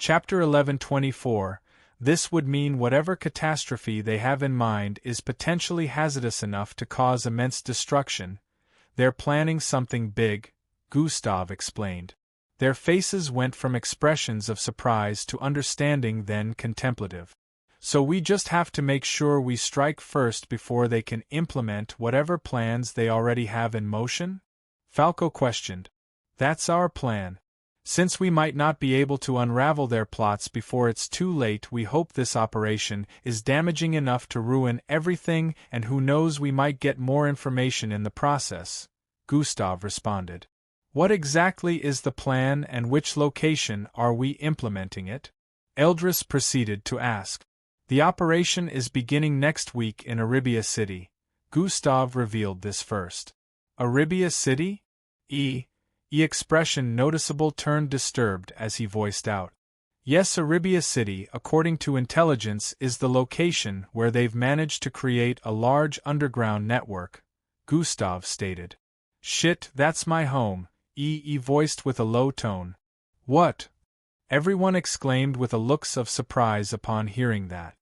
Chapter 1124. This would mean whatever catastrophe they have in mind is potentially hazardous enough to cause immense destruction. They're planning something big, Gustav explained. Their faces went from expressions of surprise to understanding, then contemplative. So we just have to make sure we strike first before they can implement whatever plans they already have in motion? Falco questioned. That's our plan. Since we might not be able to unravel their plots before it's too late, we hope this operation is damaging enough to ruin everything, and who knows, we might get more information in the process, Gustav responded. What exactly is the plan and which location are we implementing it? Eldris proceeded to ask. The operation is beginning next week in Arabia City. Gustav revealed this first. Arabia City? Expression noticeable turned disturbed as he voiced out. Yes, Arabia City, according to intelligence, is the location where they've managed to create a large underground network, Gustav stated. Shit, that's my home, voiced with a low tone. What? Everyone exclaimed with a looks of surprise upon hearing that.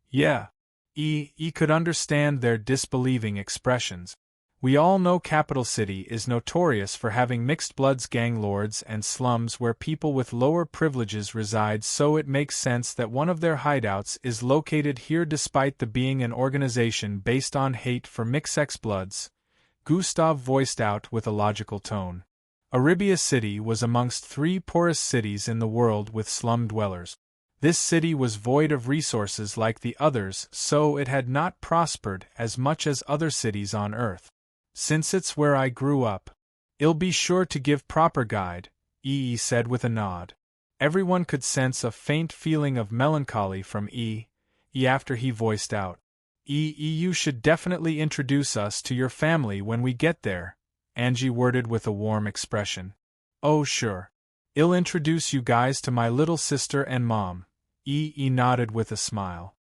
Yeah. Could understand their disbelieving expressions. We all know Capital City is notorious for having mixed bloods, gang lords, and slums where people with lower privileges reside, so it makes sense that one of their hideouts is located here despite the being an organization based on hate for mixed bloods, Gustav voiced out with a logical tone. Arabia City was amongst 3 poorest cities in the world with slum dwellers. This city was void of resources like the others, so it had not prospered as much as other cities on Earth. Since it's where I grew up, I'll be sure to give proper guide, said with a nod. Everyone could sense a faint feeling of melancholy from after he voiced out. You should definitely introduce us to your family when we get there, Angie worded with a warm expression. Oh sure. I'll introduce you guys to my little sister and mom, nodded with a smile.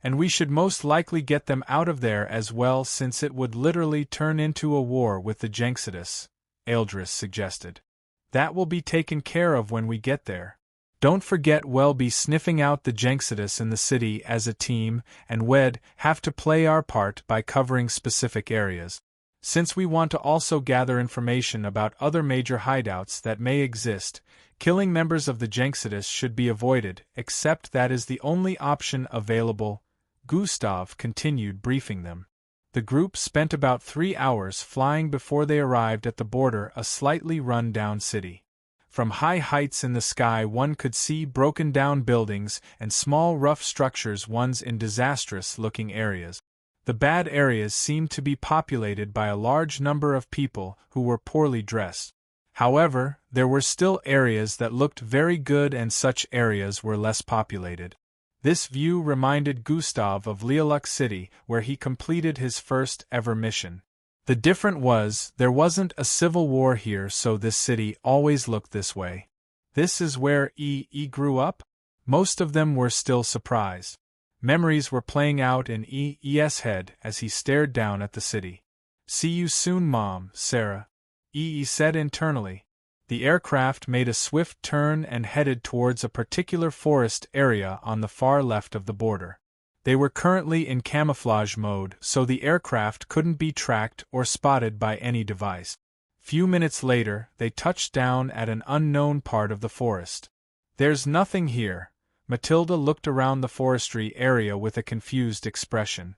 And we should most likely get them out of there as well, since it would literally turn into a war with the Jengsidus, Eldris suggested. That will be taken care of when we get there. Don't forget we'll be sniffing out the Jengsidus in the city as a team, and we'd have to play our part by covering specific areas. Since we want to also gather information about other major hideouts that may exist, killing members of the Jengsidus should be avoided, except that is the only option available, Gustav continued briefing them. The group spent about 3 hours flying before they arrived at the border, a slightly run-down city. From high heights in the sky one could see broken-down buildings and small rough structures, ones in disastrous-looking areas. The bad areas seemed to be populated by a large number of people who were poorly dressed. However, there were still areas that looked very good, and such areas were less populated. This view reminded Gustav of Lineage City, where he completed his first ever mission. The difference was, there wasn't a civil war here, so this city always looked this way. This is where grew up? Most of them were still surprised. Memories were playing out in EE's head as he stared down at the city. See you soon, Mom, Sarah, said internally. The aircraft made a swift turn and headed towards a particular forest area on the far left of the border. They were currently in camouflage mode, so the aircraft couldn't be tracked or spotted by any device. Few minutes later, they touched down at an unknown part of the forest. There's nothing here. Matilda looked around the forestry area with a confused expression.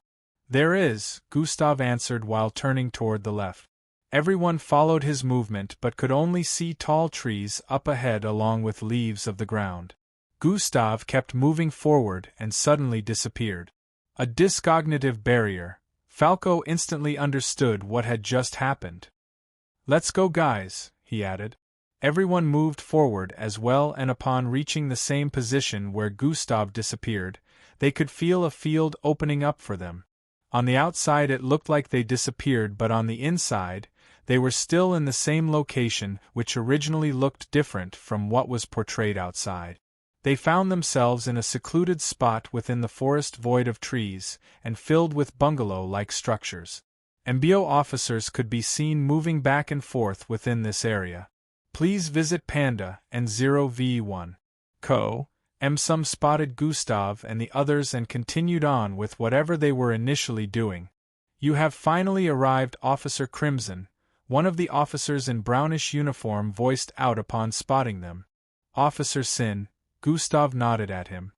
There is, Gustav answered while turning toward the left. Everyone followed his movement but could only see tall trees up ahead along with leaves of the ground. Gustav kept moving forward and suddenly disappeared. A discognitive barrier. Falco instantly understood what had just happened. Let's go, guys, he added. Everyone moved forward as well, and upon reaching the same position where Gustav disappeared, they could feel a field opening up for them. On the outside it looked like they disappeared, but on the inside, they were still in the same location, which originally looked different from what was portrayed outside. They found themselves in a secluded spot within the forest, void of trees, and filled with bungalow-like structures. MBO officers could be seen moving back and forth within this area. Please visit Panda and 0v1. Co. Some spotted Gustav and the others and continued on with whatever they were initially doing. You have finally arrived, Officer Crimson, one of the officers in brownish uniform voiced out upon spotting them. Officer Sin, Gustav nodded at him.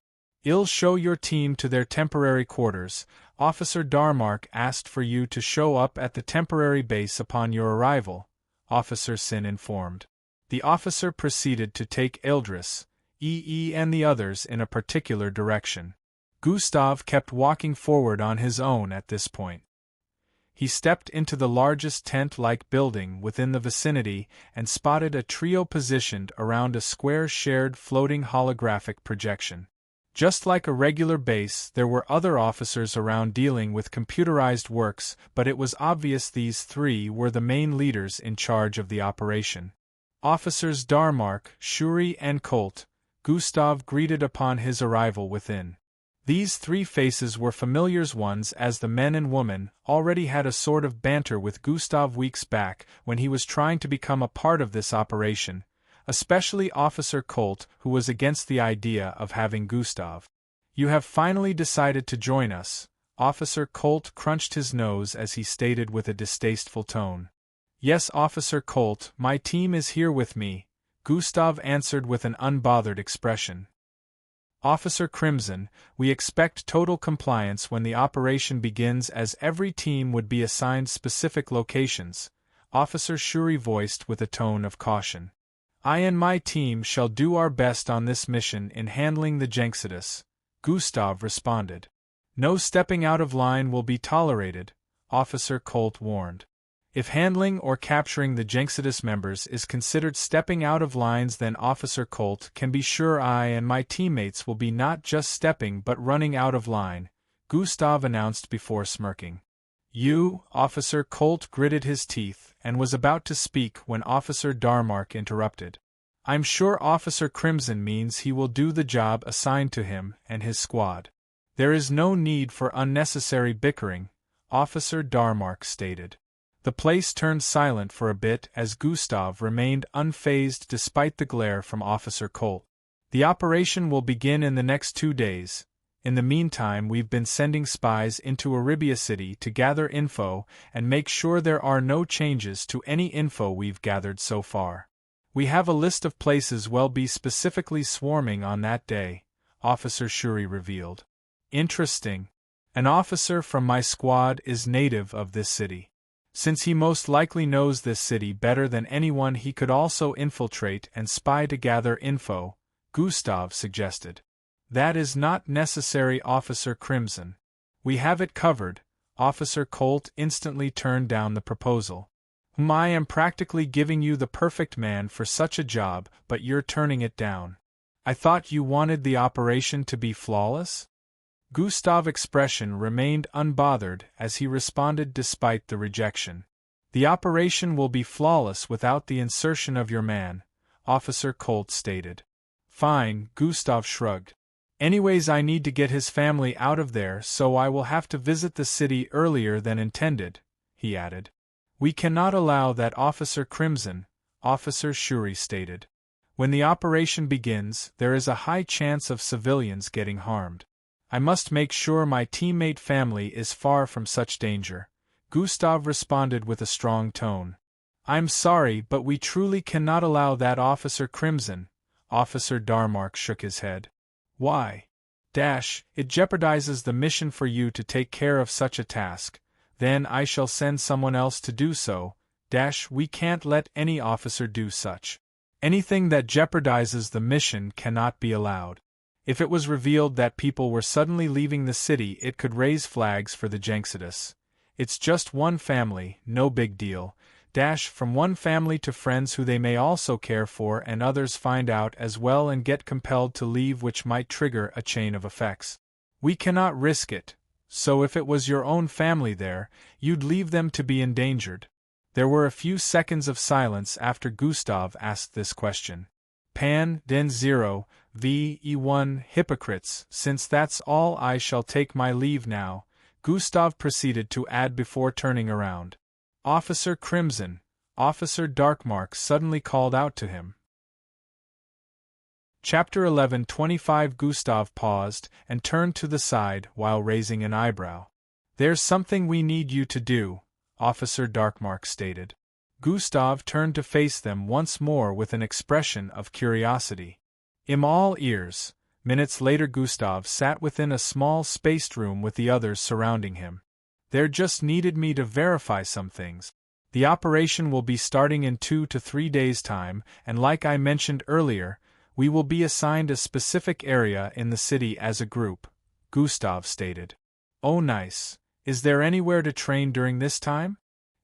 I'll show your team to their temporary quarters. Officer Darmark asked for you to show up at the temporary base upon your arrival, Officer Sin informed. The officer proceeded to take Ildris, and the others in a particular direction. Gustav kept walking forward on his own at this point. He stepped into the largest tent-like building within the vicinity and spotted a trio positioned around a square shared floating holographic projection. Just like a regular base, there were other officers around dealing with computerized works, but it was obvious these three were the main leaders in charge of the operation. Officers Darmark, Shuri and Colt, Gustav greeted upon his arrival within. These three faces were familiar ones, as the men and woman already had a sort of banter with Gustav weeks back when he was trying to become a part of this operation, especially Officer Colt, who was against the idea of having Gustav. You have finally decided to join us, Officer Colt crunched his nose as he stated with a distasteful tone. Yes, Officer Colt, my team is here with me, Gustav answered with an unbothered expression. Officer Crimson, we expect total compliance when the operation begins, as every team would be assigned specific locations, Officer Shuri voiced with a tone of caution. I and my team shall do our best on this mission in handling the Jenxidus, Gustav responded. No stepping out of line will be tolerated, Officer Colt warned. If handling or capturing the Jenxidus members is considered stepping out of lines, then Officer Colt can be sure I and my teammates will be not just stepping but running out of line, Gustav announced before smirking. You, Officer Colt gritted his teeth and was about to speak when Officer Darmark interrupted. I'm sure Officer Crimson means he will do the job assigned to him and his squad. There is no need for unnecessary bickering, Officer Darmark stated. The place turned silent for a bit as Gustav remained unfazed despite the glare from Officer Colt. The operation will begin in the next 2 days. In the meantime, we've been sending spies into Arabia City to gather info and make sure there are no changes to any info we've gathered so far. We have a list of places we'll be specifically swarming on that day, Officer Shuri revealed. Interesting. An officer from my squad is native of this city. Since he most likely knows this city better than anyone, he could also infiltrate and spy to gather info, Gustav suggested. That is not necessary, Officer Crimson. We have it covered. Officer Colt instantly turned down the proposal. I am practically giving you the perfect man for such a job, but you're turning it down. I thought you wanted the operation to be flawless? Gustav's expression remained unbothered as he responded despite the rejection. The operation will be flawless without the insertion of your man, Officer Colt stated. Fine, Gustav shrugged. Anyways, I need to get his family out of there, so I will have to visit the city earlier than intended, he added. We cannot allow that, Officer Crimson, Officer Shuri stated. When the operation begins, there is a high chance of civilians getting harmed. I must make sure my teammate family is far from such danger, Gustav responded with a strong tone. I'm sorry, but we truly cannot allow that, Officer Crimson, Officer Darmark shook his head. Why? It jeopardizes the mission for you to take care of such a task. Then I shall send someone else to do so. We can't let any officer do such. Anything that jeopardizes the mission cannot be allowed. If it was revealed that people were suddenly leaving the city, it could raise flags for the Jenxidus. It's just one family, no big deal. From one family to friends who they may also care for, and others find out as well and get compelled to leave, which might trigger a chain of effects. We cannot risk it, so if it was your own family there, you'd leave them to be endangered. There were a few seconds of silence after Gustav asked this question. Pan, den 0, ve1 hypocrites, since that's all, I shall take my leave now, Gustav proceeded to add before turning around. Officer Crimson, Officer Darkmark suddenly called out to him. Chapter 11:25. Gustav paused and turned to the side while raising an eyebrow. There's something we need you to do, Officer Darkmark stated. Gustav turned to face them once more with an expression of curiosity. I'm all ears. Minutes later Gustav sat within a small spaced room with the others surrounding him. There just needed me to verify some things. The operation will be starting in 2 to 3 days' time, and like I mentioned earlier, we will be assigned a specific area in the city as a group, Gustav stated. Oh nice. Is there anywhere to train during this time?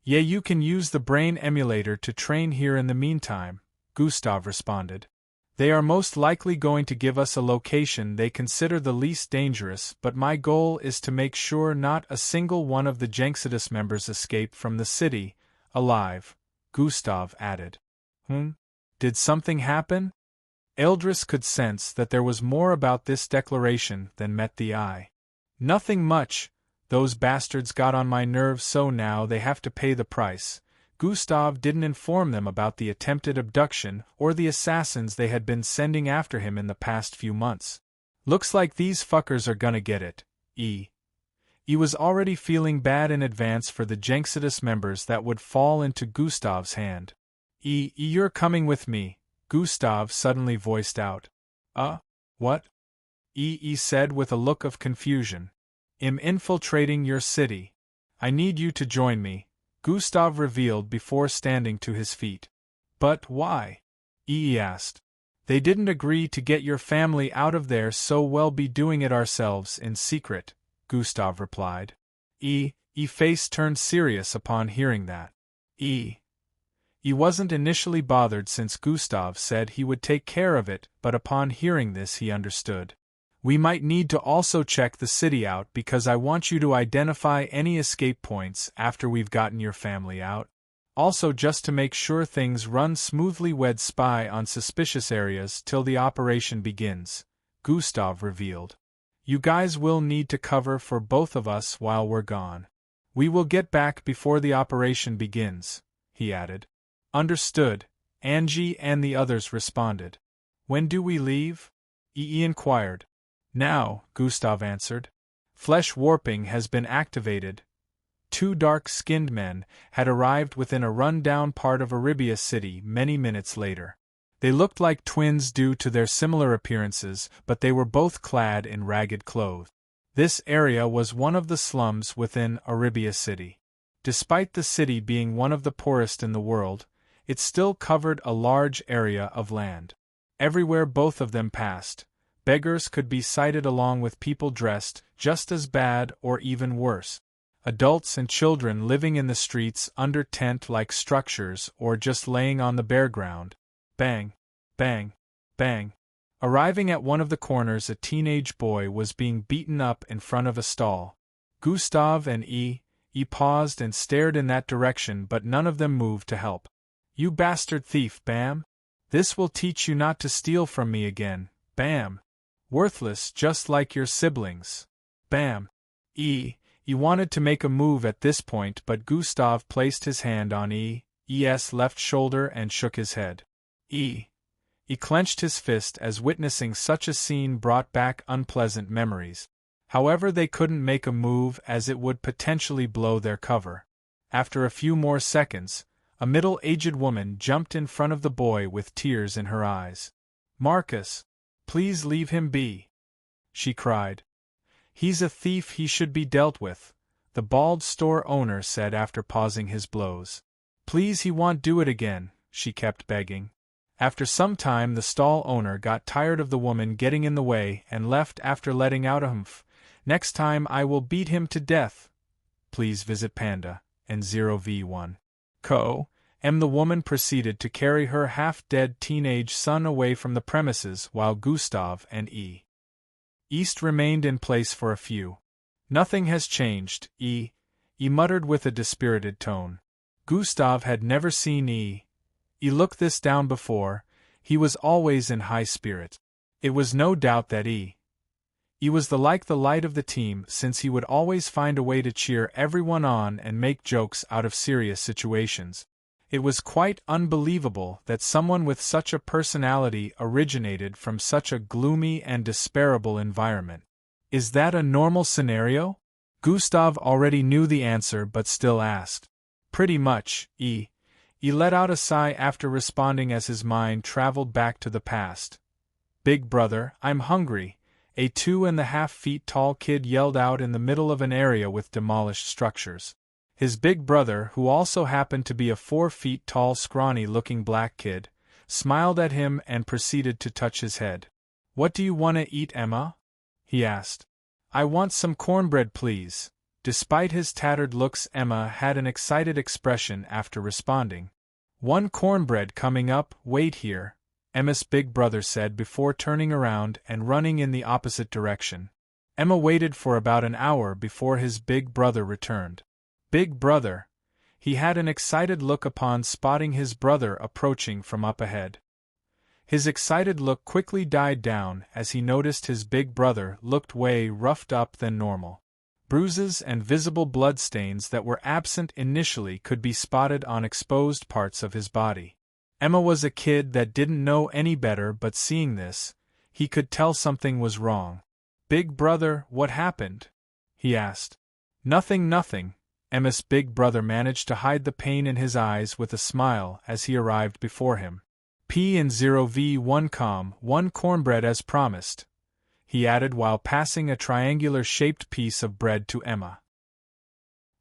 Yeah, you can use the brain emulator to train here in the meantime, Gustav responded. They are most likely going to give us a location they consider the least dangerous, but my goal is to make sure not a single one of the Jenxidus members escape from the city, alive, Gustav added. Did something happen? Eldris could sense that there was more about this declaration than met the eye. Nothing much. Those bastards got on my nerves, so now they have to pay the price. Gustav didn't inform them about the attempted abduction or the assassins they had been sending after him in the past few months. Looks like these fuckers are gonna get it. He was already feeling bad in advance for the Jenxidus members that would fall into Gustav's hand. You're coming with me, Gustav suddenly voiced out. What? Said with a look of confusion. I'm infiltrating your city. I need you to join me, Gustav revealed before standing to his feet. But why? Asked. They didn't agree to get your family out of there, so we'll be doing it ourselves in secret, Gustav replied. Face turned serious upon hearing that. He wasn't initially bothered since Gustav said he would take care of it, but upon hearing this he understood. We might need to also check the city out because I want you to identify any escape points after we've gotten your family out. Also just to make sure things run smoothly, we'd spy on suspicious areas till the operation begins, Gustav revealed. You guys will need to cover for both of us while we're gone. We will get back before the operation begins, he added. Understood, Angie and the others responded. When do we leave? Inquired. Now, Gustav answered. Flesh warping has been activated. 2 dark-skinned men had arrived within a run-down part of Arabia City many minutes later. They looked like twins due to their similar appearances, but they were both clad in ragged clothes. This area was one of the slums within Arabia City. Despite the city being one of the poorest in the world, it still covered a large area of land. Everywhere both of them passed, beggars could be sighted along with people dressed just as bad or even worse. Adults and children living in the streets under tent-like structures or just laying on the bare ground. Bang, bang, bang. Arriving at one of the corners, a teenage boy was being beaten up in front of a stall. Gustav and E paused and stared in that direction, but none of them moved to help. You bastard thief, Bam! This will teach you not to steal from me again, Bam! Worthless just like your siblings. Bam! He wanted to make a move at this point, but Gustav placed his hand on E's left shoulder and shook his head. He clenched his fist as witnessing such a scene brought back unpleasant memories. However, they couldn't make a move as it would potentially blow their cover. After a few more seconds, a middle-aged woman jumped in front of the boy with tears in her eyes. Marcus, please leave him be, she cried. He's a thief, he should be dealt with, the bald store owner said after pausing his blows. Please, he won't do it again, she kept begging. After some time the stall owner got tired of the woman getting in the way and left after letting out a humph. Next time I will beat him to death. Please visit Panda and 0v1. The woman proceeded to carry her half-dead teenage son away from the premises while Gustav and East remained in place for a few. Nothing has changed, he muttered with a dispirited tone. Gustav had never seen look this down before. He was always in high spirits. It was no doubt that he was the light of the team, since he would always find a way to cheer everyone on and make jokes out of serious situations. It was quite unbelievable that someone with such a personality originated from such a gloomy and despairable environment. Is that a normal scenario? Gustav already knew the answer but still asked. Pretty much, He let out a sigh after responding as his mind traveled back to the past. Big brother, I'm hungry, a 2.5 feet tall kid yelled out in the middle of an area with demolished structures. His big brother, who also happened to be a 4 feet tall scrawny-looking black kid, smiled at him and proceeded to touch his head. What do you want to eat, Emma? He asked. I want some cornbread, please. Despite his tattered looks, Emma had an excited expression after responding. One cornbread coming up, wait here, Emma's big brother said before turning around and running in the opposite direction. Emma waited for about an hour before his big brother returned. Big brother. He had an excited look upon spotting his brother approaching from up ahead. His excited look quickly died down as he noticed his big brother looked way roughed up than normal. Bruises and visible bloodstains that were absent initially could be spotted on exposed parts of his body. Emma was a kid that didn't know any better, but seeing this, he could tell something was wrong. Big brother, what happened? He asked. Nothing. Emma's big brother managed to hide the pain in his eyes with a smile as he arrived before him. P0V1 one cornbread as promised, he added while passing a triangular-shaped piece of bread to Emma.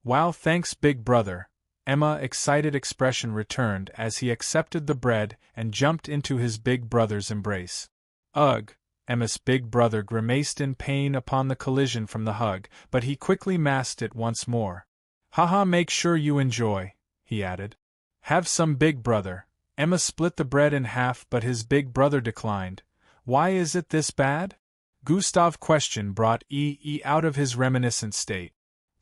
Wow, thanks big brother. Emma's excited expression returned as he accepted the bread and jumped into his big brother's embrace. Ugh! Emma's big brother grimaced in pain upon the collision from the hug, but he quickly masked it once more. Haha, make sure you enjoy, he added. Have some big brother. Emma split the bread in half but his big brother declined. Why is it this bad? Gustav's question brought out of his reminiscent state.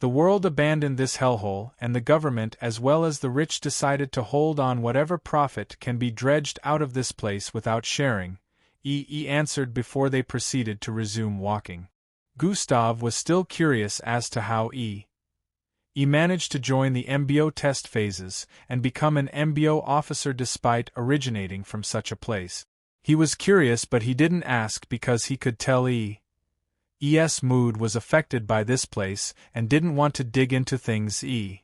The world abandoned this hellhole, and the government as well as the rich decided to hold on whatever profit can be dredged out of this place without sharing, answered before they proceeded to resume walking. Gustav was still curious as to how He managed to join the MBO test phases and become an MBO officer despite originating from such a place. He was curious but he didn't ask because he could tell E's mood was affected by this place and didn't want to dig into things E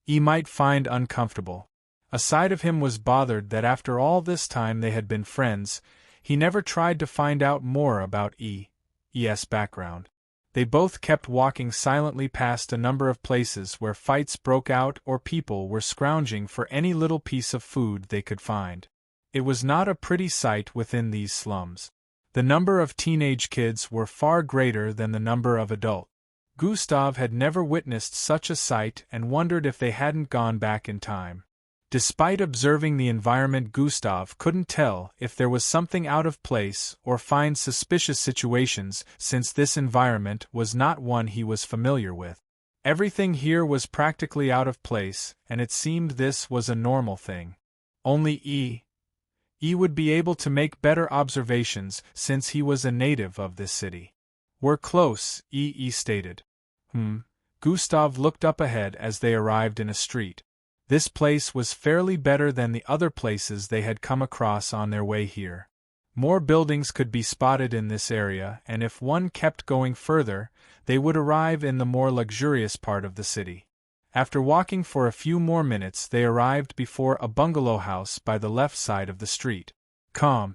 might find uncomfortable. A side of him was bothered that after all this time they had been friends, he never tried to find out more about E's background. They both kept walking silently past a number of places where fights broke out or people were scrounging for any little piece of food they could find. It was not a pretty sight within these slums. The number of teenage kids were far greater than the number of adults. Gustav had never witnessed such a sight and wondered if they hadn't gone back in time. Despite observing the environment, Gustav couldn't tell if there was something out of place or find suspicious situations since this environment was not one he was familiar with. Everything here was practically out of place, and it seemed this was a normal thing. Only E would be able to make better observations since he was a native of this city. We're close, E stated. Gustav looked up ahead as they arrived in a street. This place was fairly better than the other places they had come across on their way here. More buildings could be spotted in this area, and if one kept going further, they would arrive in the more luxurious part of the city. After walking for a few more minutes, they arrived before a bungalow house by the left side of the street. Calm.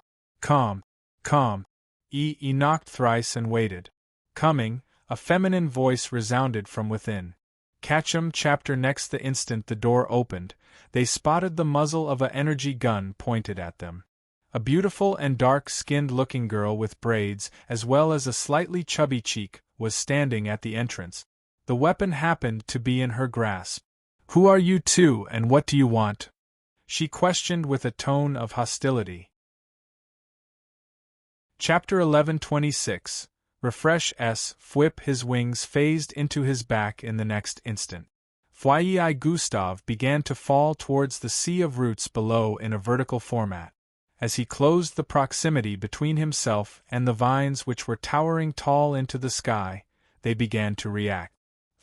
E knocked thrice and waited. Coming, a feminine voice resounded from within. Catch 'em. Chapter next. The instant the door opened, they spotted the muzzle of a energy gun pointed at them. A beautiful and dark-skinned looking girl with braids, as well as a slightly chubby cheek, was standing at the entrance. The weapon happened to be in her grasp. Who are you two and what do you want? She questioned with a tone of hostility. Chapter 11:26. Refresh S. Whip. His wings phased into his back in the next instant. Fyi Gustav began to fall towards the sea of roots below in a vertical format. As he closed the proximity between himself and the vines which were towering tall into the sky, they began to react.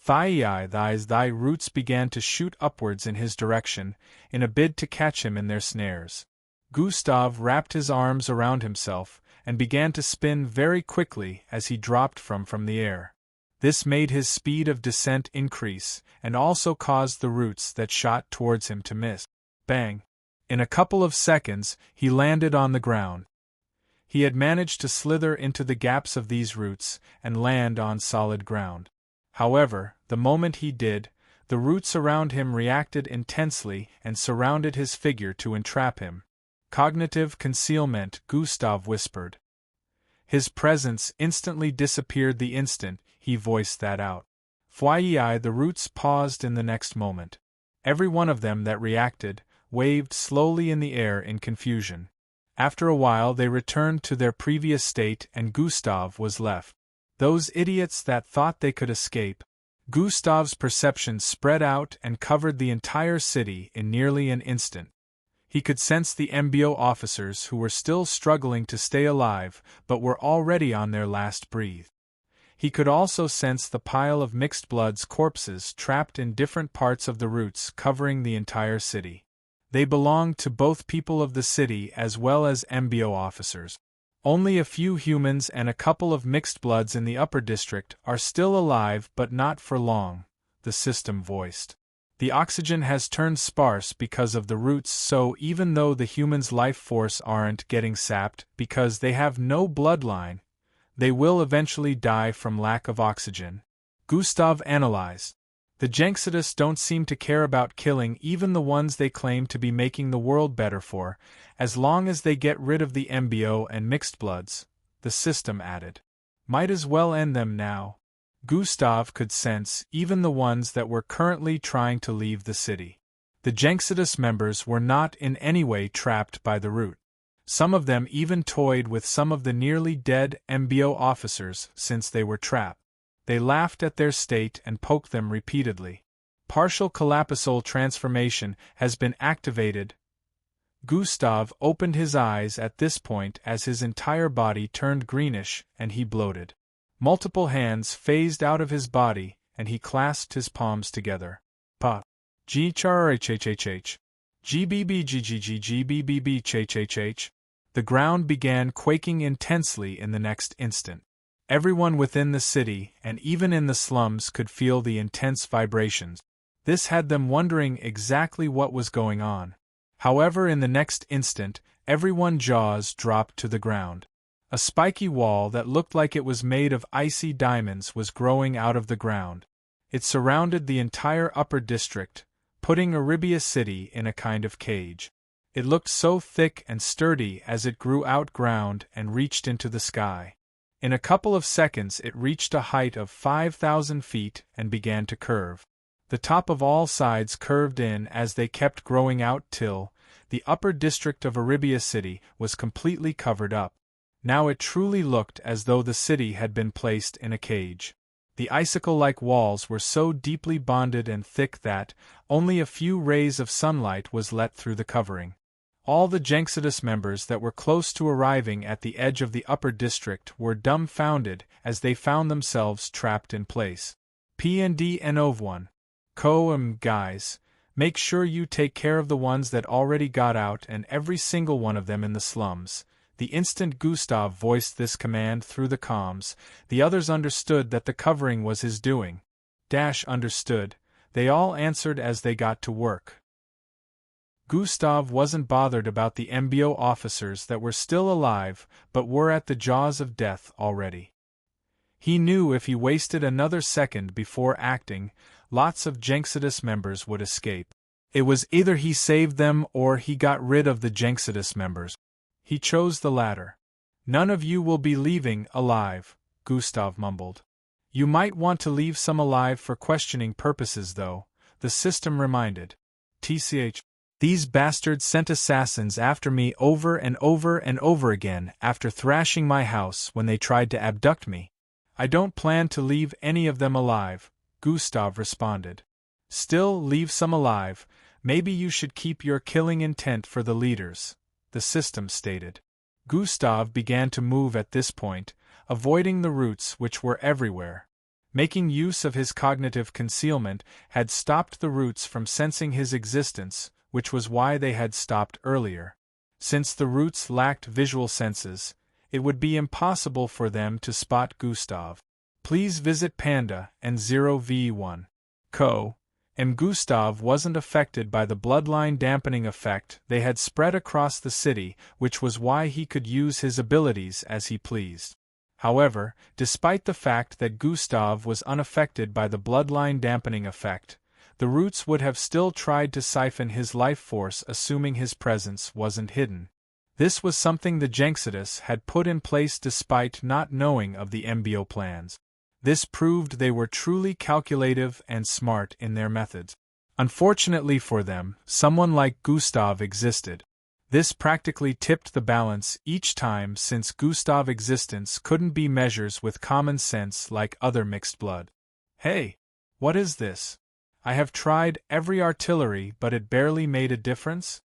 Thy roots began to shoot upwards in his direction, in a bid to catch him in their snares. Gustav wrapped his arms around himself, and began to spin very quickly as he dropped from the air. This made his speed of descent increase, and also caused the roots that shot towards him to miss. Bang! In a couple of seconds, he landed on the ground. He had managed to slither into the gaps of these roots, and land on solid ground. However, the moment he did, the roots around him reacted intensely and surrounded his figure to entrap him. Cognitive concealment, Gustav whispered. His presence instantly disappeared the instant he voiced that out. The roots paused in the next moment. Every one of them that reacted waved slowly in the air in confusion. After a while they returned to their previous state and Gustav was left. Those idiots that thought they could escape. Gustav's perception spread out and covered the entire city in nearly an instant. He could sense the MBO officers who were still struggling to stay alive but were already on their last breath. He could also sense the pile of mixed blood's corpses trapped in different parts of the roots covering the entire city. They belonged to both people of the city as well as MBO officers. Only a few humans and a couple of mixed bloods in the upper district are still alive but not for long, the system voiced. The oxygen has turned sparse because of the roots, so even though the humans' life force aren't getting sapped because they have no bloodline, they will eventually die from lack of oxygen. Gustav analyzed. The Jenxidus don't seem to care about killing even the ones they claim to be making the world better for, as long as they get rid of the MBO and mixed bloods, the system added. Might as well end them now. Gustav could sense even the ones that were currently trying to leave the city. The Jenxidus members were not in any way trapped by the root. Some of them even toyed with some of the nearly dead MBO officers since they were trapped. They laughed at their state and poked them repeatedly. Partial collapsal transformation has been activated. Gustav opened his eyes at this point as his entire body turned greenish and he bloated. Multiple hands phased out of his body and he clasped his palms together. Pa. G-char-h-h-h-h. G-b-b-g-g-g-g-b-b-b-ch-h-h-h. The ground began quaking intensely in the next instant. Everyone within the city and even in the slums could feel the intense vibrations. This had them wondering exactly what was going on. However, in the next instant, everyone's jaws dropped to the ground. A spiky wall that looked like it was made of icy diamonds was growing out of the ground. It surrounded the entire upper district, putting Arabia City in a kind of cage. It looked so thick and sturdy as it grew out ground and reached into the sky. In a couple of seconds it reached a height of 5,000 feet and began to curve. The top of all sides curved in as they kept growing out till the upper district of Arabia City was completely covered up. Now it truly looked as though the city had been placed in a cage. The icicle-like walls were so deeply bonded and thick that only a few rays of sunlight was let through the covering. All the Jenxidus members that were close to arriving at the edge of the upper district were dumbfounded as they found themselves trapped in place. P&D N-1. Guys, make sure you take care of the ones that already got out and every single one of them in the slums. The instant Gustav voiced this command through the comms, the others understood that the covering was his doing. Understood. They all answered as they got to work. Gustav wasn't bothered about the MBO officers that were still alive but were at the jaws of death already. He knew if he wasted another second before acting, lots of Jenxidus members would escape. It was either he saved them or he got rid of the Jenxidus members. He chose the latter. None of you will be leaving alive, Gustav mumbled. You might want to leave some alive for questioning purposes though, the system reminded. These bastards sent assassins after me over and over and over again after thrashing my house when they tried to abduct me. I don't plan to leave any of them alive, Gustav responded. Still, leave some alive. Maybe you should keep your killing intent for the leaders, the system stated. Gustav began to move at this point, avoiding the roots which were everywhere. making use of his cognitive concealment, had stopped the roots from sensing his existence, which was why they had stopped earlier. Since the roots lacked visual senses, it would be impossible for them to spot Gustav. Please visit Panda and 0v1. Co. And Gustav wasn't affected by the bloodline dampening effect they had spread across the city, which was why he could use his abilities as he pleased. However, despite the fact that Gustav was unaffected by the bloodline dampening effect, the roots would have still tried to siphon his life force, assuming his presence wasn't hidden. This was something the Jenxidus had put in place despite not knowing of the embryo plans. This proved they were truly calculative and smart in their methods. Unfortunately for them, someone like Gustav existed. This practically tipped the balance each time, since Gustav's existence couldn't be measured with common sense like other mixed blood. Hey! What is this? I have tried every artillery but it barely made a difference?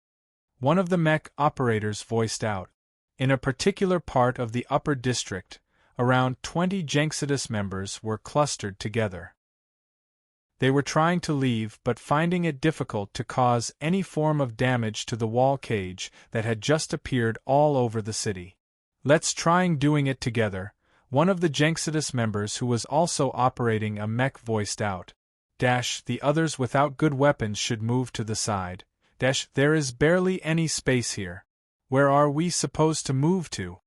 One of the mech operators voiced out. In a particular part of the upper district, around 20 Jenxidus members were clustered together. They were trying to leave but finding it difficult to cause any form of damage to the wall cage that had just appeared all over the city. Let's try doing it together, one of the Jenxidus members who was also operating a mech voiced out. The others without good weapons should move to the side. There is barely any space here. Where are we supposed to move to?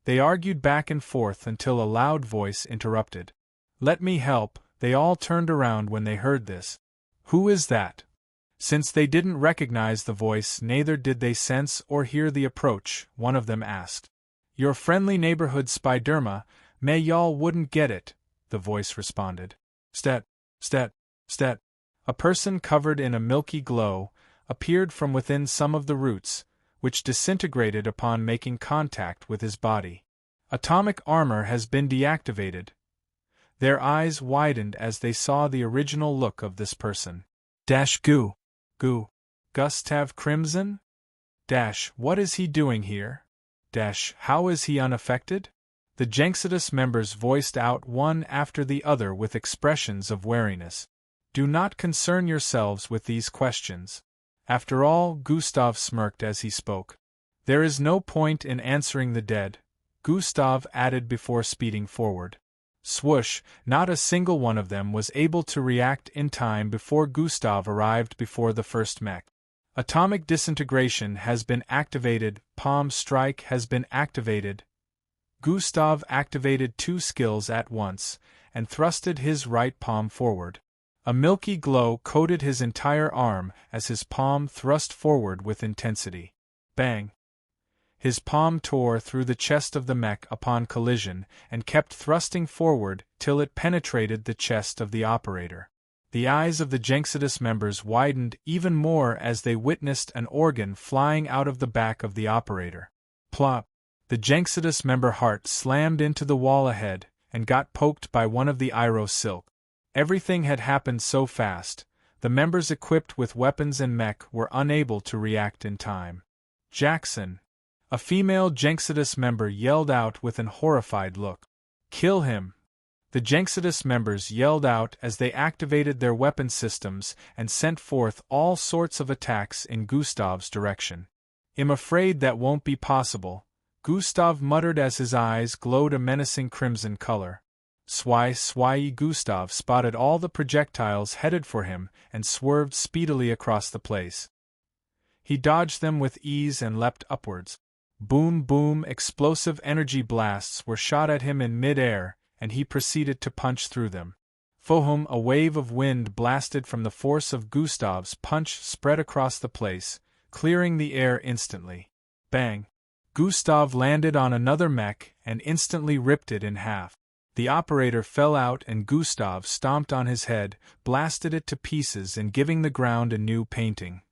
They argued back and forth until a loud voice interrupted. Let me help. They all turned around when they heard this. Who is that? Since they didn't recognize the voice, neither did they sense or hear the approach, one of them asked. Your friendly neighborhood Spiderma, may y'all wouldn't get it, the voice responded. Stet. A person covered in a milky glow appeared from within some of the roots, which disintegrated upon making contact with his body. Atomic armor has been deactivated. Their eyes widened as they saw the original look of this person. Gustav Crimson? What is he doing here? How is he unaffected? The Jenxidus members voiced out one after the other with expressions of wariness. Do not concern yourselves with these questions. After all, Gustav smirked as he spoke. There is no point in answering the dead, Gustav added before speeding forward. Swoosh, not a single one of them was able to react in time before Gustav arrived before the first mech. Atomic disintegration has been activated, palm strike has been activated. Gustav activated 2 skills at once, and thrusted his right palm forward. A milky glow coated his entire arm as his palm thrust forward with intensity. Bang! His palm tore through the chest of the mech upon collision and kept thrusting forward till it penetrated the chest of the operator. The eyes of the Jenxidus members widened even more as they witnessed an organ flying out of the back of the operator. Plop! The Jenxidus member heart slammed into the wall ahead and got poked by one of the Iro silk. Everything had happened so fast, the members equipped with weapons and mech were unable to react in time. Jackson! A female Jenxidus member yelled out with an horrified look. Kill him! The Jenxidus members yelled out as they activated their weapon systems and sent forth all sorts of attacks in Gustav's direction. I'm afraid that won't be possible, Gustav muttered as his eyes glowed a menacing crimson color. Swai Gustav spotted all the projectiles headed for him and swerved speedily across the place. He dodged them with ease and leapt upwards. Boom boom, explosive energy blasts were shot at him in mid-air, and he proceeded to punch through them. Fohum, a wave of wind blasted from the force of Gustav's punch spread across the place, clearing the air instantly. Bang! Gustav landed on another mech and instantly ripped it in half. The operator fell out and Gustav stomped on his head, blasted it to pieces and giving the ground a new painting.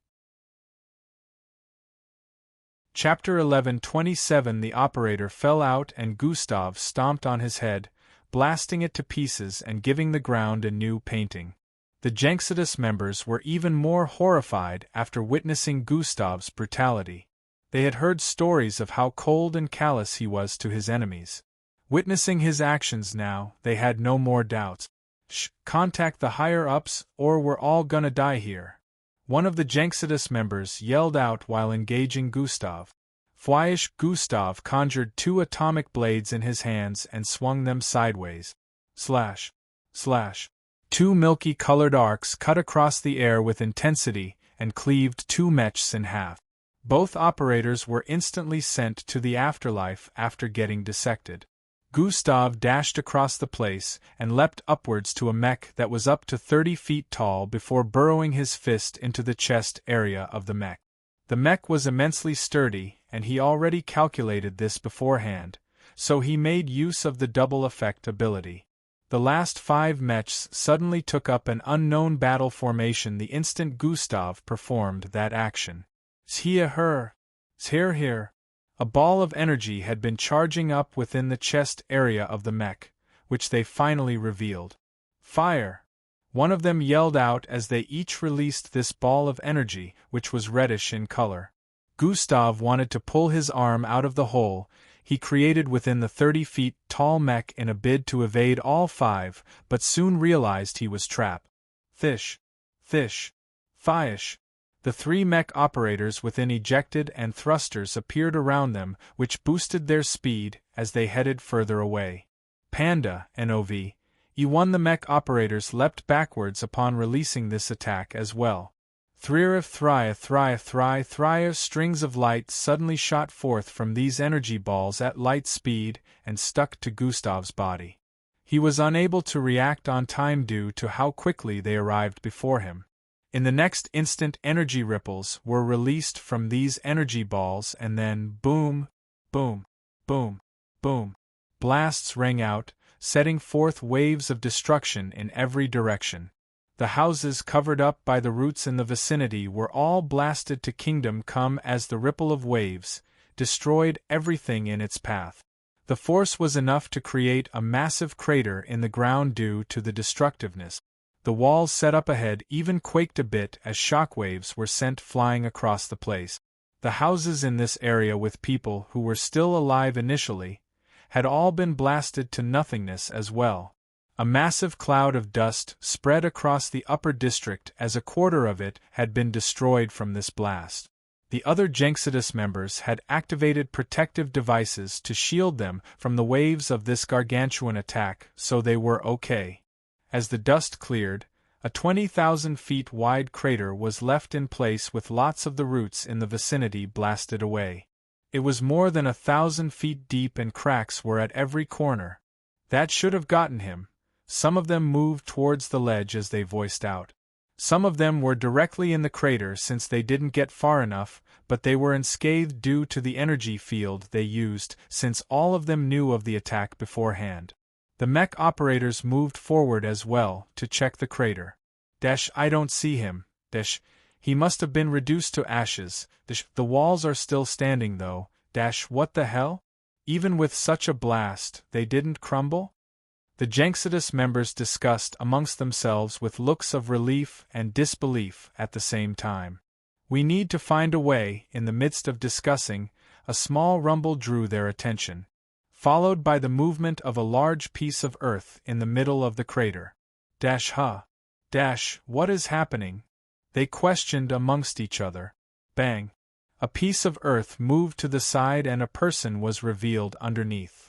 Chapter 11:27 The operator fell out and Gustav stomped on his head, blasting it to pieces and giving the ground a new painting. The Jenxidus members were even more horrified after witnessing Gustav's brutality. They had heard stories of how cold and callous he was to his enemies. Witnessing his actions now, they had no more doubts. Contact the higher-ups, or we're all gonna die here," one of the Janxidus members yelled out while engaging Gustav. Gustav conjured 2 atomic blades in his hands and swung them sideways. Slash. Slash. 2 milky-colored arcs cut across the air with intensity and cleaved 2 mechs in half. Both operators were instantly sent to the afterlife after getting dissected. Gustav dashed across the place and leapt upwards to a mech that was up to 30 feet tall before burrowing his fist into the chest area of the mech. The mech was immensely sturdy, and he already calculated this beforehand, so he made use of the double effect ability. The last 5 mechs suddenly took up an unknown battle formation the instant Gustav performed that action. Here. A ball of energy had been charging up within the chest area of the mech, which they finally revealed. Fire! One of them yelled out as they each released this ball of energy, which was reddish in color. Gustav wanted to pull his arm out of the hole he created within the 30 feet tall mech in a bid to evade all 5, but soon realized he was trapped. Fish. The 3 mech operators within ejected and thrusters appeared around them, which boosted their speed as they headed further away. Panda, NOV. E1 The mech operators leapt backwards upon releasing this attack as well. Thria strings of light suddenly shot forth from these energy balls at light speed and stuck to Gustav's body. He was unable to react on time due to how quickly they arrived before him. In the next instant, energy ripples were released from these energy balls, and then boom, boom, boom, boom. Blasts rang out, setting forth waves of destruction in every direction. The houses covered up by the roots in the vicinity were all blasted to kingdom come as the ripple of waves destroyed everything in its path. The force was enough to create a massive crater in the ground due to the destructiveness. The walls set up ahead even quaked a bit as shockwaves were sent flying across the place. The houses in this area with people who were still alive initially had all been blasted to nothingness as well. A massive cloud of dust spread across the upper district as a quarter of it had been destroyed from this blast. The other Janxidus members had activated protective devices to shield them from the waves of this gargantuan attack, so they were okay. As the dust cleared, a 20,000 feet wide crater was left in place with lots of the roots in the vicinity blasted away. It was more than 1,000 feet deep and cracks were at every corner. That should have gotten him. Some of them moved towards the ledge as they voiced out. Some of them were directly in the crater since they didn't get far enough, but they were unscathed due to the energy field they used since all of them knew of the attack beforehand. The mech operators moved forward as well to check the crater. I don't see him. He must have been reduced to ashes. The walls are still standing though. What the hell? Even with such a blast, they didn't crumble? The Janxidus members discussed amongst themselves with looks of relief and disbelief at the same time. We need to find a way. In the midst of discussing, a small rumble drew their attention, followed by the movement of a large piece of earth in the middle of the crater. What is happening? They questioned amongst each other. Bang! A piece of earth moved to the side and a person was revealed underneath.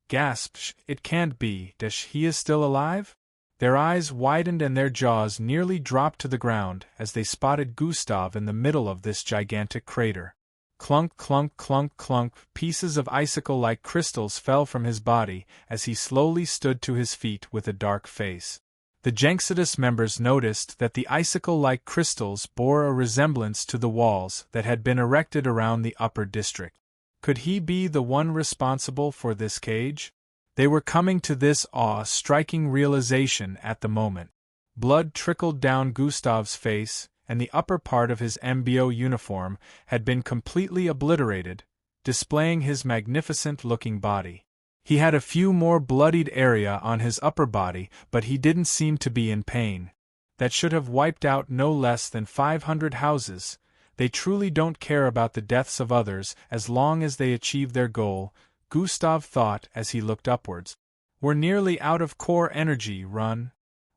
Gasped, it can't be. He is still alive? Their eyes widened and their jaws nearly dropped to the ground as they spotted Gustav in the middle of this gigantic crater. Clunk, clunk, clunk, clunk, pieces of icicle-like crystals fell from his body as he slowly stood to his feet with a dark face. The Janxidus members noticed that the icicle-like crystals bore a resemblance to the walls that had been erected around the upper district. Could he be the one responsible for this cage? They were coming to this awe-striking realization at the moment. Blood trickled down Gustav's face, and the upper part of his MBO uniform had been completely obliterated, displaying his magnificent-looking body. He had a few more bloodied area on his upper body, but he didn't seem to be in pain. That should have wiped out no less than 500 houses. They truly don't care about the deaths of others as long as they achieve their goal, Gustav thought as he looked upwards. We're nearly out of core energy, run.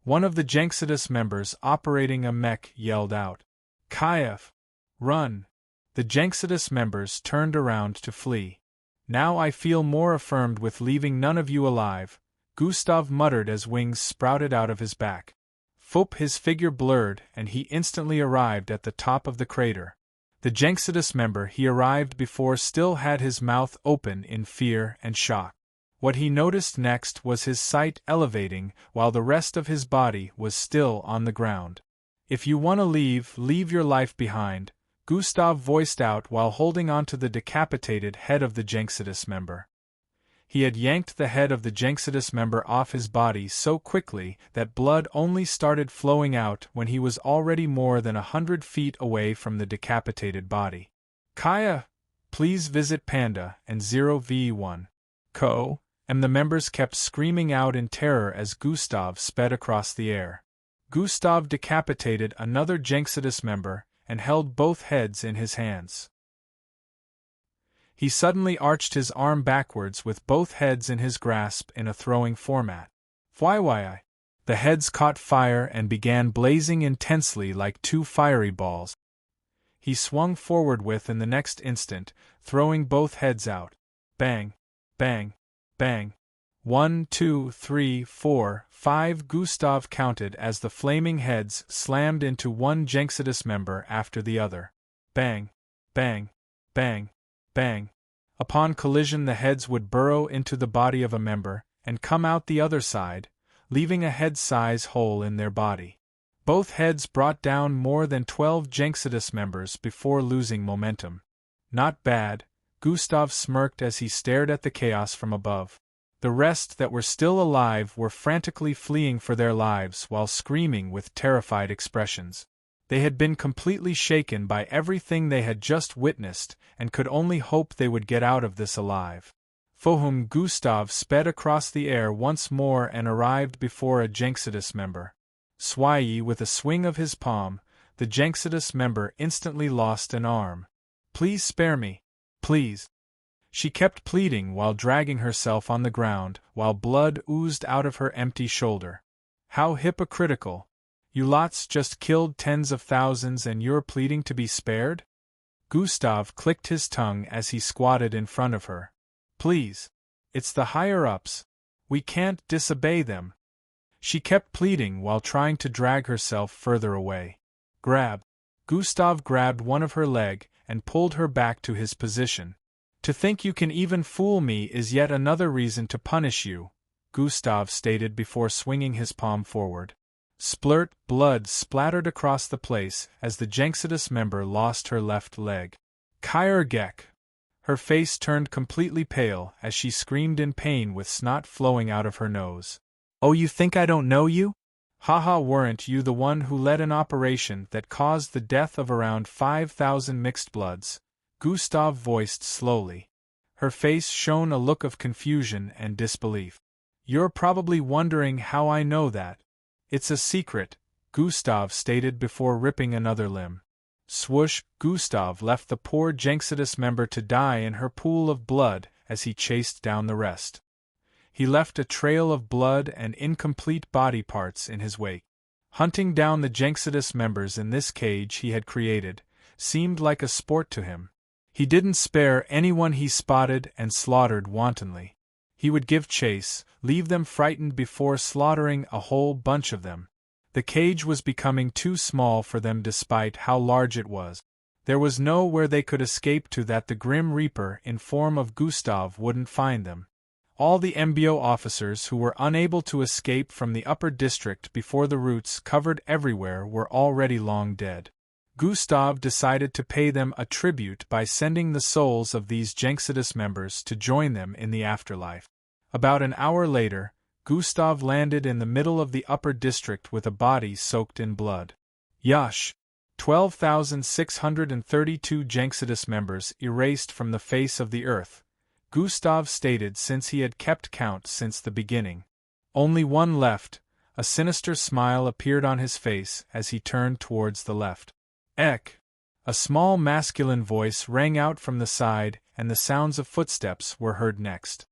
One of the Janxidus members operating a mech yelled out. Kiev! Run! The Janxidus members turned around to flee. Now I feel more affirmed with leaving none of you alive, Gustav muttered as wings sprouted out of his back. Foop, his figure blurred, and he instantly arrived at the top of the crater. The Janxidus member he arrived before still had his mouth open in fear and shock. What he noticed next was his sight elevating while the rest of his body was still on the ground. If you want to leave, leave your life behind, Gustav voiced out while holding onto the decapitated head of the Janxidus member. He had yanked the head of the Janxidus member off his body so quickly that blood only started flowing out when he was already more than 100 feet away from the decapitated body. Kaya, please visit Panda and 0v1. Co. And the members kept screaming out in terror as Gustav sped across the air. Gustav decapitated another Janxidus member and held both heads in his hands. He suddenly arched his arm backwards with both heads in his grasp in a throwing format. Why? The heads caught fire and began blazing intensely like two fiery balls. He swung forward in the next instant, throwing both heads out. Bang! Bang! Bang! 1, 2, 3, 4, 5 Gustav counted as the flaming heads slammed into one Janxidus member after the other. Bang! Bang! Bang! Bang! Upon collision the heads would burrow into the body of a member and come out the other side, leaving a head-size hole in their body. Both heads brought down more than 12 Janxidus members before losing momentum. Not bad, Gustav smirked as he stared at the chaos from above. The rest that were still alive were frantically fleeing for their lives while screaming with terrified expressions. They had been completely shaken by everything they had just witnessed and could only hope they would get out of this alive. Fohum Gustav sped across the air once more and arrived before a Janxidus member. Swayi, with a swing of his palm, the Janxidus member instantly lost an arm. Please spare me. Please. She kept pleading while dragging herself on the ground, while blood oozed out of her empty shoulder. How hypocritical. You lots just killed tens of thousands and you're pleading to be spared? Gustav clicked his tongue as he squatted in front of her. Please. It's the higher-ups. We can't disobey them. She kept pleading while trying to drag herself further away. Grab. Gustav grabbed one of her leg and pulled her back to his position. To think you can even fool me is yet another reason to punish you, Gustav stated before swinging his palm forward. Splurt, blood splattered across the place as the Janxidus member lost her left leg. Kyrgek! Her face turned completely pale as she screamed in pain with snot flowing out of her nose. Oh, you think I don't know you? Haha, weren't you the one who led an operation that caused the death of around 5,000 mixed bloods? Gustav voiced slowly. Her face shone a look of confusion and disbelief. You're probably wondering how I know that. It's a secret, Gustav stated before ripping another limb. Swoosh, Gustav left the poor Janxidus member to die in her pool of blood as he chased down the rest. He left a trail of blood and incomplete body parts in his wake. Hunting down the Janxidus members in this cage he had created seemed like a sport to him. He didn't spare anyone he spotted and slaughtered wantonly. He would give chase, leave them frightened before slaughtering a whole bunch of them. The cage was becoming too small for them despite how large it was. There was nowhere they could escape to that the Grim Reaper in form of Gustav wouldn't find them. All the MBO officers who were unable to escape from the upper district before the roots covered everywhere were already long dead. Gustav decided to pay them a tribute by sending the souls of these Janxidus members to join them in the afterlife. About an hour later, Gustav landed in the middle of the upper district with a body soaked in blood. Yash! 12,632 Janxidus members erased from the face of the earth, Gustav stated since he had kept count since the beginning. Only one left. A sinister smile appeared on his face as he turned towards the left. Ek! A small masculine voice rang out from the side and the sounds of footsteps were heard next.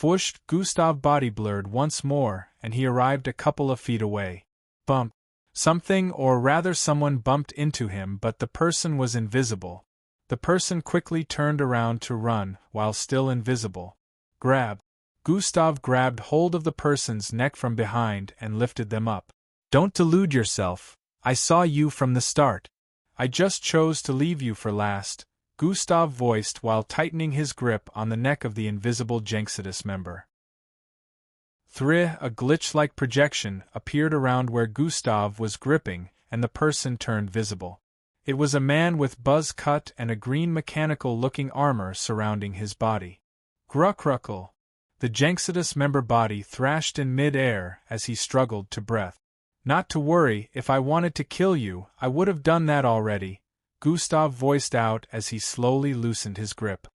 Whoosh! Gustav body blurred once more, and he arrived a couple of feet away. Bump! Something, or rather someone, bumped into him, but the person was invisible. The person quickly turned around to run, while still invisible. Grab! Gustav grabbed hold of the person's neck from behind and lifted them up. Don't delude yourself. I saw you from the start. I just chose to leave you for last, Gustav voiced while tightening his grip on the neck of the invisible Janxidus member. A glitch-like projection appeared around where Gustav was gripping, and the person turned visible. It was a man with buzz cut and a green mechanical-looking armor surrounding his body. Gruckruckle! The Janxidus member body thrashed in mid-air as he struggled to breath. Not to worry, if I wanted to kill you, I would have done that already, Gustav voiced out as he slowly loosened his grip.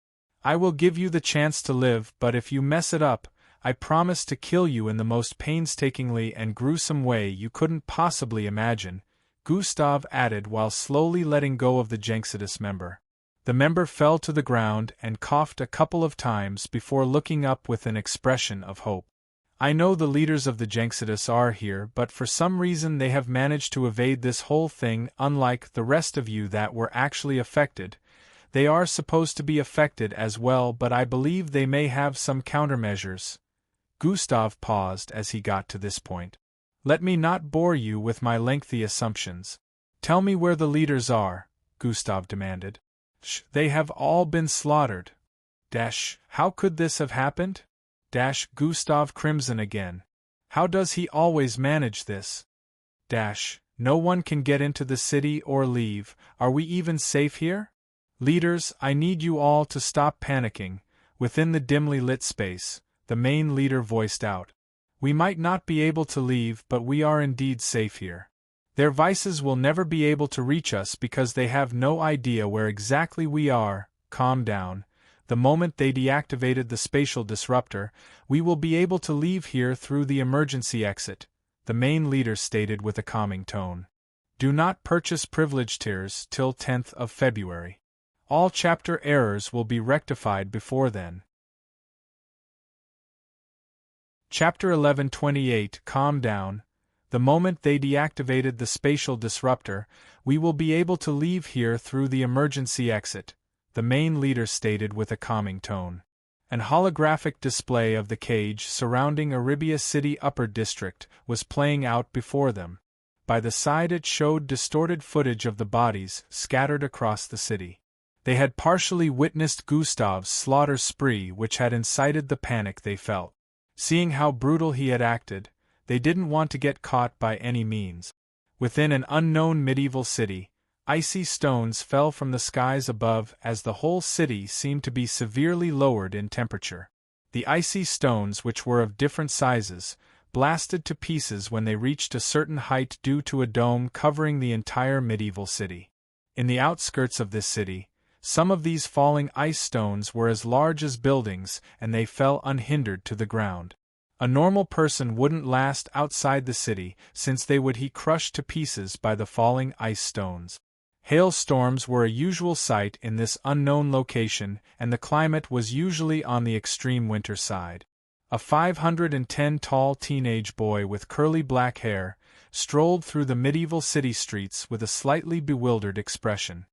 I will give you the chance to live, but if you mess it up, I promise to kill you in the most painstakingly and gruesome way you couldn't possibly imagine, Gustav added while slowly letting go of the Janxidus member. The member fell to the ground and coughed a couple of times before looking up with an expression of hope. I know the leaders of the Janxidus are here, but for some reason they have managed to evade this whole thing. Unlike the rest of you that were actually affected, they are supposed to be affected as well, but I believe they may have some countermeasures. Gustav paused as he got to this point. Let me not bore you with my lengthy assumptions. Tell me where the leaders are, Gustav demanded. They have all been slaughtered. How could this have happened? Gustav crimson again. How does he always manage this? No one can get into the city or leave. Are we even safe here? Leaders, I need you all to stop panicking. Within the dimly lit space, the main leader voiced out. We might not be able to leave, but we are indeed safe here. Their vices will never be able to reach us because they have no idea where exactly we are. Calm down. The moment they deactivated the spatial disruptor, we will be able to leave here through the emergency exit, the main leader stated with a calming tone. Do not purchase privilege tiers till 10th of February. All chapter errors will be rectified before then. Chapter 1128 Calm down. The moment they deactivated the spatial disruptor, we will be able to leave here through the emergency exit, the main leader stated with a calming tone. An holographic display of the cage surrounding Arabia City Upper District was playing out before them. By the side it showed distorted footage of the bodies scattered across the city. They had partially witnessed Gustav's slaughter spree, which had incited the panic they felt. Seeing how brutal he had acted, they didn't want to get caught by any means. Within an unknown medieval city, icy stones fell from the skies above as the whole city seemed to be severely lowered in temperature. The icy stones, which were of different sizes, blasted to pieces when they reached a certain height due to a dome covering the entire medieval city. In the outskirts of this city, some of these falling ice stones were as large as buildings, and they fell unhindered to the ground. A normal person wouldn't last outside the city, since they would be crushed to pieces by the falling ice stones. Hailstorms were a usual sight in this unknown location, and the climate was usually on the extreme winter side. A 510-tall teenage boy with curly black hair strolled through the medieval city streets with a slightly bewildered expression.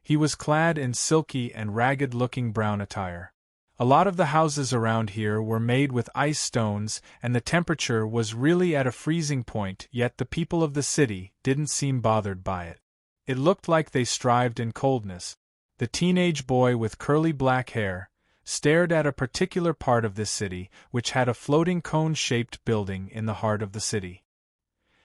He was clad in silky and ragged-looking brown attire. A lot of the houses around here were made with ice stones, and the temperature was really at a freezing point, yet the people of the city didn't seem bothered by it. It looked like they strived in coldness. The teenage boy with curly black hair stared at a particular part of this city, which had a floating cone-shaped building in the heart of the city.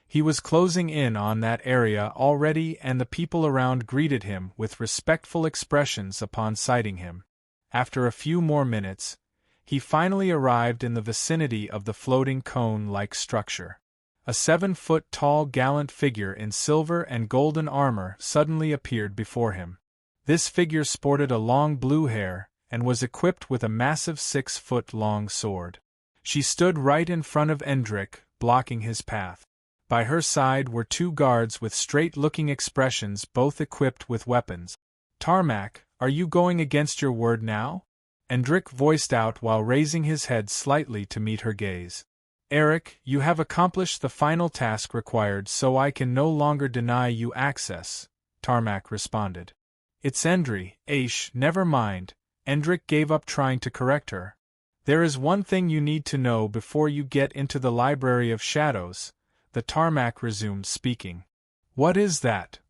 He was closing in on that area already, and the people around greeted him with respectful expressions upon sighting him. After a few more minutes, he finally arrived in the vicinity of the floating cone-like structure. A 7-foot-tall gallant figure in silver and golden armor suddenly appeared before him. This figure sported a long blue hair, and was equipped with a massive 6-foot-long sword. She stood right in front of Endrick, blocking his path. By her side were 2 guards with straight-looking expressions, both equipped with weapons. Tarmac, are you going against your word now? Endrick voiced out while raising his head slightly to meet her gaze. Eric, you have accomplished the final task required, so I can no longer deny you access, Tarmac responded. It's Endri, Aish, never mind. Endrick gave up trying to correct her. There is one thing you need to know before you get into the Library of Shadows, the Tarmac resumed speaking. What is that?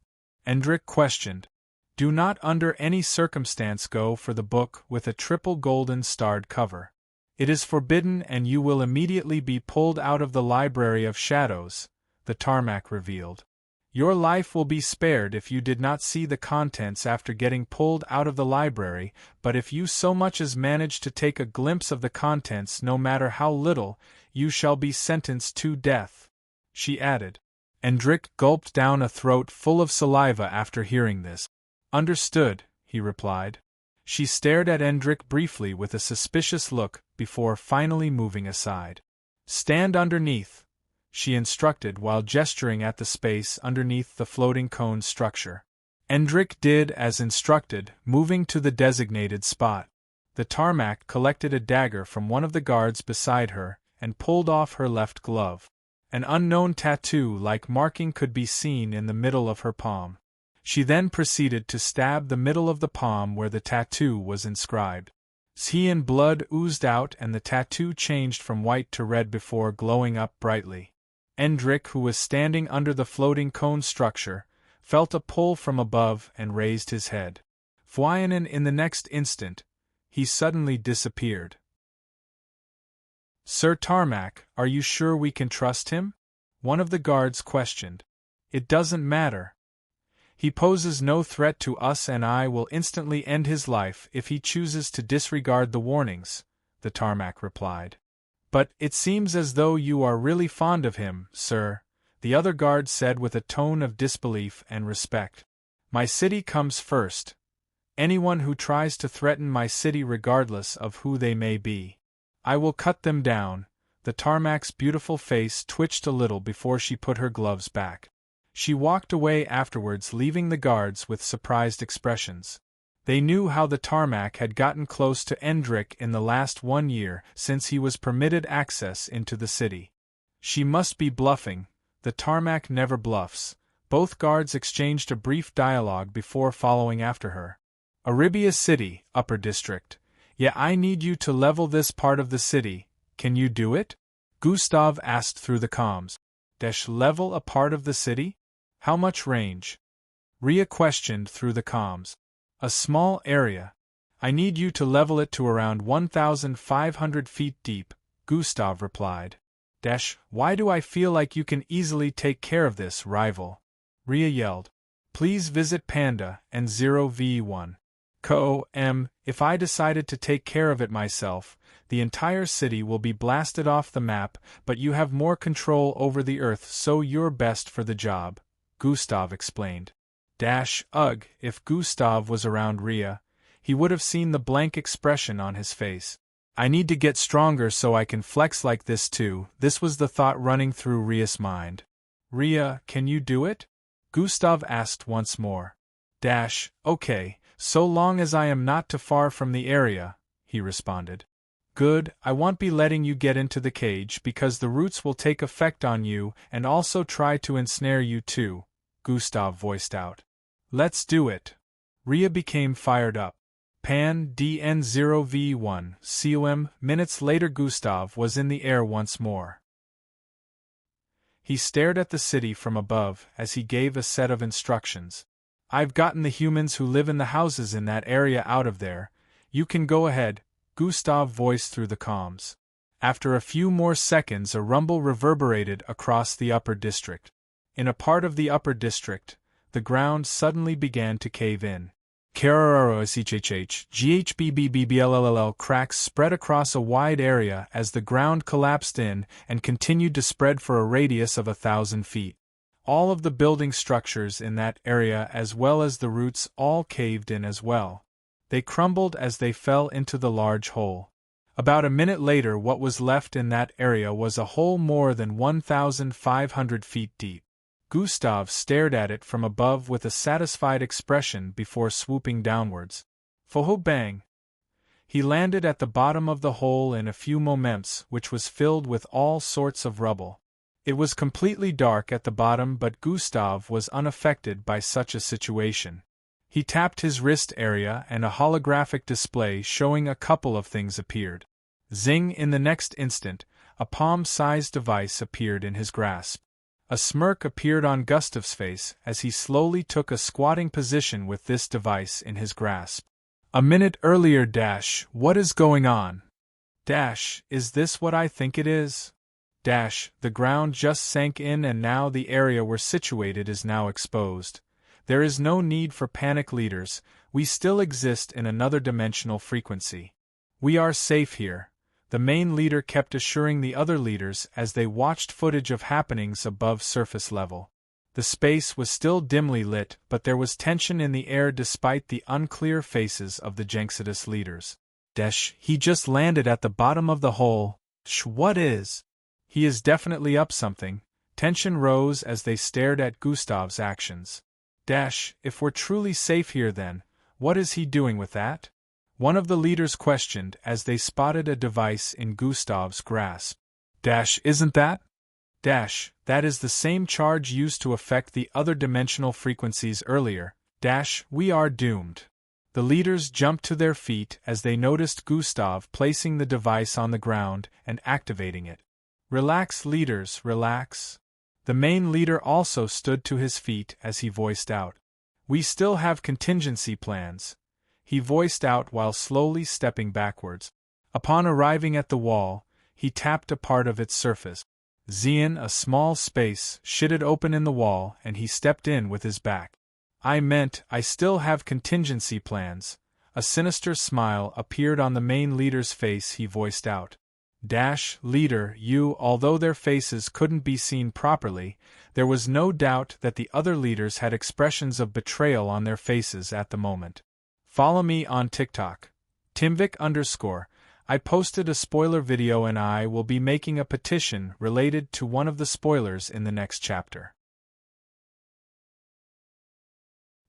Endrick questioned. Do not under any circumstance go for the book with a triple golden starred cover. It is forbidden and you will immediately be pulled out of the Library of Shadows, the Tarmac revealed. Your life will be spared if you did not see the contents after getting pulled out of the library, but if you so much as manage to take a glimpse of the contents, no matter how little, you shall be sentenced to death, she added. Endrick gulped down a throat full of saliva after hearing this. Understood, he replied. She stared at Endrick briefly with a suspicious look before finally moving aside. Stand underneath, she instructed while gesturing at the space underneath the floating cone structure. Endrick did as instructed, moving to the designated spot. The Tarmac collected a dagger from one of the guards beside her and pulled off her left glove. An unknown tattoo-like marking could be seen in the middle of her palm. She then proceeded to stab the middle of the palm where the tattoo was inscribed. Sea and blood oozed out and the tattoo changed from white to red before glowing up brightly. Endrick, who was standing under the floating cone structure, felt a pull from above and raised his head. Fwyanen in the next instant, he suddenly disappeared. Sir Tarmac, are you sure we can trust him? One of the guards questioned. It doesn't matter. He poses no threat to us and I will instantly end his life if he chooses to disregard the warnings, the Tarmac replied. But it seems as though you are really fond of him, sir, the other guard said with a tone of disbelief and respect. My city comes first. Anyone who tries to threaten my city regardless of who they may be, I will cut them down. The Tarmac's beautiful face twitched a little before she put her gloves back. She walked away afterwards, leaving the guards with surprised expressions. They knew how the Tarmac had gotten close to Endrick in the last 1 year since he was permitted access into the city. She must be bluffing. The Tarmac never bluffs. Both guards exchanged a brief dialogue before following after her. Arabia City, Upper District. Yeah, I need you to level this part of the city. Can you do it? Gustav asked through the comms. Level a part of the city? How much range? Rhea questioned through the comms. A small area. I need you to level it to around 1,500 feet deep, Gustav replied. Why do I feel like you can easily take care of this, rival? Rhea yelled. Please visit Panda and 0v1. If I decided to take care of it myself, the entire city will be blasted off the map, but you have more control over the Earth, so you're best for the job, Gustav explained. Ugh, if Gustav was around Rhea, he would have seen the blank expression on his face. I need to get stronger so I can flex like this too, this was the thought running through Rhea's mind. Rhea, can you do it? Gustav asked once more. Okay, so long as I am not too far from the area, he responded. Good, I won't be letting you get into the cage because the roots will take effect on you and also try to ensnare you too, Gustav voiced out. Let's do it. Rhea became fired up. Pan DN0v1 COM. Minutes later Gustav was in the air once more. He stared at the city from above as he gave a set of instructions. I've gotten the humans who live in the houses in that area out of there. You can go ahead, Gustav voiced through the comms. After a few more seconds a rumble reverberated across the upper district. In a part of the upper district, the ground suddenly began to cave in. GHBBBBLLL cracks spread across a wide area as the ground collapsed in and continued to spread for a radius of 1,000 feet. All of the building structures in that area as well as the roots all caved in as well. They crumbled as they fell into the large hole. About a minute later what was left in that area was a hole more than 1,500 feet deep. Gustav stared at it from above with a satisfied expression before swooping downwards. Foho bang! He landed at the bottom of the hole in a few moments, which was filled with all sorts of rubble. It was completely dark at the bottom, but Gustav was unaffected by such a situation. He tapped his wrist area and a holographic display showing a couple of things appeared. Zing! In the next instant, a palm-sized device appeared in his grasp. A smirk appeared on Gustav's face as he slowly took a squatting position with this device in his grasp. A minute earlier, what is going on? Is this what I think it is? The ground just sank in and now the area we're situated is now exposed. There is no need for panic, leaders, we still exist in another dimensional frequency. We are safe here, the main leader kept assuring the other leaders as they watched footage of happenings above surface level. The space was still dimly lit, but there was tension in the air despite the unclear faces of the Jenxidus leaders. He just landed at the bottom of the hole. What is? He is definitely up something. Tension rose as they stared at Gustav's actions. If we're truly safe here, then, what is he doing with that? One of the leaders questioned as they spotted a device in Gustav's grasp. Isn't that? That is the same charge used to affect the other dimensional frequencies earlier. We are doomed. The leaders jumped to their feet as they noticed Gustav placing the device on the ground and activating it. Relax, leaders, relax. The main leader also stood to his feet as he voiced out. We still have contingency plans. He voiced out while slowly stepping backwards. Upon arriving at the wall, he tapped a part of its surface. A small space shitted open in the wall and he stepped in with his back. I still have contingency plans. A sinister smile appeared on the main leader's face. He voiced out. Leader, although their faces couldn't be seen properly, there was no doubt that the other leaders had expressions of betrayal on their faces at the moment. Follow me on TikTok. Timvik_. I posted a spoiler video and I will be making a petition related to one of the spoilers in the next chapter.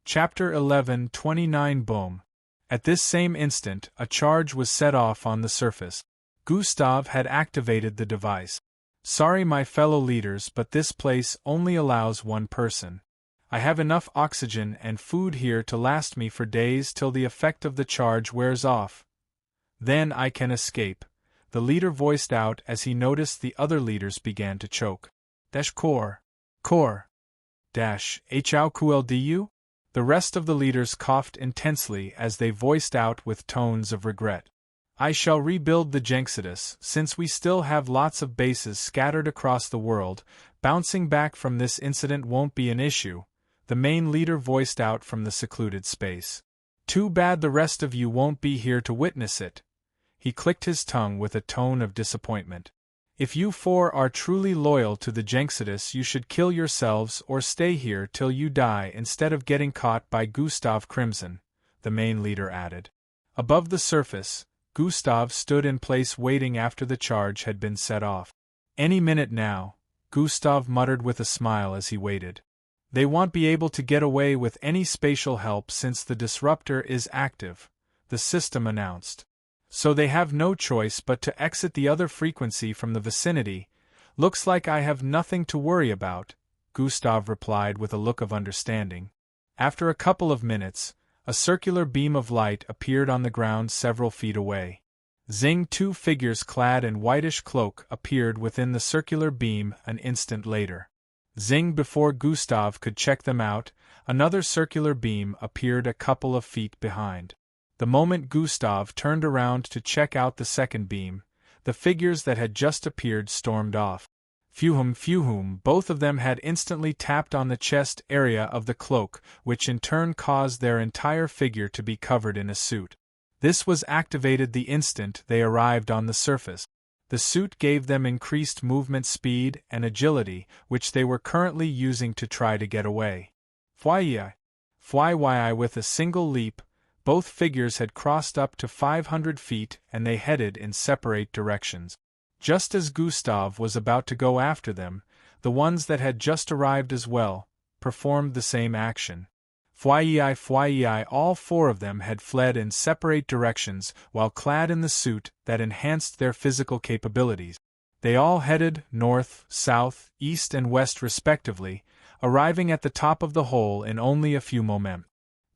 Chapter 11:29 Boom. At this same instant, a charge was set off on the surface. Gustav had activated the device. Sorry, my fellow leaders, but this place only allows one person. I have enough oxygen and food here to last me for days till the effect of the charge wears off. Then I can escape, the leader voiced out as he noticed the other leaders began to choke. Core. Hauqldu? The rest of the leaders coughed intensely as they voiced out with tones of regret. I shall rebuild the Jenxidus, since we still have lots of bases scattered across the world. Bouncing back from this incident won't be an issue, the main leader voiced out from the secluded space. Too bad the rest of you won't be here to witness it. He clicked his tongue with a tone of disappointment. If you four are truly loyal to the Jenxidus, you should kill yourselves or stay here till you die instead of getting caught by Gustav Crimson, the main leader added. Above the surface, Gustav stood in place waiting after the charge had been set off. Any minute now, Gustav muttered with a smile as he waited. They won't be able to get away with any spatial help since the disruptor is active, the system announced. So they have no choice but to exit the other frequency from the vicinity. Looks like I have nothing to worry about, Gustav replied with a look of understanding. After a couple of minutes, a circular beam of light appeared on the ground several feet away. Zing! Two figures clad in whitish cloak appeared within the circular beam an instant later. Zing! Before Gustav could check them out, another circular beam appeared a couple of feet behind. The moment Gustav turned around to check out the second beam, the figures that had just appeared stormed off. Phew, both of them had instantly tapped on the chest area of the cloak, which in turn caused their entire figure to be covered in a suit. This was activated the instant they arrived on the surface. The suit gave them increased movement speed and agility, which they were currently using to try to get away. With a single leap, both figures had crossed up to 500 feet and they headed in separate directions. Just as Gustav was about to go after them, the ones that had just arrived as well performed the same action. Fyi, all four of them had fled in separate directions while clad in the suit that enhanced their physical capabilities. They all headed north, south, east and west respectively, arriving at the top of the hole in only a few moments.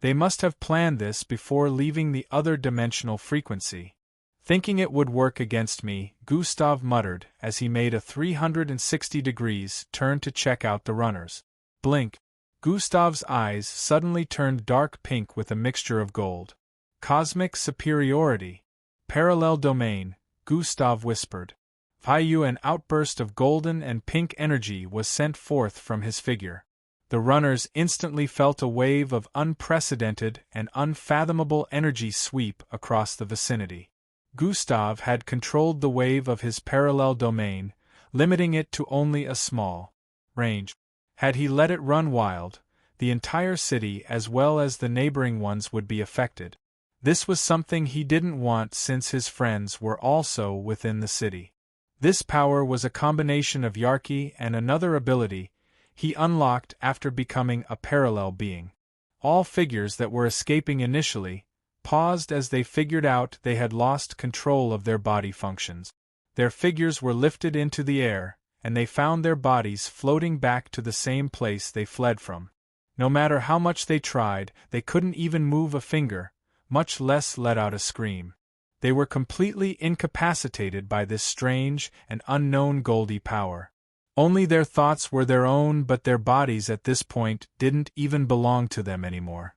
They must have planned this before leaving the other dimensional frequency. Thinking it would work against me, Gustav muttered as he made a 360 degrees turn to check out the runners. Blink. Gustav's eyes suddenly turned dark pink with a mixture of gold. Cosmic superiority. Parallel domain, Gustav whispered. Vayu, an outburst of golden and pink energy was sent forth from his figure. The runners instantly felt a wave of unprecedented and unfathomable energy sweep across the vicinity. Gustav had controlled the wave of his parallel domain, limiting it to only a small range. Had he let it run wild, the entire city as well as the neighboring ones would be affected. This was something he didn't want since his friends were also within the city. This power was a combination of Yarki and another ability he unlocked after becoming a parallel being. All figures that were escaping initially paused as they figured out they had lost control of their body functions. Their figures were lifted into the air, and they found their bodies floating back to the same place they fled from. No matter how much they tried, they couldn't even move a finger, much less let out a scream. They were completely incapacitated by this strange and unknown Goldie power. Only their thoughts were their own, but their bodies at this point didn't even belong to them anymore.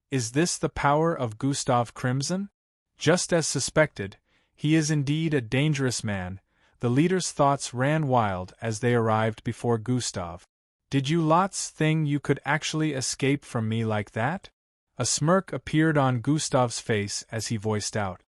Is this the power of Gustav Crimson? Just as suspected, he is indeed a dangerous man. The leader's thoughts ran wild as they arrived before Gustav. Did you lots think you could actually escape from me like that? A smirk appeared on Gustav's face as he voiced out.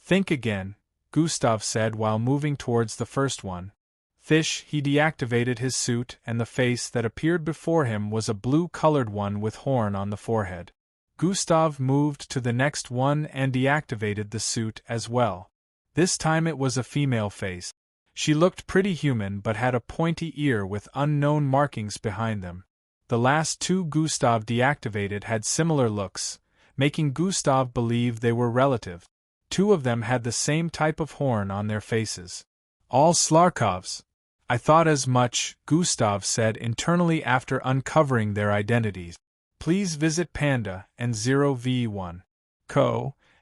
Think again, Gustav said while moving towards the first one. Fish, he deactivated his suit and the face that appeared before him was a blue-colored one with horn on the forehead. Gustav moved to the next one and deactivated the suit as well. This time it was a female face. She looked pretty human but had a pointy ear with unknown markings behind them. The last two Gustav deactivated had similar looks, making Gustav believe they were relative. Two of them had the same type of horn on their faces. All Slarkovs. I thought as much, Gustav said internally after uncovering their identities. Please visit Panda and 0v1.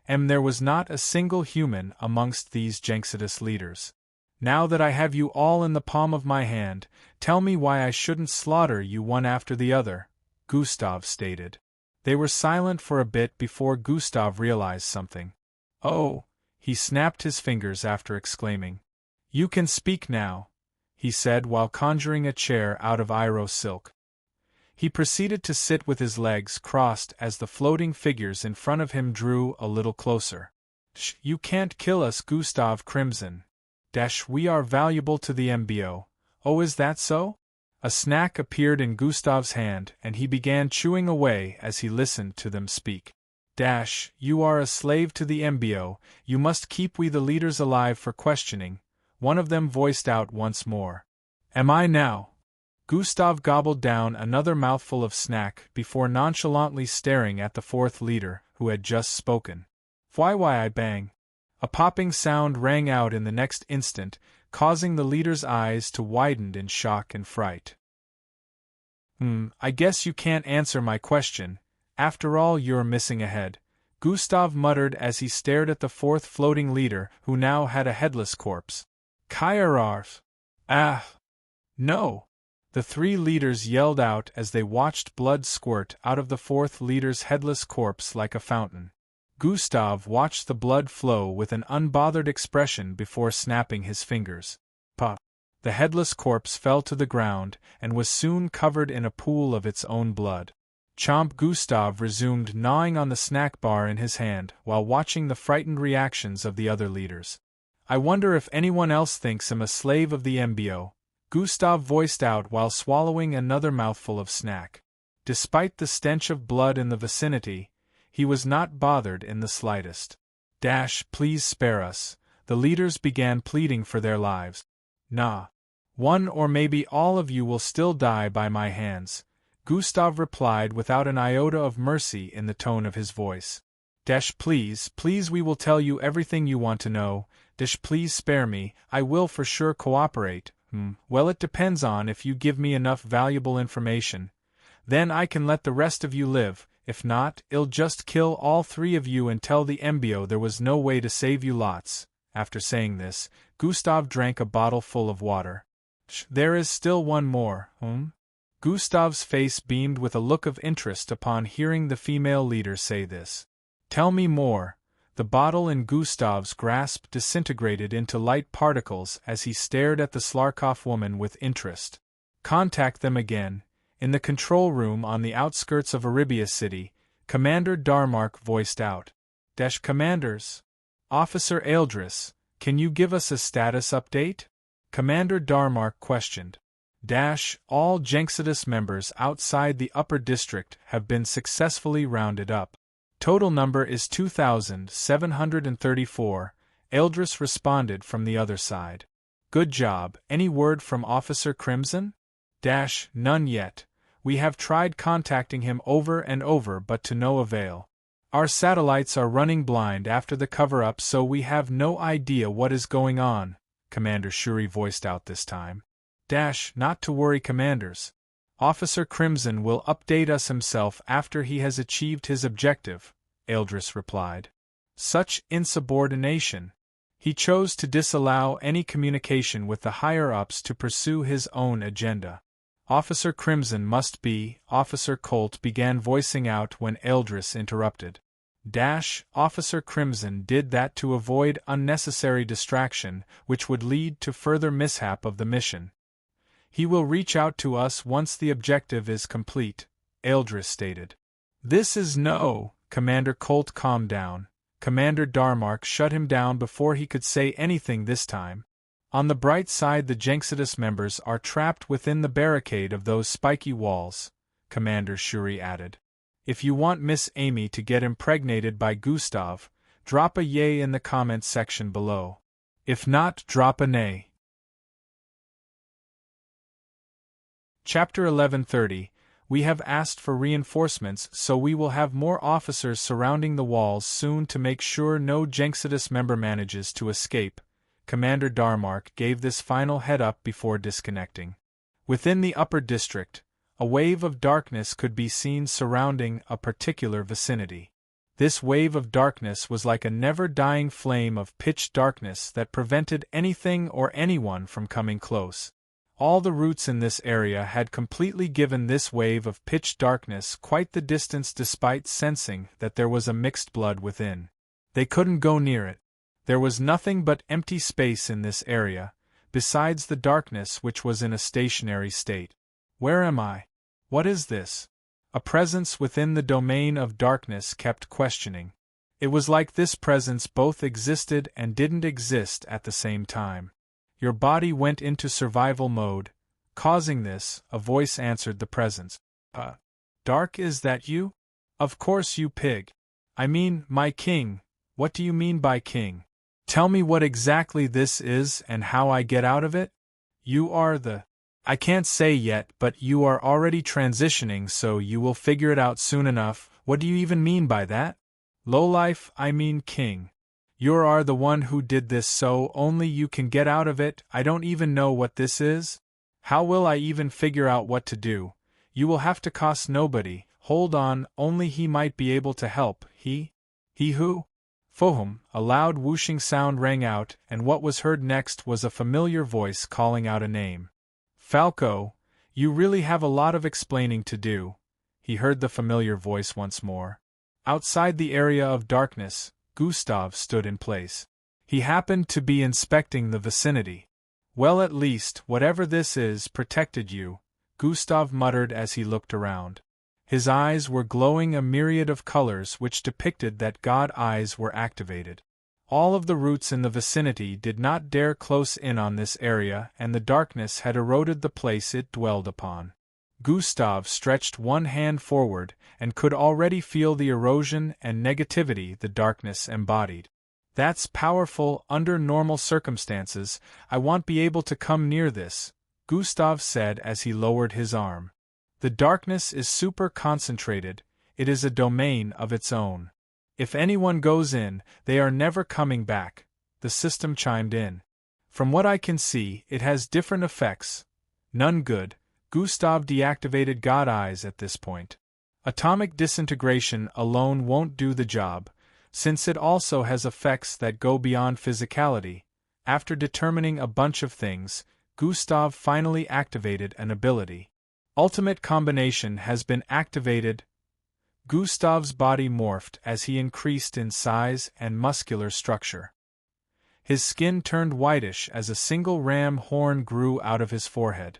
There was not a single human amongst these Jenxidus leaders. Now that I have you all in the palm of my hand, tell me why I shouldn't slaughter you one after the other, Gustav stated. They were silent for a bit before Gustav realized something. Oh, he snapped his fingers after exclaiming. You can speak now, he said while conjuring a chair out of Iroh silk. He proceeded to sit with his legs crossed as the floating figures in front of him drew a little closer. Shh, you can't kill us, Gustav Crimson. We are valuable to the MBO. Oh, is that so? A snack appeared in Gustav's hand and he began chewing away as he listened to them speak. You are a slave to the MBO, you must keep we the leaders alive for questioning, one of them voiced out once more. Am I now? Gustav gobbled down another mouthful of snack before nonchalantly staring at the fourth leader, who had just spoken. Why I bang? A popping sound rang out in the next instant, causing the leader's eyes to widen in shock and fright. I guess you can't answer my question. After all, you're missing a head, Gustav muttered as he stared at the fourth floating leader who now had a headless corpse. Kyararf! No! The three leaders yelled out as they watched blood squirt out of the fourth leader's headless corpse like a fountain. Gustav watched the blood flow with an unbothered expression before snapping his fingers. Pop! The headless corpse fell to the ground and was soon covered in a pool of its own blood. Chomp! Gustav resumed gnawing on the snack bar in his hand while watching the frightened reactions of the other leaders. I wonder if anyone else thinks him a slave of the MBO, Gustav voiced out while swallowing another mouthful of snack. Despite the stench of blood in the vicinity, he was not bothered in the slightest. Please spare us, the leaders began pleading for their lives. Nah. One or maybe all of you will still die by my hands, Gustav replied without an iota of mercy in the tone of his voice. Please, we will tell you everything you want to know. Please spare me, I will for sure cooperate. Well, it depends on if you give me enough valuable information. Then I can let the rest of you live, if not, I'll just kill all three of you and tell the MBO there was no way to save you lots. After saying this, Gustav drank a bottle full of water. There is still one more, Gustav's face beamed with a look of interest upon hearing the female leader say this. Tell me more. The bottle in Gustav's grasp disintegrated into light particles as he stared at the Slarkov woman with interest. Contact them again. In the control room on the outskirts of Arabia City, Commander Darmark voiced out. Commanders. Officer Eldris, can you give us a status update? Commander Darmark questioned. All Jenxidus members outside the upper district have been successfully rounded up. Total number is 2,734, Eldris responded from the other side. Good job. Any word from Officer Crimson? None yet. We have tried contacting him over and over but to no avail. Our satellites are running blind after the cover-up, so we have no idea what is going on, Commander Shuri voiced out this time. Not to worry, commanders. Officer Crimson will update us himself after he has achieved his objective, Eldris replied. Such insubordination. He chose to disallow any communication with the higher-ups to pursue his own agenda. Officer Crimson must be, Officer Colt began voicing out when Eldris interrupted. Officer Crimson did that to avoid unnecessary distraction, which would lead to further mishap of the mission. He will reach out to us once the objective is complete, Eldris stated. This is no, Commander Colt, calm down. Commander Darmark shut him down before he could say anything this time. On the bright side, the Jenxidus members are trapped within the barricade of those spiky walls, Commander Shuri added. If you want Miss Amy to get impregnated by Gustav, drop a yay in the comments section below. If not, drop a nay. Chapter 1130. We have asked for reinforcements, so we will have more officers surrounding the walls soon to make sure no Jenxidus member manages to escape. Commander Darmark gave this final head-up before disconnecting. Within the upper district, a wave of darkness could be seen surrounding a particular vicinity. This wave of darkness was like a never-dying flame of pitch darkness that prevented anything or anyone from coming close. All the roots in this area had completely given this wave of pitch darkness quite the distance despite sensing that there was a mixed blood within. They couldn't go near it. There was nothing but empty space in this area, besides the darkness which was in a stationary state. Where am I? What is this? A presence within the domain of darkness kept questioning. It was like this presence both existed and didn't exist at the same time. Your body went into survival mode, causing this, a voice answered the presence. Dark, is that you? Of course, you pig. I mean, my king. What do you mean by king? Tell me what exactly this is and how I get out of it? You are the... I can't say yet, but you are already transitioning, so you will figure it out soon enough. What do you even mean by that? Lowlife, I mean king. You are the one who did this, so only you can get out of it. I don't even know what this is. How will I even figure out what to do? You will have to cost nobody. Hold on, only he might be able to help. He who? Fohum, a loud whooshing sound rang out, and what was heard next was a familiar voice calling out a name. Falco, you really have a lot of explaining to do. He heard the familiar voice once more. Outside the area of darkness, Gustav stood in place. He happened to be inspecting the vicinity. Well, at least, whatever this is protected you, Gustav muttered as he looked around. His eyes were glowing a myriad of colors which depicted that god eyes were activated. All of the roots in the vicinity did not dare close in on this area, and the darkness had eroded the place it dwelled upon. Gustav stretched one hand forward, and could already feel the erosion and negativity the darkness embodied. That's powerful. Under normal circumstances, I won't be able to come near this, Gustav said as he lowered his arm. The darkness is super concentrated, it is a domain of its own. If anyone goes in, they are never coming back, the system chimed in. From what I can see, it has different effects. None good. Gustav deactivated God Eyes at this point. Atomic disintegration alone won't do the job, since it also has effects that go beyond physicality. After determining a bunch of things, Gustav finally activated an ability. Ultimate Combination has been activated. Gustav's body morphed as he increased in size and muscular structure. His skin turned whitish as a single ram horn grew out of his forehead.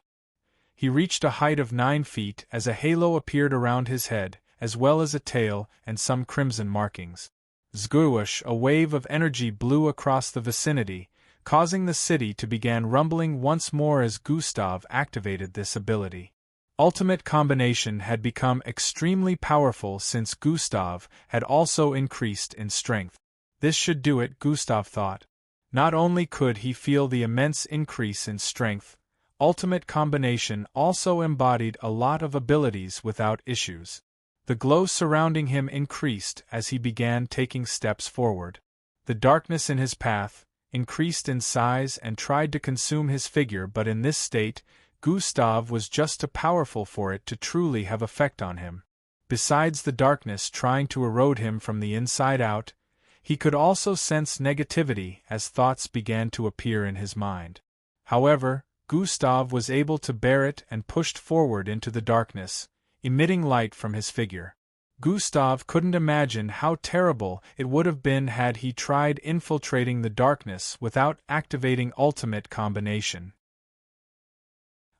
He reached a height of 9 feet as a halo appeared around his head, as well as a tail and some crimson markings. Zgoosh, a wave of energy blew across the vicinity, causing the city to begin rumbling once more as Gustav activated this ability. Ultimate Combination had become extremely powerful since Gustav had also increased in strength. This should do it, Gustav thought. Not only could he feel the immense increase in strength, Ultimate Combination also embodied a lot of abilities without issues. The glow surrounding him increased as he began taking steps forward. The darkness in his path increased in size and tried to consume his figure, but in this state, Gustav was just too powerful for it to truly have effect on him. Besides the darkness trying to erode him from the inside out, he could also sense negativity as thoughts began to appear in his mind. However, Gustav was able to bear it and pushed forward into the darkness, emitting light from his figure. Gustav couldn't imagine how terrible it would have been had he tried infiltrating the darkness without activating Ultimate Combination.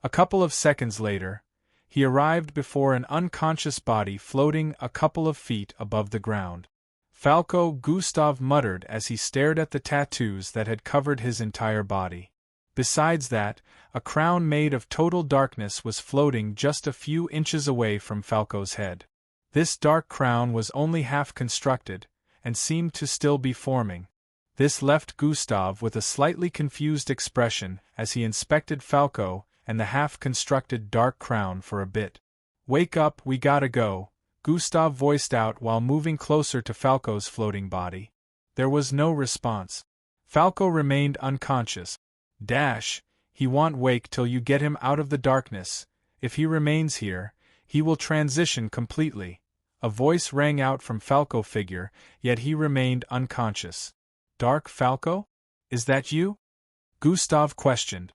A couple of seconds later, he arrived before an unconscious body floating a couple of feet above the ground. Falco, Gustav muttered as he stared at the tattoos that had covered his entire body. Besides that, a crown made of total darkness was floating just a few inches away from Falco's head. This dark crown was only half constructed, and seemed to still be forming. This left Gustav with a slightly confused expression as he inspected Falco and the half-constructed dark crown for a bit. "Wake up, we gotta go," Gustav voiced out while moving closer to Falco's floating body. There was no response. Falco remained unconscious. He won't wake till you get him out of the darkness. If he remains here, he will transition completely. A voice rang out from Falco figure, yet he remained unconscious. Dark Falco? Is that you? Gustav questioned.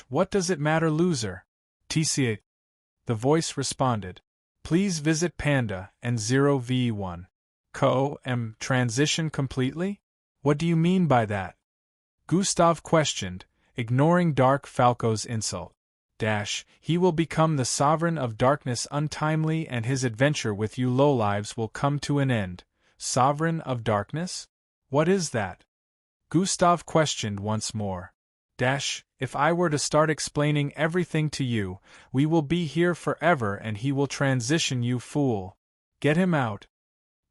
What does it matter, loser? TCA. The voice responded. Please visit Panda and 0v1. Transition completely? What do you mean by that? Gustav questioned, ignoring Dark Falco's insult. He will become the sovereign of darkness untimely and his adventure with you lowlives will come to an end. Sovereign of darkness? What is that? Gustav questioned once more. If I were to start explaining everything to you, we will be here forever and he will transition, you fool. Get him out.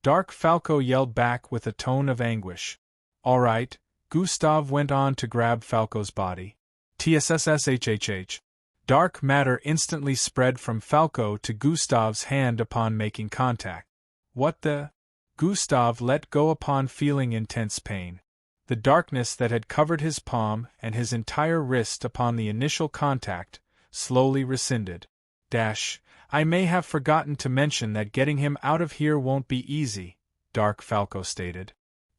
Dark Falco yelled back with a tone of anguish. All right, Gustav went on to grab Falco's body. TSSSHHH. Dark matter instantly spread from Falco to Gustav's hand upon making contact. What the? Gustav let go upon feeling intense pain. The darkness that had covered his palm and his entire wrist upon the initial contact slowly rescinded. I may have forgotten to mention that getting him out of here won't be easy, Dark Falco stated.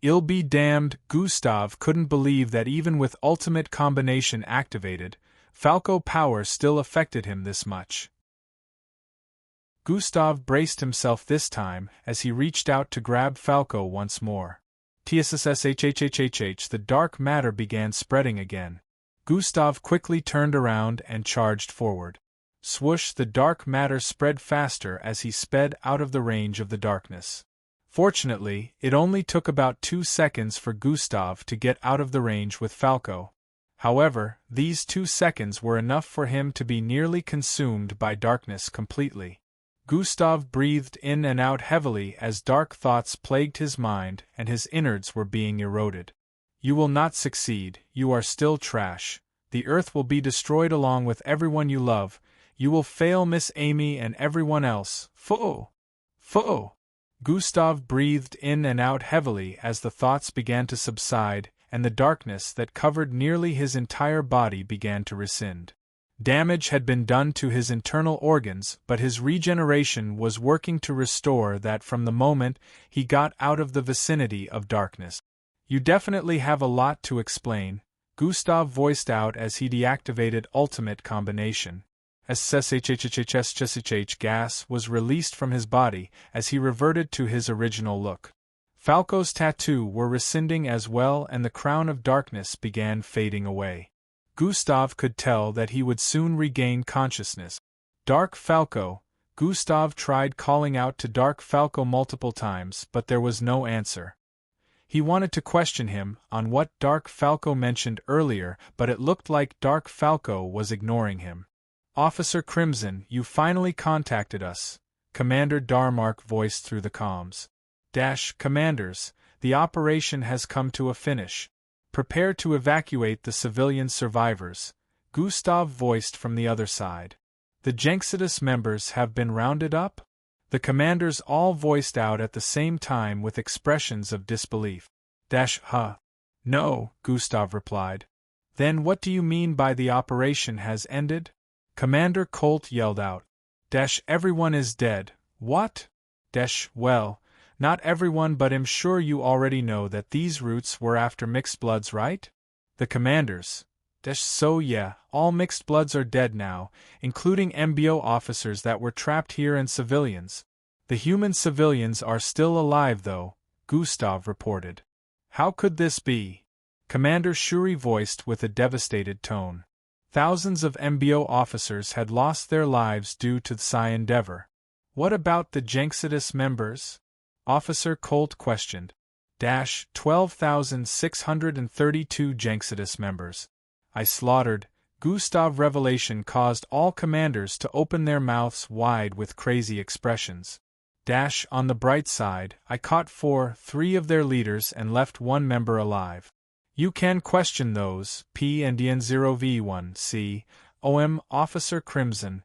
I'll be damned, Gustav couldn't believe that even with Ultimate Combination activated, Falco power still affected him this much. Gustav braced himself this time as he reached out to grab Falco once more. TSSSHHHHH. The dark matter began spreading again. Gustav quickly turned around and charged forward. Swoosh, the dark matter spread faster as he sped out of the range of the darkness. Fortunately, it only took about 2 seconds for Gustav to get out of the range with Falco. However, these 2 seconds were enough for him to be nearly consumed by darkness completely. Gustav breathed in and out heavily as dark thoughts plagued his mind and his innards were being eroded. You will not succeed, you are still trash. The earth will be destroyed along with everyone you love. You will fail Miss Amy and everyone else. Foo! Foo! Gustav breathed in and out heavily as the thoughts began to subside, and the darkness that covered nearly his entire body began to rescind. Damage had been done to his internal organs, but his regeneration was working to restore that from the moment he got out of the vicinity of darkness. You definitely have a lot to explain, Gustav voiced out as he deactivated Ultimate Combination. SSHHHHHHH gas was released from his body as he reverted to his original look. Falco's tattoo were rescinding as well, and the crown of darkness began fading away. Gustav could tell that he would soon regain consciousness. Dark Falco. Gustav tried calling out to Dark Falco multiple times, but there was no answer. He wanted to question him on what Dark Falco mentioned earlier, but it looked like Dark Falco was ignoring him. Officer Crimson, you finally contacted us, Commander Darmark voiced through the comms. Commanders, the operation has come to a finish. Prepare to evacuate the civilian survivors, Gustav voiced from the other side. The Jenxidus members have been rounded up? The commanders all voiced out at the same time with expressions of disbelief. No, Gustav replied. Then what do you mean by the operation has ended? Commander Colt yelled out. Everyone is dead. What? Well, not everyone, but I'm sure you already know that these roots were after mixed bloods, right? The commanders. So yeah, all mixed bloods are dead now, including MBO officers that were trapped here and civilians. The human civilians are still alive though, Gustav reported. How could this be? Commander Shuri voiced with a devastated tone. Thousands of MBO officers had lost their lives due to the Psi Endeavor. What about the Jenxidus members? Officer Colt questioned. 12,632 Jenxidus members. I slaughtered. Gustav revelation caused all commanders to open their mouths wide with crazy expressions. On the bright side, I caught 3 of their leaders and left 1 member alive. You can question those, P and DN0V1, C, OM, Officer Crimson.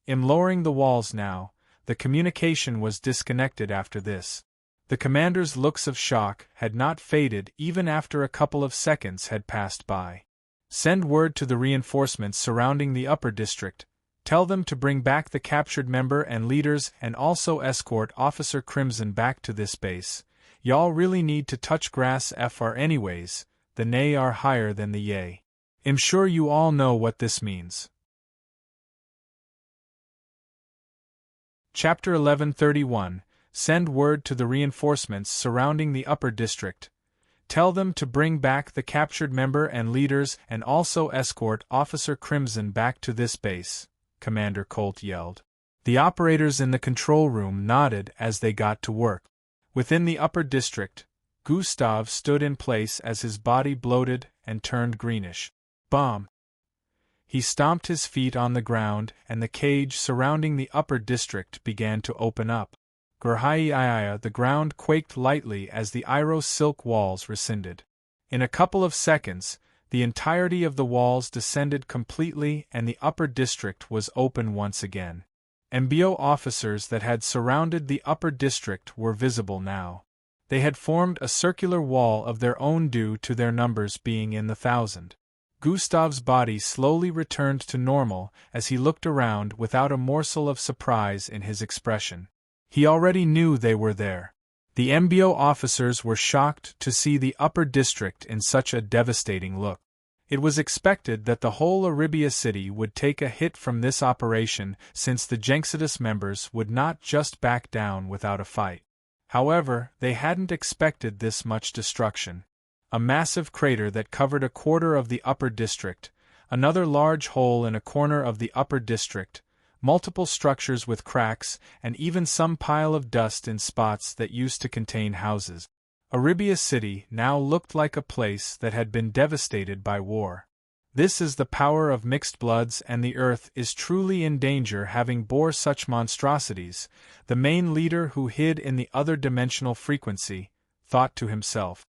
I'm lowering the walls now. The communication was disconnected after this. The commander's looks of shock had not faded even after a couple of seconds had passed by. Send word to the reinforcements surrounding the upper district. Tell them to bring back the captured member and leaders and also escort Officer Crimson back to this base. Y'all really need to touch grass FR anyways. The nay are higher than the yay. I'm sure you all know what this means. Chapter 1131. Send word to the reinforcements surrounding the upper district. Tell them to bring back the captured member and leaders and also escort Officer Crimson back to this base, Commander Colt yelled. The operators in the control room nodded as they got to work. Within the upper district, Gustav stood in place as his body bloated and turned greenish. Bomb! He stomped his feet on the ground, and the cage surrounding the upper district began to open up. Gurhai, the ground quaked lightly as the Iros silk walls rescinded. In a couple of seconds, the entirety of the walls descended completely and the upper district was open once again. MBO officers that had surrounded the upper district were visible now. They had formed a circular wall of their own due to their numbers being in the 1,000. Gustav's body slowly returned to normal as he looked around without a morsel of surprise in his expression. He already knew they were there. The MBO officers were shocked to see the upper district in such a devastating look. It was expected that the whole Arabia city would take a hit from this operation since the Jenxidus members would not just back down without a fight. However, they hadn't expected this much destruction. A massive crater that covered a quarter of the upper district, another large hole in a corner of the upper district, multiple structures with cracks, and even some pile of dust in spots that used to contain houses. Arabia City now looked like a place that had been devastated by war. This is the power of mixed bloods, and the Earth is truly in danger having bore such monstrosities, the main leader who hid in the other dimensional frequency thought to himself.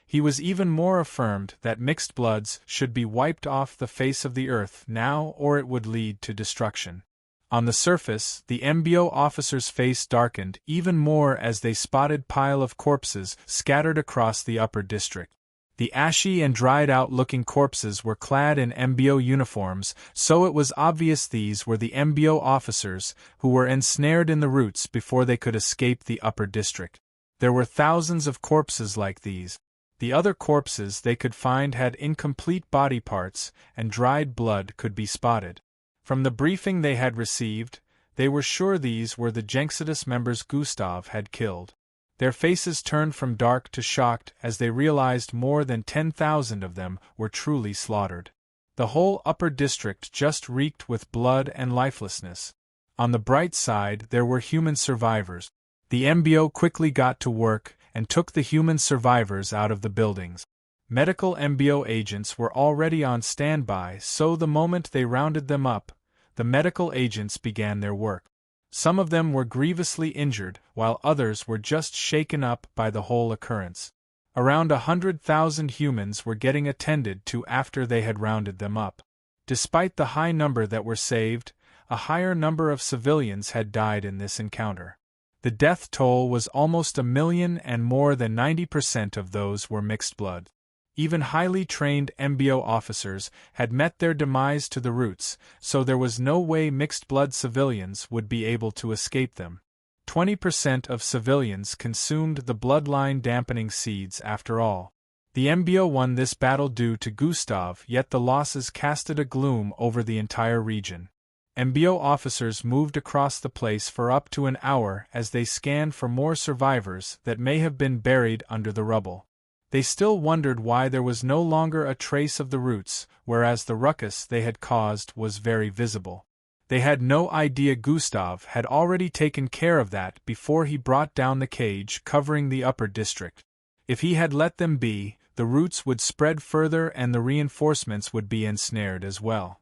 He was even more affirmed that mixed bloods should be wiped off the face of the earth now or it would lead to destruction. On the surface, the MBO officer's face darkened even more as they spotted pile of corpses scattered across the upper district. The ashy and dried-out-looking corpses were clad in MBO uniforms, so it was obvious these were the MBO officers who were ensnared in the roots before they could escape the upper district. There were thousands of corpses like these. The other corpses they could find had incomplete body parts, and dried blood could be spotted. From the briefing they had received, they were sure these were the Jenxidus members Gustav had killed. Their faces turned from dark to shocked as they realized more than 10,000 of them were truly slaughtered. The whole upper district just reeked with blood and lifelessness. On the bright side there were human survivors. The MBO quickly got to work and took the human survivors out of the buildings. Medical MBO agents were already on standby, so the moment they rounded them up, the medical agents began their work. Some of them were grievously injured, while others were just shaken up by the whole occurrence. Around 100,000 humans were getting attended to after they had rounded them up. Despite the high number that were saved, a higher number of civilians had died in this encounter. The death toll was almost 1 million and more than 90% of those were mixed blood. Even highly trained MBO officers had met their demise to the roots, so there was no way mixed-blood civilians would be able to escape them. 20% of civilians consumed the bloodline-dampening seeds after all. The MBO won this battle due to Gustav, yet the losses casted a gloom over the entire region. MBO officers moved across the place for up to an hour as they scanned for more survivors that may have been buried under the rubble. They still wondered why there was no longer a trace of the roots, whereas the ruckus they had caused was very visible. They had no idea Gustav had already taken care of that before he brought down the cage covering the upper district. If he had let them be, the roots would spread further and the reinforcements would be ensnared as well.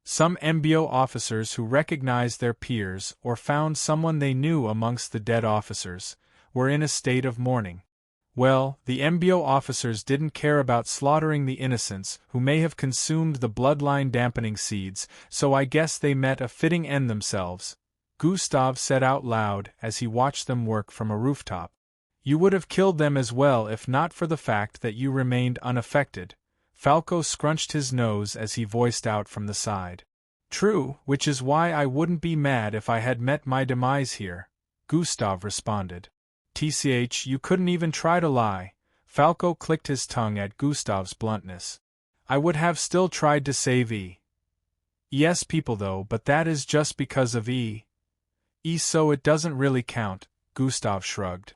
Some MBO officers who recognized their peers or found someone they knew amongst the dead officers were in a state of mourning. Well, the MBO officers didn't care about slaughtering the innocents who may have consumed the bloodline-dampening seeds, so I guess they met a fitting end themselves, Gustav said out loud as he watched them work from a rooftop. You would have killed them as well if not for the fact that you remained unaffected. Falco scrunched his nose as he voiced out from the side. True, which is why I wouldn't be mad if I had met my demise here, Gustav responded. TCH, you couldn't even try to lie. Falco clicked his tongue at Gustav's bluntness. I would have still tried to save E. Yes, people though, but that is just because of E. So it doesn't really count, Gustav shrugged.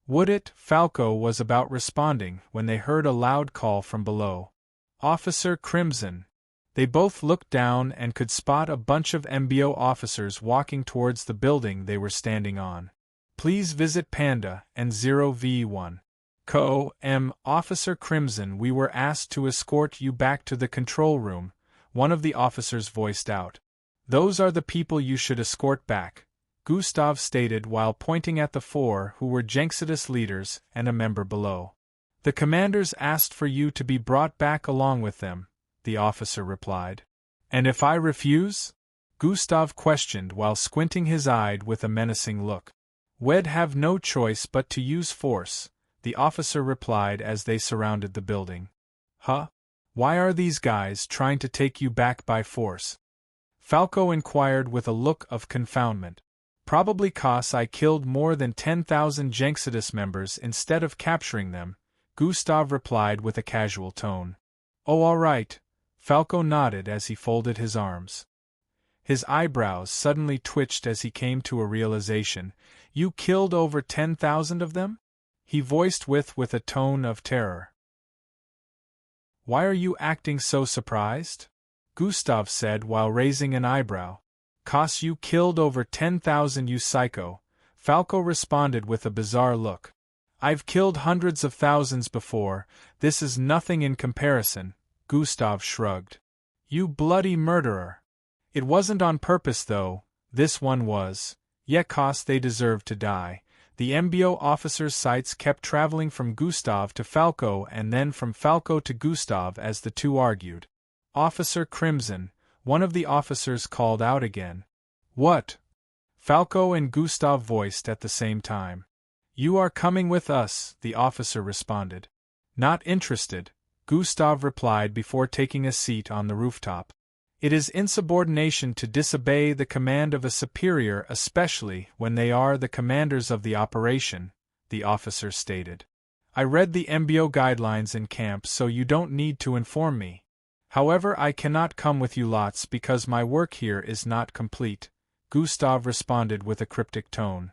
Would it? Falco was about responding when they heard a loud call from below. Officer Crimson. They both looked down and could spot a bunch of MBO officers walking towards the building they were standing on. Please visit Panda and 0v1. Officer Crimson, we were asked to escort you back to the control room, one of the officers voiced out. Those are the people you should escort back, Gustav stated while pointing at the 4 who were Jenxidus leaders and a member below. The commanders asked for you to be brought back along with them, the officer replied. And if I refuse? Gustav questioned while squinting his eye with a menacing look. We'd have no choice but to use force, the officer replied as they surrounded the building. Huh? Why are these guys trying to take you back by force? Falco inquired with a look of confoundment. Probably 'cause I killed more than 10,000 Jenxidus members instead of capturing them, Gustav replied with a casual tone. Oh, all right, Falco nodded as he folded his arms. His eyebrows suddenly twitched as he came to a realization. You killed over 10,000 of them? He voiced with a tone of terror. Why are you acting so surprised? Gustav said while raising an eyebrow. 'Cause you killed over 10,000, you psycho, Falco responded with a bizarre look. I've killed hundreds of thousands before, this is nothing in comparison, Gustav shrugged. You bloody murderer. It wasn't on purpose though, this one was. Yeah, 'cause they deserved to die. The MBO officer's sights kept traveling from Gustav to Falco and then from Falco to Gustav as the two argued. Officer Crimson, one of the officers called out again. What? Falco and Gustav voiced at the same time. You are coming with us, the officer responded. Not interested, Gustav replied before taking a seat on the rooftop. It is insubordination to disobey the command of a superior, especially when they are the commanders of the operation, the officer stated. I read the MBO guidelines in camp, so you don't need to inform me. However, I cannot come with you lots because my work here is not complete, Gustav responded with a cryptic tone.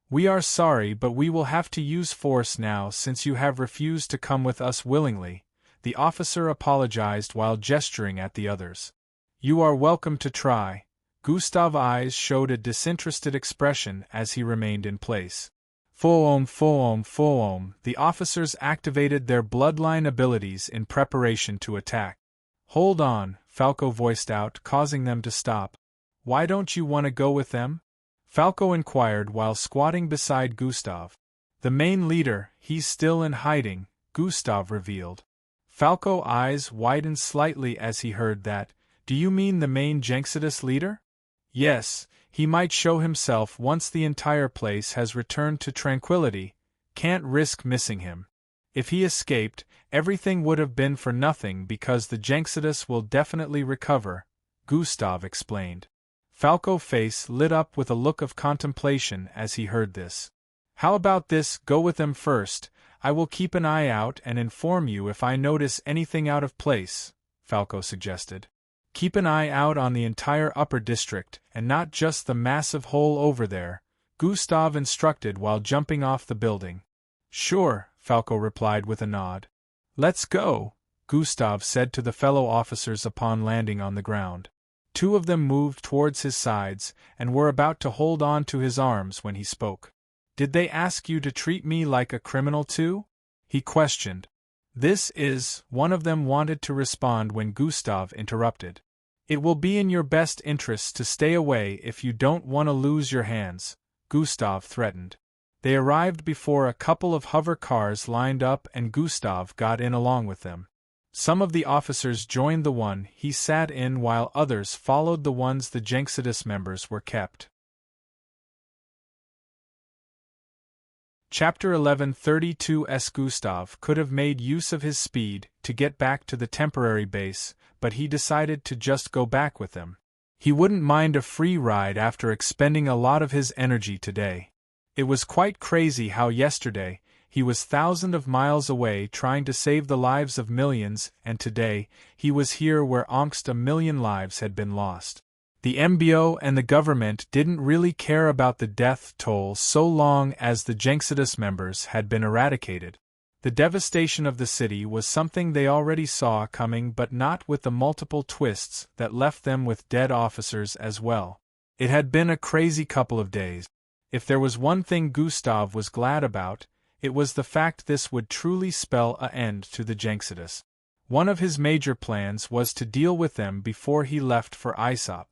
We are sorry, but we will have to use force now since you have refused to come with us willingly, the officer apologized while gesturing at the others. You are welcome to try. Gustav's eyes showed a disinterested expression as he remained in place. Foom, the officers activated their bloodline abilities in preparation to attack. Hold on, Falco voiced out, causing them to stop. Why don't you want to go with them? Falco inquired while squatting beside Gustav. The main leader, he's still in hiding, Gustav revealed. Falco's eyes widened slightly as he heard that. Do you mean the main Jenxidus leader? Yes, he might show himself once the entire place has returned to tranquility. Can't risk missing him. If he escaped, everything would have been for nothing because the Jenxidus will definitely recover, Gustav explained. Falco's face lit up with a look of contemplation as he heard this. How about this, go with them first, I will keep an eye out and inform you if I notice anything out of place, Falco suggested. Keep an eye out on the entire upper district, and not just the massive hole over there, Gustav instructed while jumping off the building. Sure, Falco replied with a nod. Let's go, Gustav said to the fellow officers upon landing on the ground. Two of them moved towards his sides, and were about to hold on to his arms when he spoke. Did they ask you to treat me like a criminal too? He questioned. This is, one of them wanted to respond when Gustav interrupted. It will be in your best interests to stay away if you don't want to lose your hands, Gustav threatened. They arrived before a couple of hover cars lined up and Gustav got in along with them. Some of the officers joined the one he sat in while others followed the ones the Jenxidus members were kept. Chapter 11:32 Gustav could have made use of his speed to get back to the temporary base, but he decided to just go back with them. He wouldn't mind a free ride after expending a lot of his energy today. It was quite crazy how yesterday, he was thousands of miles away trying to save the lives of millions, and today, he was here where almost a million lives had been lost. The MBO and the government didn't really care about the death toll so long as the Jenxidus members had been eradicated. The devastation of the city was something they already saw coming, but not with the multiple twists that left them with dead officers as well. It had been a crazy couple of days. If there was one thing Gustav was glad about, it was the fact this would truly spell an end to the Jenxidus. One of his major plans was to deal with them before he left for Aesop.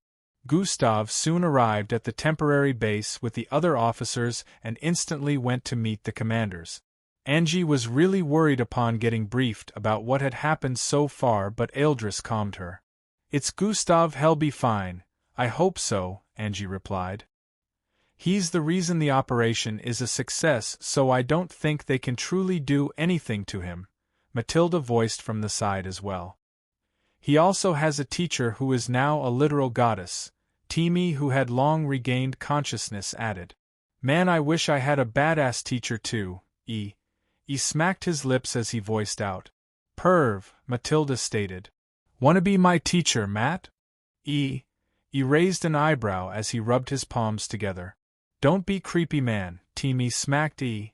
Gustav soon arrived at the temporary base with the other officers and instantly went to meet the commanders. Angie was really worried upon getting briefed about what had happened so far, but Eldris calmed her. It's Gustav, he'll be fine. I hope so, Angie replied. He's the reason the operation is a success, so I don't think they can truly do anything to him, Matilda voiced from the side as well. He also has a teacher who is now a literal goddess, Timi, who had long regained consciousness, added. Man, I wish I had a badass teacher too, He smacked his lips as he voiced out. Perv, Matilda stated. Wanna be my teacher, Matt? He raised an eyebrow as he rubbed his palms together. Don't be creepy, man, Timi smacked E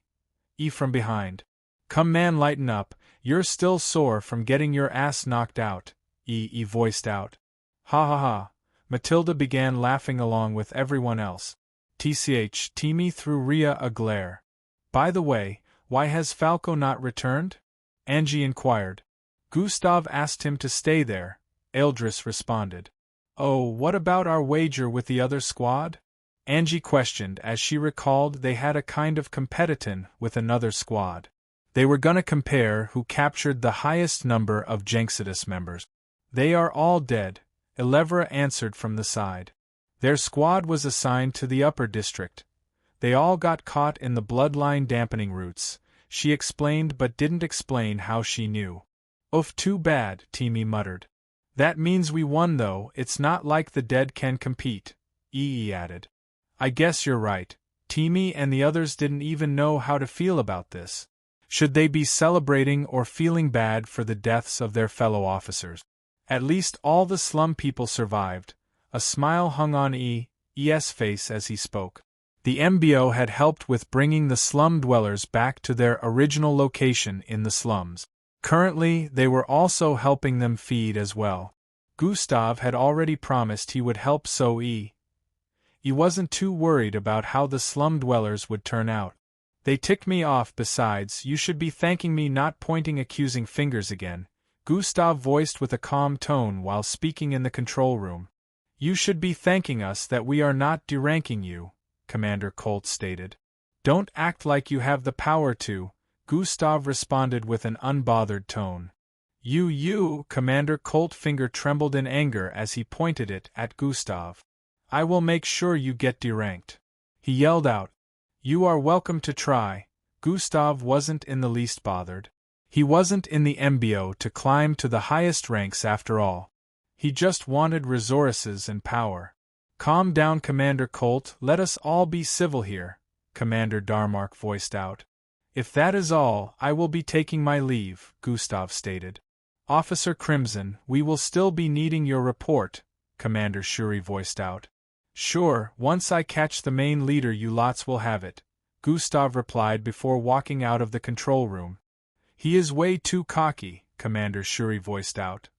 from behind. Come man, lighten up, you're still sore from getting your ass knocked out, He voiced out. Ha ha ha, Matilda began laughing along with everyone else. TCH, Timi threw Rhea a glare. By the way, why has Falco not returned? Angie inquired. Gustav asked him to stay there, Eldris responded. Oh, what about our wager with the other squad? Angie questioned as she recalled they had a kind of competition with another squad. They were gonna compare who captured the highest number of Jenxidus members. They are all dead, Elevra answered from the side. Their squad was assigned to the upper district. They all got caught in the bloodline dampening routes, she explained but didn't explain how she knew. Oof, too bad, Timmy muttered. That means we won though, it's not like the dead can compete, Ee added. I guess you're right, Timmy and the others didn't even know how to feel about this. Should they be celebrating or feeling bad for the deaths of their fellow officers? At least all the slum people survived. A smile hung on E.'s face as he spoke. The MBO had helped with bringing the slum dwellers back to their original location in the slums. Currently, they were also helping them feed as well. Gustav had already promised he would help, so he wasn't too worried about how the slum dwellers would turn out. They ticked me off. Besides, you should be thanking me, not pointing accusing fingers again, Gustav voiced with a calm tone while speaking in the control room. You should be thanking us that we are not deranking you, Commander Colt stated. Don't act like you have the power to, Gustav responded with an unbothered tone. You, Commander Colt finger trembled in anger as he pointed it at Gustav. I will make sure you get deranked. He yelled out. You are welcome to try. Gustav wasn't in the least bothered. He wasn't in the MBO to climb to the highest ranks after all. He just wanted resources and power. Calm down, Commander Colt, let us all be civil here, Commander Darmark voiced out. If that is all, I will be taking my leave, Gustav stated. Officer Crimson, we will still be needing your report, Commander Shuri voiced out. Sure, once I catch the main leader you lots will have it, Gustav replied before walking out of the control room. He is way too cocky, Commander Shuri voiced out.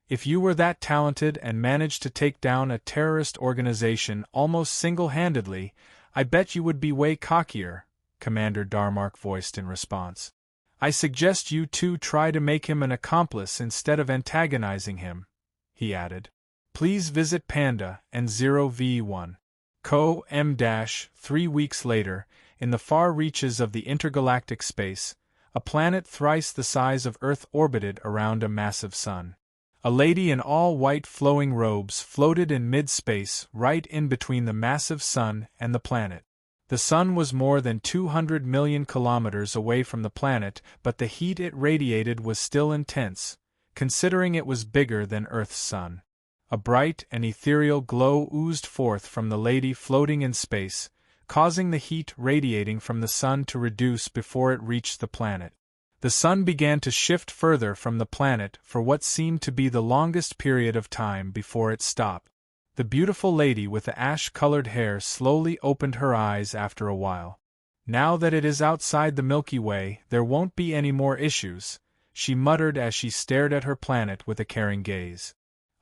If you were that talented and managed to take down a terrorist organization almost single-handedly, I bet you would be way cockier, Commander Darmark voiced in response. I suggest you two try to make him an accomplice instead of antagonizing him, he added. Please visit Panda and 0v1. Co. M. 3 weeks later, in the far reaches of the intergalactic space, a planet thrice the size of Earth orbited around a massive sun. A lady in all white flowing robes floated in mid-space right in between the massive sun and the planet. The sun was more than 200 million kilometers away from the planet, but the heat it radiated was still intense, considering it was bigger than Earth's sun. A bright and ethereal glow oozed forth from the lady floating in space, causing the heat radiating from the sun to reduce before it reached the planet. The sun began to shift further from the planet for what seemed to be the longest period of time before it stopped. The beautiful lady with the ash-colored hair slowly opened her eyes after a while. Now that it is outside the Milky Way, there won't be any more issues, she muttered as she stared at her planet with a caring gaze.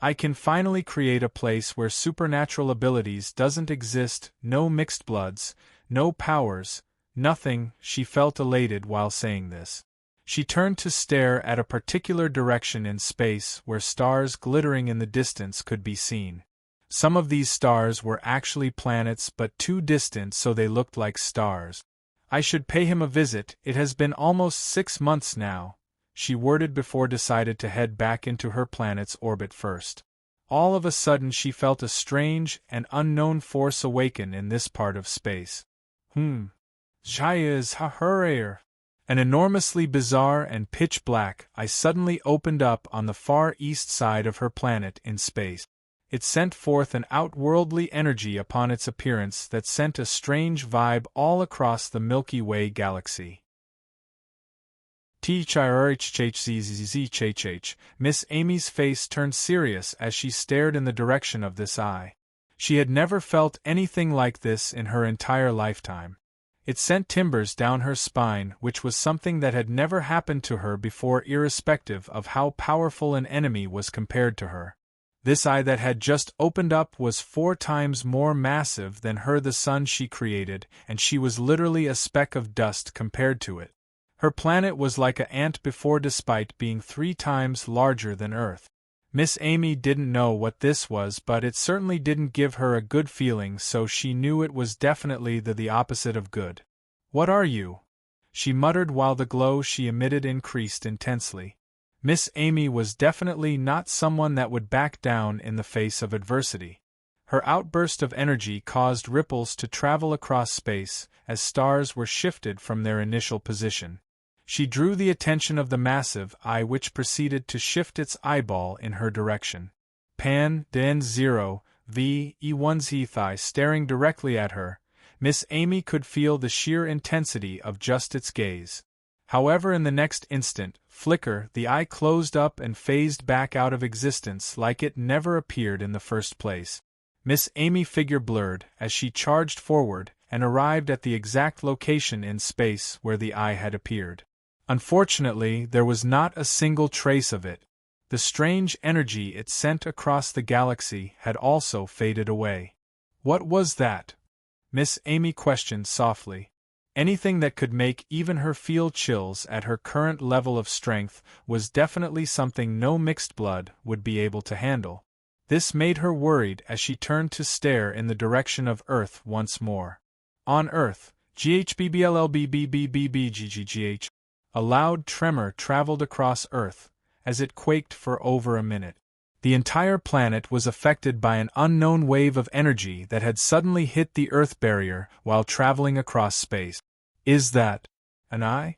I can finally create a place where supernatural abilities doesn't exist, no mixed bloods, no powers, nothing. She felt elated while saying this. She turned to stare at a particular direction in space where stars glittering in the distance could be seen. Some of these stars were actually planets but too distant so they looked like stars. I should pay him a visit, it has been almost 6 months now, she worded before decided to head back into her planet's orbit first. All of a sudden she felt a strange and unknown force awaken in this part of space. Jayas ha-hurrayer. An enormously bizarre and pitch-black eye suddenly opened up on the far east side of her planet in space. It sent forth an outworldly energy upon its appearance that sent a strange vibe all across the Milky Way galaxy. Miss Amy's face turned serious as she stared in the direction of this eye. She had never felt anything like this in her entire lifetime. It sent timbers down her spine, which was something that had never happened to her before, irrespective of how powerful an enemy was compared to her. This eye that had just opened up was 4 times more massive than her, the sun she created, and she was literally a speck of dust compared to it. Her planet was like an ant before, despite being 3 times larger than Earth. Miss Amy didn't know what this was, but it certainly didn't give her a good feeling, so she knew it was definitely the opposite of good. "What are you?" she muttered while the glow she emitted increased intensely. Miss Amy was definitely not someone that would back down in the face of adversity. Her outburst of energy caused ripples to travel across space as stars were shifted from their initial position. She drew the attention of the massive eye, which proceeded to shift its eyeball in her direction. Pan, Den 0, V, E1 thigh staring directly at her, Miss Amy could feel the sheer intensity of just its gaze. However, in the next instant, flicker, the eye closed up and phased back out of existence like it never appeared in the first place. Miss Amy figure blurred as she charged forward and arrived at the exact location in space where the eye had appeared. Unfortunately, there was not a single trace of it. The strange energy it sent across the galaxy had also faded away. What was that? Miss Amy questioned softly. Anything that could make even her feel chills at her current level of strength was definitely something no mixed blood would be able to handle. This made her worried as she turned to stare in the direction of Earth once more. On Earth, GHBBLLBBBBBGGGH. A loud tremor traveled across Earth, as it quaked for over a minute. The entire planet was affected by an unknown wave of energy that had suddenly hit the Earth barrier while traveling across space. Is that an eye?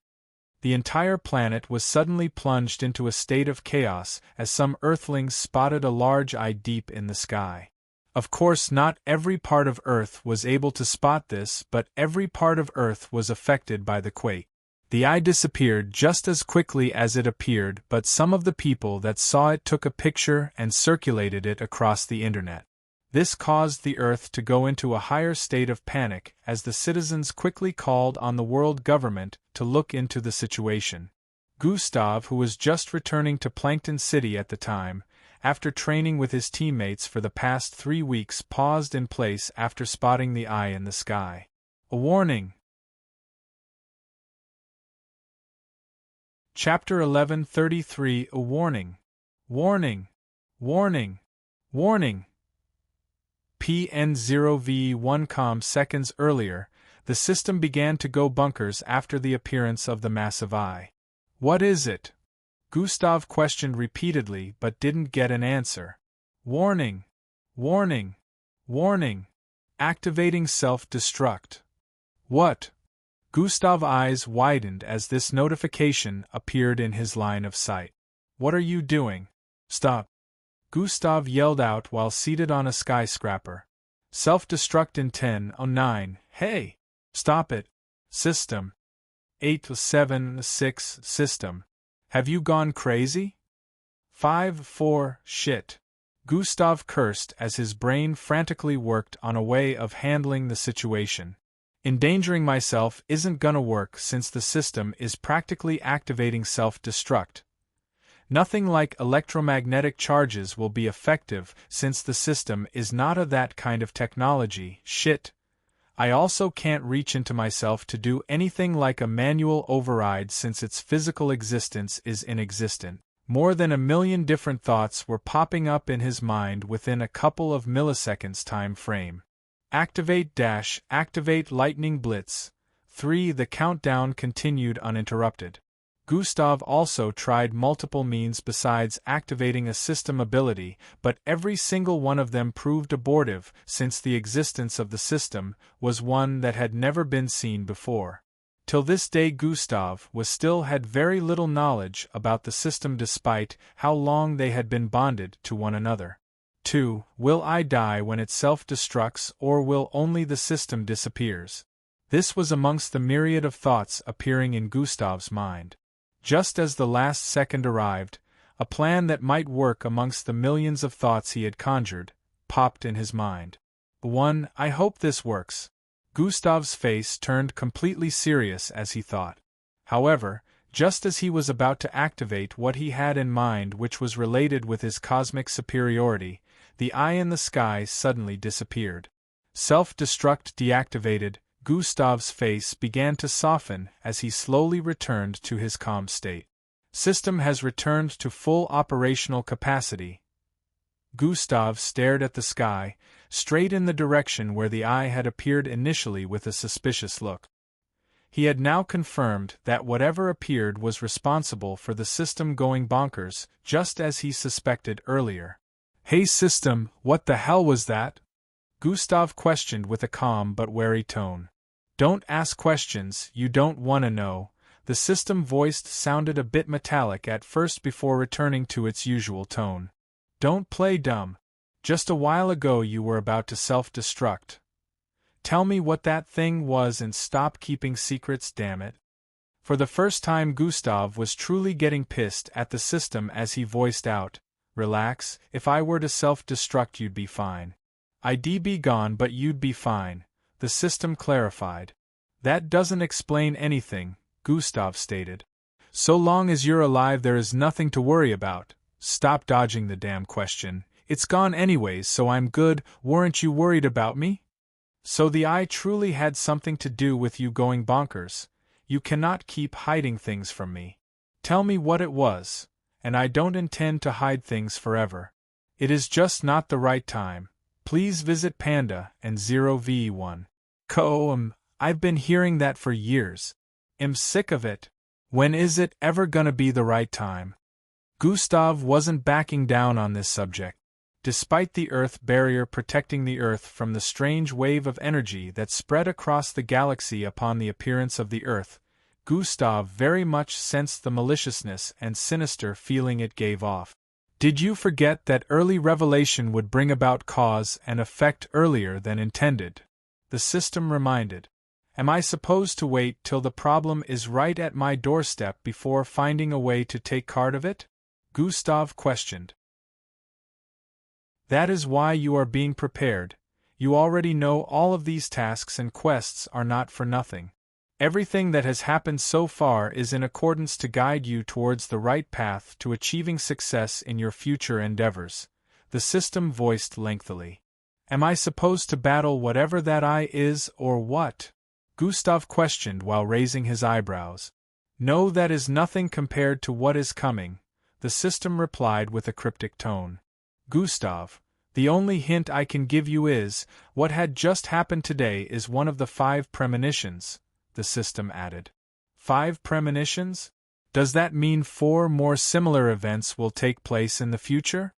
The entire planet was suddenly plunged into a state of chaos as some Earthlings spotted a large eye deep in the sky. Of course, not every part of Earth was able to spot this, but every part of Earth was affected by the quake. The eye disappeared just as quickly as it appeared, but some of the people that saw it took a picture and circulated it across the internet. This caused the Earth to go into a higher state of panic as the citizens quickly called on the world government to look into the situation. Gustav, who was just returning to Plankton City at the time, after training with his teammates for the past 3 weeks, paused in place after spotting the eye in the sky. A warning! Chapter 1133 A Warning. Warning. Warning. Warning. PN0V1 seconds earlier, the system began to go bunkers after the appearance of the massive eye. What is it? Gustav questioned repeatedly but didn't get an answer. Warning. Warning. Warning. Activating self-destruct. What? Gustav's eyes widened as this notification appeared in his line of sight. What are you doing? Stop! Gustav yelled out while seated on a skyscraper. Self-destruct in 10:09. Hey! Stop it! System. 876 System. Have you gone crazy? 5-4 Shit. Gustav cursed as his brain frantically worked on a way of handling the situation. Endangering myself isn't gonna work since the system is practically activating self-destruct. Nothing like electromagnetic charges will be effective since the system is not of that kind of technology. Shit. I also can't reach into myself to do anything like a manual override since its physical existence is inexistent. More than 1,000,000 different thoughts were popping up in his mind within a couple of milliseconds time frame. Activate lightning blitz. 3 The countdown continued uninterrupted. Gustav also tried multiple means besides activating a system ability, but every single one of them proved abortive since the existence of the system was one that had never been seen before. Till this day Gustav still had very little knowledge about the system despite how long they had been bonded to one another. 2. Will I die when it self-destructs, or will only the system disappears? This was amongst the myriad of thoughts appearing in Gustav's mind. Just as the last second arrived, a plan that might work amongst the millions of thoughts he had conjured popped in his mind. 1. I hope this works. Gustav's face turned completely serious as he thought. However, just as he was about to activate what he had in mind, which was related with his cosmic superiority, the eye in the sky suddenly disappeared. Self-destruct deactivated, Gustav's face began to soften as he slowly returned to his calm state. System has returned to full operational capacity, Gustav stared at the sky, straight in the direction where the eye had appeared initially with a suspicious look. He had now confirmed that whatever appeared was responsible for the system going bonkers, just as he suspected earlier. "Hey system, what the hell was that?" Gustav questioned with a calm but wary tone. "Don't ask questions you don't want to know," the system voiced sounded a bit metallic at first before returning to its usual tone. "Don't play dumb. Just a while ago you were about to self-destruct. Tell me what that thing was and stop keeping secrets, damn it." For the first time Gustav was truly getting pissed at the system as he voiced out, "Relax, if I were to self-destruct you'd be fine." "I'd be gone but you'd be fine," the system clarified. "That doesn't explain anything," Gustav stated. "So long as you're alive there is nothing to worry about. Stop dodging the damn question. It's gone anyways so I'm good, weren't you worried about me?" "So the eye truly had something to do with you going bonkers. You cannot keep hiding things from me. Tell me what it was, and I don't intend to hide things forever. It is just not the right time. Please visit Panda and 0v1. I've been hearing that for years. I'm sick of it. When is it ever gonna be the right time?" Gustav wasn't backing down on this subject. Despite the Earth barrier protecting the Earth from the strange wave of energy that spread across the galaxy upon the appearance of the Earth, Gustav very much sensed the maliciousness and sinister feeling it gave off. "Did you forget that early revelation would bring about cause and effect earlier than intended?" the system reminded. "Am I supposed to wait till the problem is right at my doorstep before finding a way to take care of it?" Gustav questioned. "That is why you are being prepared. You already know all of these tasks and quests are not for nothing. Everything that has happened so far is in accordance to guide you towards the right path to achieving success in your future endeavors," the system voiced lengthily. "Am I supposed to battle whatever that eye is or what?" Gustav questioned while raising his eyebrows. "No, that is nothing compared to what is coming," the system replied with a cryptic tone. "Gustav, the only hint I can give you is, what had just happened today is one of the 5 premonitions," the system added. 5 premonitions? Does that mean 4 more similar events will take place in the future?"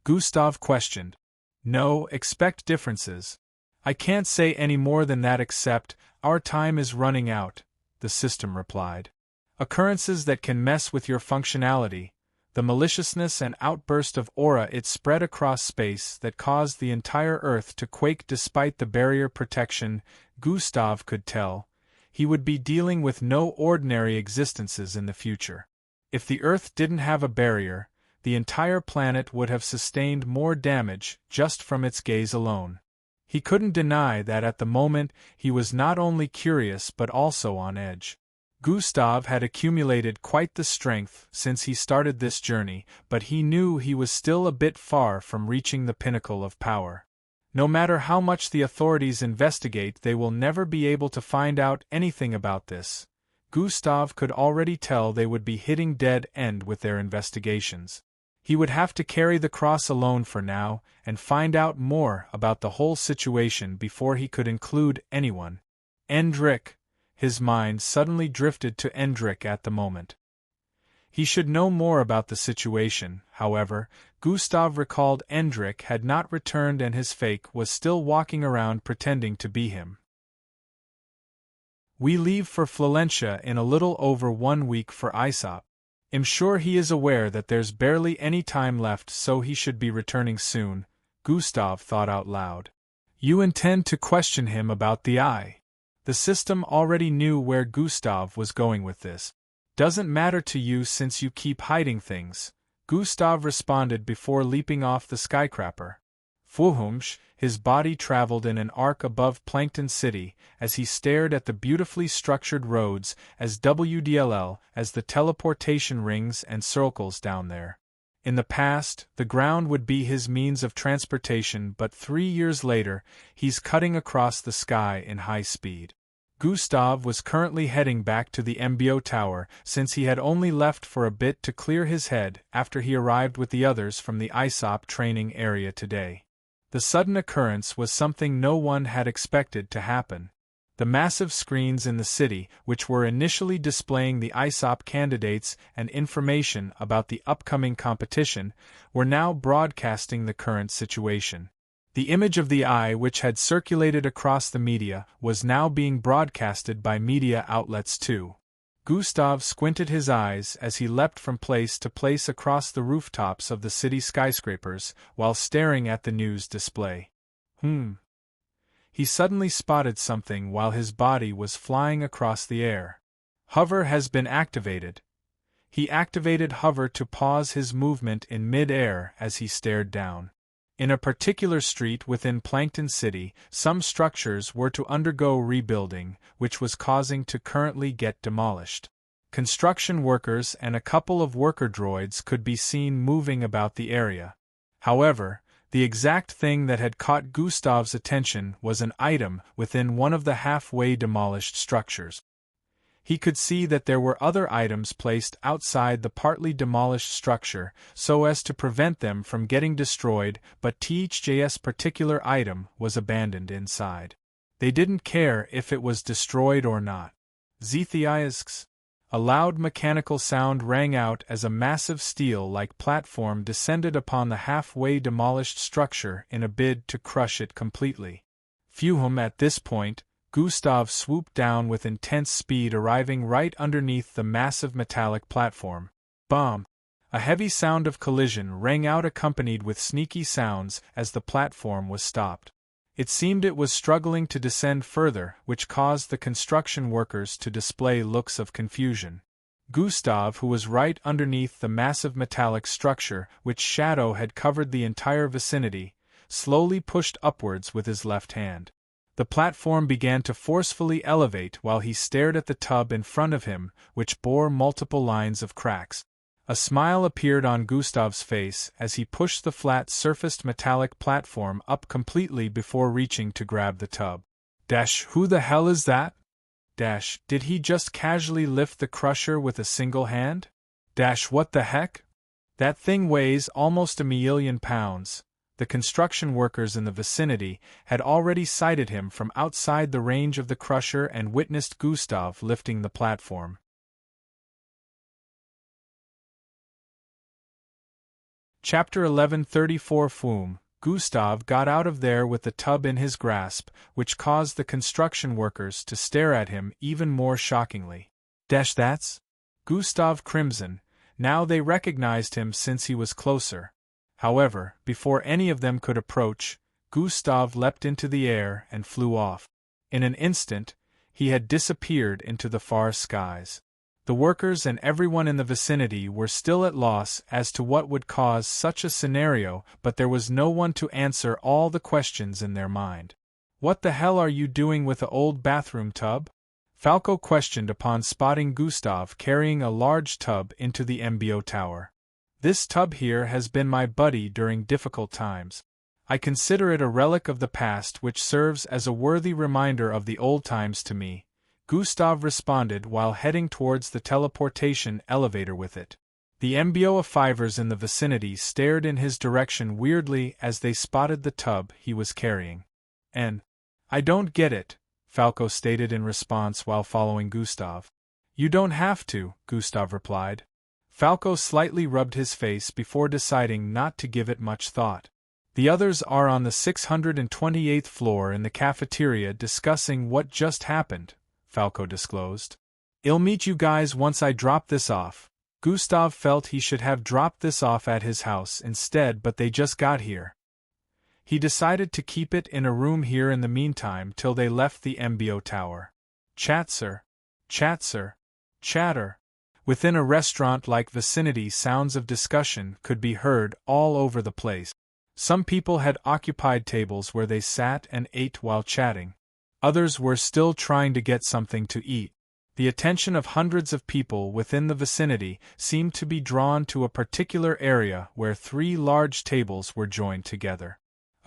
Gustav questioned. "No, expect differences. I can't say any more than that except, our time is running out," the system replied. "Occurrences that can mess with your functionality, the maliciousness and outburst of aura it spread across space that caused the entire Earth to quake despite the barrier protection," Gustav could tell. He would be dealing with no ordinary existences in the future. If the Earth didn't have a barrier, the entire planet would have sustained more damage just from its gaze alone. He couldn't deny that at the moment he was not only curious but also on edge. Gustav had accumulated quite the strength since he started this journey, but he knew he was still a bit far from reaching the pinnacle of power. No matter how much the authorities investigate, they will never be able to find out anything about this. Gustav could already tell they would be hitting dead end with their investigations. He would have to carry the cross alone for now, and find out more about the whole situation before he could include anyone. Endrik. His mind suddenly drifted to Endrik at the moment. He should know more about the situation, however. Gustav recalled Endrik had not returned and his fake was still walking around pretending to be him. "We leave for Florentia in a little over 1 week for Aesop. I'm sure he is aware that there's barely any time left, so he should be returning soon," Gustav thought out loud. "You intend to question him about the eye?" The system already knew where Gustav was going with this. "Doesn't matter to you since you keep hiding things," Gustav responded before leaping off the skyscraper. Fuhumsh, his body traveled in an arc above Plankton City as he stared at the beautifully structured roads as WDLL as the teleportation rings and circles down there. In the past, the ground would be his means of transportation, but 3 years later, he's cutting across the sky in high speed. Gustav was currently heading back to the MBO tower since he had only left for a bit to clear his head after he arrived with the others from the ISOP training area today. The sudden occurrence was something no one had expected to happen. The massive screens in the city, which were initially displaying the ISOP candidates and information about the upcoming competition, were now broadcasting the current situation. The image of the eye, which had circulated across the media, was now being broadcasted by media outlets too. Gustav squinted his eyes as he leapt from place to place across the rooftops of the city skyscrapers while staring at the news display. He suddenly spotted something while his body was flying across the air. Hover has been activated. He activated Hover to pause his movement in mid-air as he stared down. In a particular street within Plankton City, some structures were to undergo rebuilding, which was causing to currently get demolished. Construction workers and a couple of worker droids could be seen moving about the area. However, the exact thing that had caught Gustav's attention was an item within one of the halfway demolished structures. He could see that there were other items placed outside the partly demolished structure so as to prevent them from getting destroyed, but THJ's particular item was abandoned inside. They didn't care if it was destroyed or not. Zethiasks. A loud mechanical sound rang out as a massive steel-like platform descended upon the halfway demolished structure in a bid to crush it completely. Phew! At this point, Gustav swooped down with intense speed, arriving right underneath the massive metallic platform. Bomb! A heavy sound of collision rang out, accompanied with sneaky sounds as the platform was stopped. It seemed it was struggling to descend further, which caused the construction workers to display looks of confusion. Gustav, who was right underneath the massive metallic structure which shadow had covered the entire vicinity, slowly pushed upwards with his left hand. The platform began to forcefully elevate while he stared at the tub in front of him, which bore multiple lines of cracks. A smile appeared on Gustav's face as he pushed the flat-surfaced metallic platform up completely before reaching to grab the tub. Who the hell is that? Did he just casually lift the crusher with a single hand? What the heck? That thing weighs almost 1,000,000 pounds. The construction workers in the vicinity had already sighted him from outside the range of the crusher and witnessed Gustav lifting the platform. Chapter 1134 Foom. Gustav got out of there with the tub in his grasp, which caused the construction workers to stare at him even more shockingly. That's? Gustav crimson. Now they recognized him since he was closer. However, before any of them could approach, Gustav leapt into the air and flew off. In an instant, he had disappeared into the far skies. The workers and everyone in the vicinity were still at loss as to what would cause such a scenario, but there was no one to answer all the questions in their mind. "What the hell are you doing with the old bathroom tub?" Falco questioned upon spotting Gustav carrying a large tub into the MBO tower. "This tub here has been my buddy during difficult times. I consider it a relic of the past which serves as a worthy reminder of the old times to me," Gustav responded while heading towards the teleportation elevator with it. The MBO fivers in the vicinity stared in his direction weirdly as they spotted the tub he was carrying. I don't get it," Falco stated in response while following Gustav. "You don't have to," Gustav replied. Falco slightly rubbed his face before deciding not to give it much thought. "The others are on the 628th floor in the cafeteria discussing what just happened," Falco disclosed. "I'll meet you guys once I drop this off." Gustav felt he should have dropped this off at his house instead, but they just got here. He decided to keep it in a room here in the meantime till they left the MBO tower. Chatter. Within a restaurant-like vicinity, sounds of discussion could be heard all over the place. Some people had occupied tables where they sat and ate while chatting. Others were still trying to get something to eat. The attention of hundreds of people within the vicinity seemed to be drawn to a particular area where 3 large tables were joined together.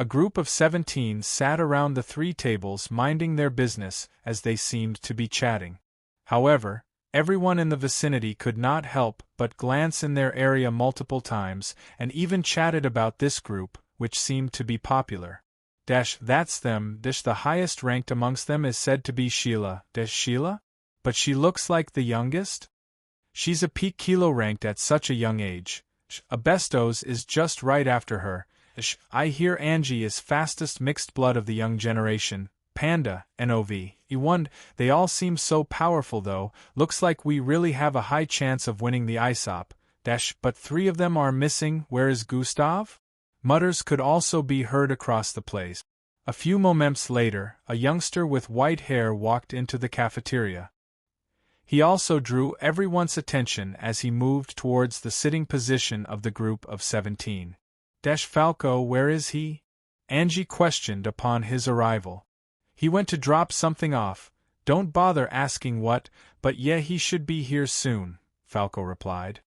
A group of 17 sat around the 3 tables minding their business as they seemed to be chatting. However, everyone in the vicinity could not help but glance in their area multiple times and even chatted about this group, which seemed to be popular. That's them. The highest ranked amongst them is said to be Sheila. Sheila? But she looks like the youngest? She's a peak kilo ranked at such a young age. Abestos is just right after her. I hear Angie is fastest mixed blood of the young generation. Panda, Nov, E1, they all seem so powerful though, looks like we really have a high chance of winning the ISOP. But 3 of them are missing. Where is Gustav? Mutters could also be heard across the place. A few moments later, a youngster with white hair walked into the cafeteria. He also drew everyone's attention as he moved towards the sitting position of the group of 17. Falco, where is he? Angie questioned upon his arrival. He went to drop something off. Don't bother asking what, but yeah, he should be here soon, Falco replied.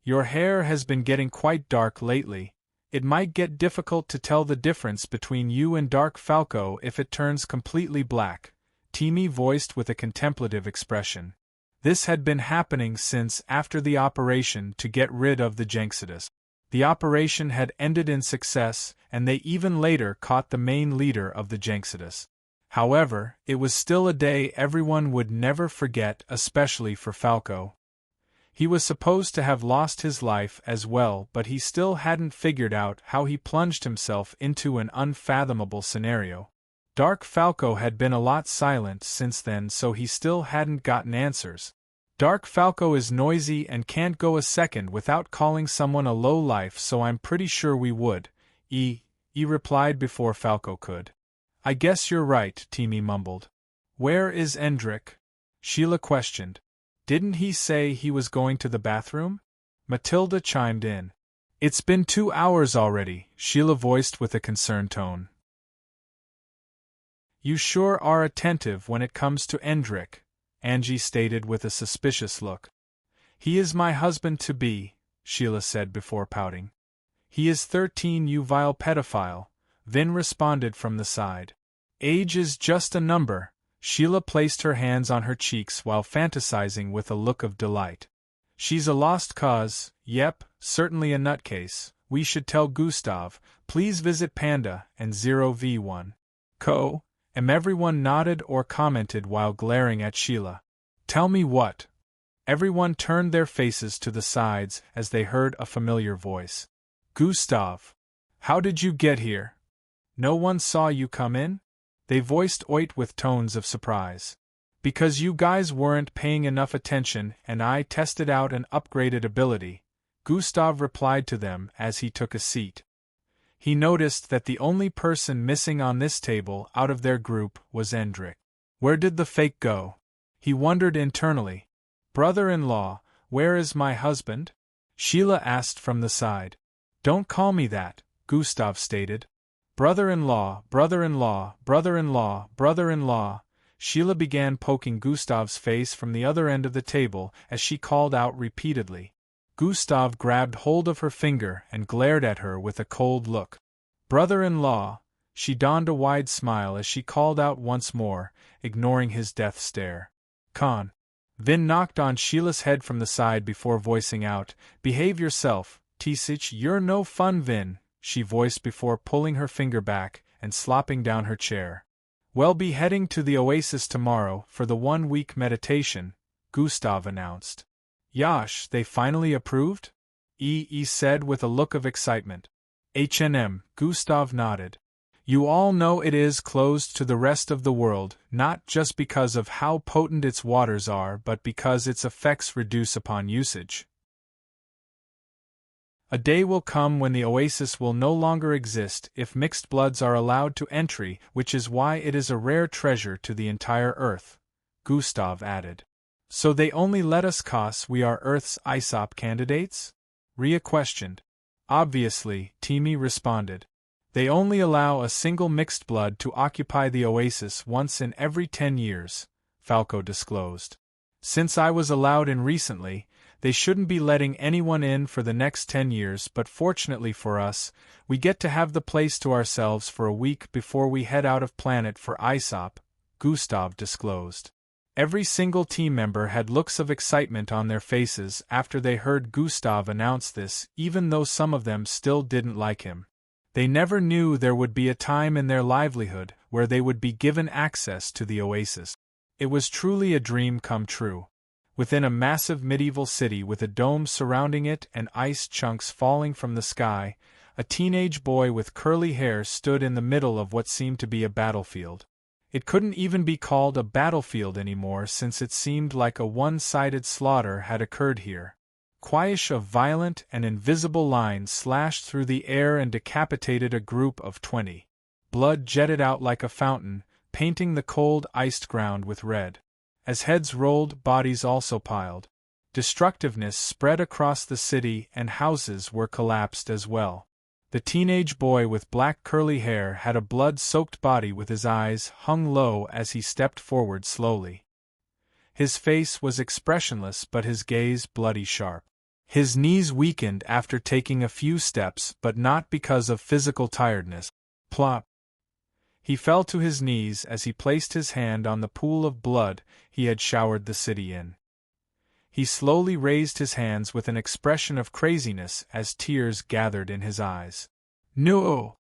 Your hair has been getting quite dark lately. It might get difficult to tell the difference between you and dark Falco if it turns completely black, Timmy voiced with a contemplative expression. This had been happening since after the operation to get rid of the Janxidus. The operation had ended in success, and they even later caught the main leader of the Janxidus. However, it was still a day everyone would never forget, especially for Falco. He was supposed to have lost his life as well, but he still hadn't figured out how he plunged himself into an unfathomable scenario. Dark Falco had been a lot silent since then, so he still hadn't gotten answers. Dark Falco is noisy and can't go a second without calling someone a low-life, so I'm pretty sure we would. He replied before Falco could. I guess you're right, Timmy mumbled. Where is Endrick? Sheila questioned. Didn't he say he was going to the bathroom? Matilda chimed in. It's been 2 hours already, Sheila voiced with a concerned tone. You sure are attentive when it comes to Endrick, Angie stated with a suspicious look. He is my husband-to-be, Sheila said before pouting. He is 13, you vile pedophile, Vin responded from the side. Age is just a number. Sheila placed her hands on her cheeks while fantasizing with a look of delight. She's a lost cause, yep, certainly a nutcase. We should tell Gustav. Please visit Panda and 0v1. Co. Everyone nodded or commented while glaring at Sheila. Tell me what? Everyone turned their faces to the sides as they heard a familiar voice. Gustav. How did you get here? No one saw you come in? They voiced Oit with tones of surprise. Because you guys weren't paying enough attention and I tested out an upgraded ability, Gustav replied to them as he took a seat. He noticed that the only person missing on this table out of their group was Endrick. Where did the fake go? He wondered internally. Brother-in-law, where is my husband? Sheila asked from the side. Don't call me that, Gustav stated. Brother-in-law, brother-in-law, brother-in-law, brother-in-law. Sheila began poking Gustav's face from the other end of the table as she called out repeatedly. Gustav grabbed hold of her finger and glared at her with a cold look. Brother-in-law, she donned a wide smile as she called out once more, ignoring his death stare. Con. Vin knocked on Sheila's head from the side before voicing out, Behave yourself, Tisich, you're no fun, Vin, she voiced before pulling her finger back and slopping down her chair. We'll be heading to the oasis tomorrow for the 1-week meditation, Gustav announced. Yash, they finally approved? Said with a look of excitement. Gustav nodded. You all know it is closed to the rest of the world, not just because of how potent its waters are but because its effects reduce upon usage. A day will come when the oasis will no longer exist if mixed bloods are allowed to entry, which is why it is a rare treasure to the entire Earth, Gustav added. So they only let us cause we are Earth's ISOP candidates? Rhea questioned. Obviously, Timmy responded. They only allow a single mixed blood to occupy the oasis once in every 10 years, Falco disclosed. Since I was allowed in recently, They shouldn't be letting anyone in for the next 10 years, but fortunately for us, we get to have the place to ourselves for a week before we head out of planet for Aesop, Gustav disclosed. Every single team member had looks of excitement on their faces after they heard Gustav announce this, even though some of them still didn't like him. They never knew there would be a time in their livelihood where they would be given access to the oasis. It was truly a dream come true. Within a massive medieval city with a dome surrounding it and ice chunks falling from the sky, a teenage boy with curly hair stood in the middle of what seemed to be a battlefield. It couldn't even be called a battlefield anymore since it seemed like a one-sided slaughter had occurred here. Quish of violent and invisible lines slashed through the air and decapitated a group of 20. Blood jetted out like a fountain, painting the cold, iced ground with red. As heads rolled, bodies also piled. Destructiveness spread across the city and houses were collapsed as well. The teenage boy with black curly hair had a blood-soaked body with his eyes hung low as he stepped forward slowly. His face was expressionless but his gaze bloody sharp. His knees weakened after taking a few steps but not because of physical tiredness. Plop! He fell to his knees as he placed his hand on the pool of blood he had showered the city in. He slowly raised his hands with an expression of craziness as tears gathered in his eyes. "No!"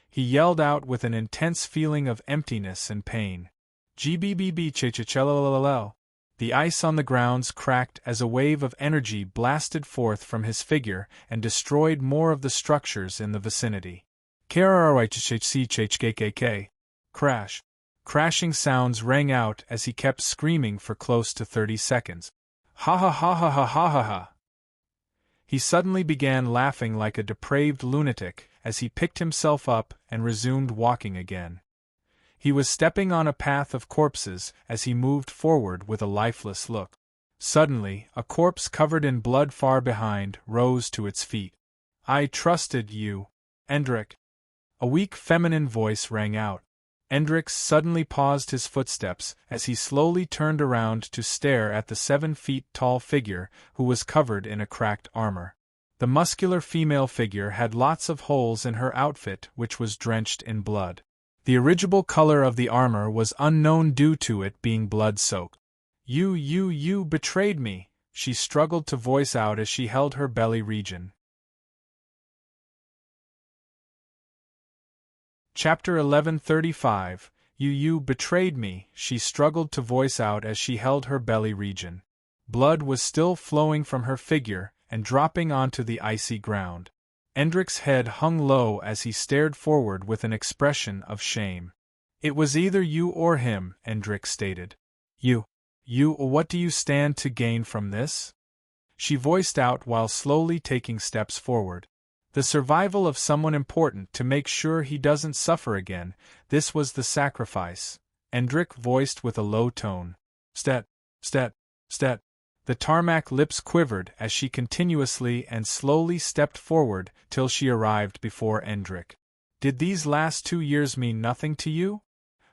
he yelled out with an intense feeling of emptiness and pain. "Gbbb. The ice on the grounds cracked as a wave of energy blasted forth from his figure and destroyed more of the structures in the vicinity. Crash. Crashing sounds rang out as he kept screaming for close to 30 seconds. Ha ha ha ha ha ha ha ha. He suddenly began laughing like a depraved lunatic as he picked himself up and resumed walking again. He was stepping on a path of corpses as he moved forward with a lifeless look. Suddenly, a corpse covered in blood far behind rose to its feet. "I trusted you, Endrick." A weak feminine voice rang out. Endrick suddenly paused his footsteps as he slowly turned around to stare at the 7-feet-tall figure who was covered in a cracked armor. The muscular female figure had lots of holes in her outfit which was drenched in blood. The original color of the armor was unknown due to it being blood-soaked. You betrayed me," she struggled to voice out as she held her belly region. Chapter 1135, You betrayed me, she struggled to voice out as she held her belly region. Blood was still flowing from her figure and dropping onto the icy ground. Endrick's head hung low as he stared forward with an expression of shame. "It was either you or him," Endrick stated. You, what do you stand to gain from this?" she voiced out while slowly taking steps forward. The survival of someone important to make sure he doesn't suffer again, this was the sacrifice, Endrick voiced with a low tone. Stet. The tarmac lips quivered as she continuously and slowly stepped forward till she arrived before Endrick. "Did these last 2 years mean nothing to you?"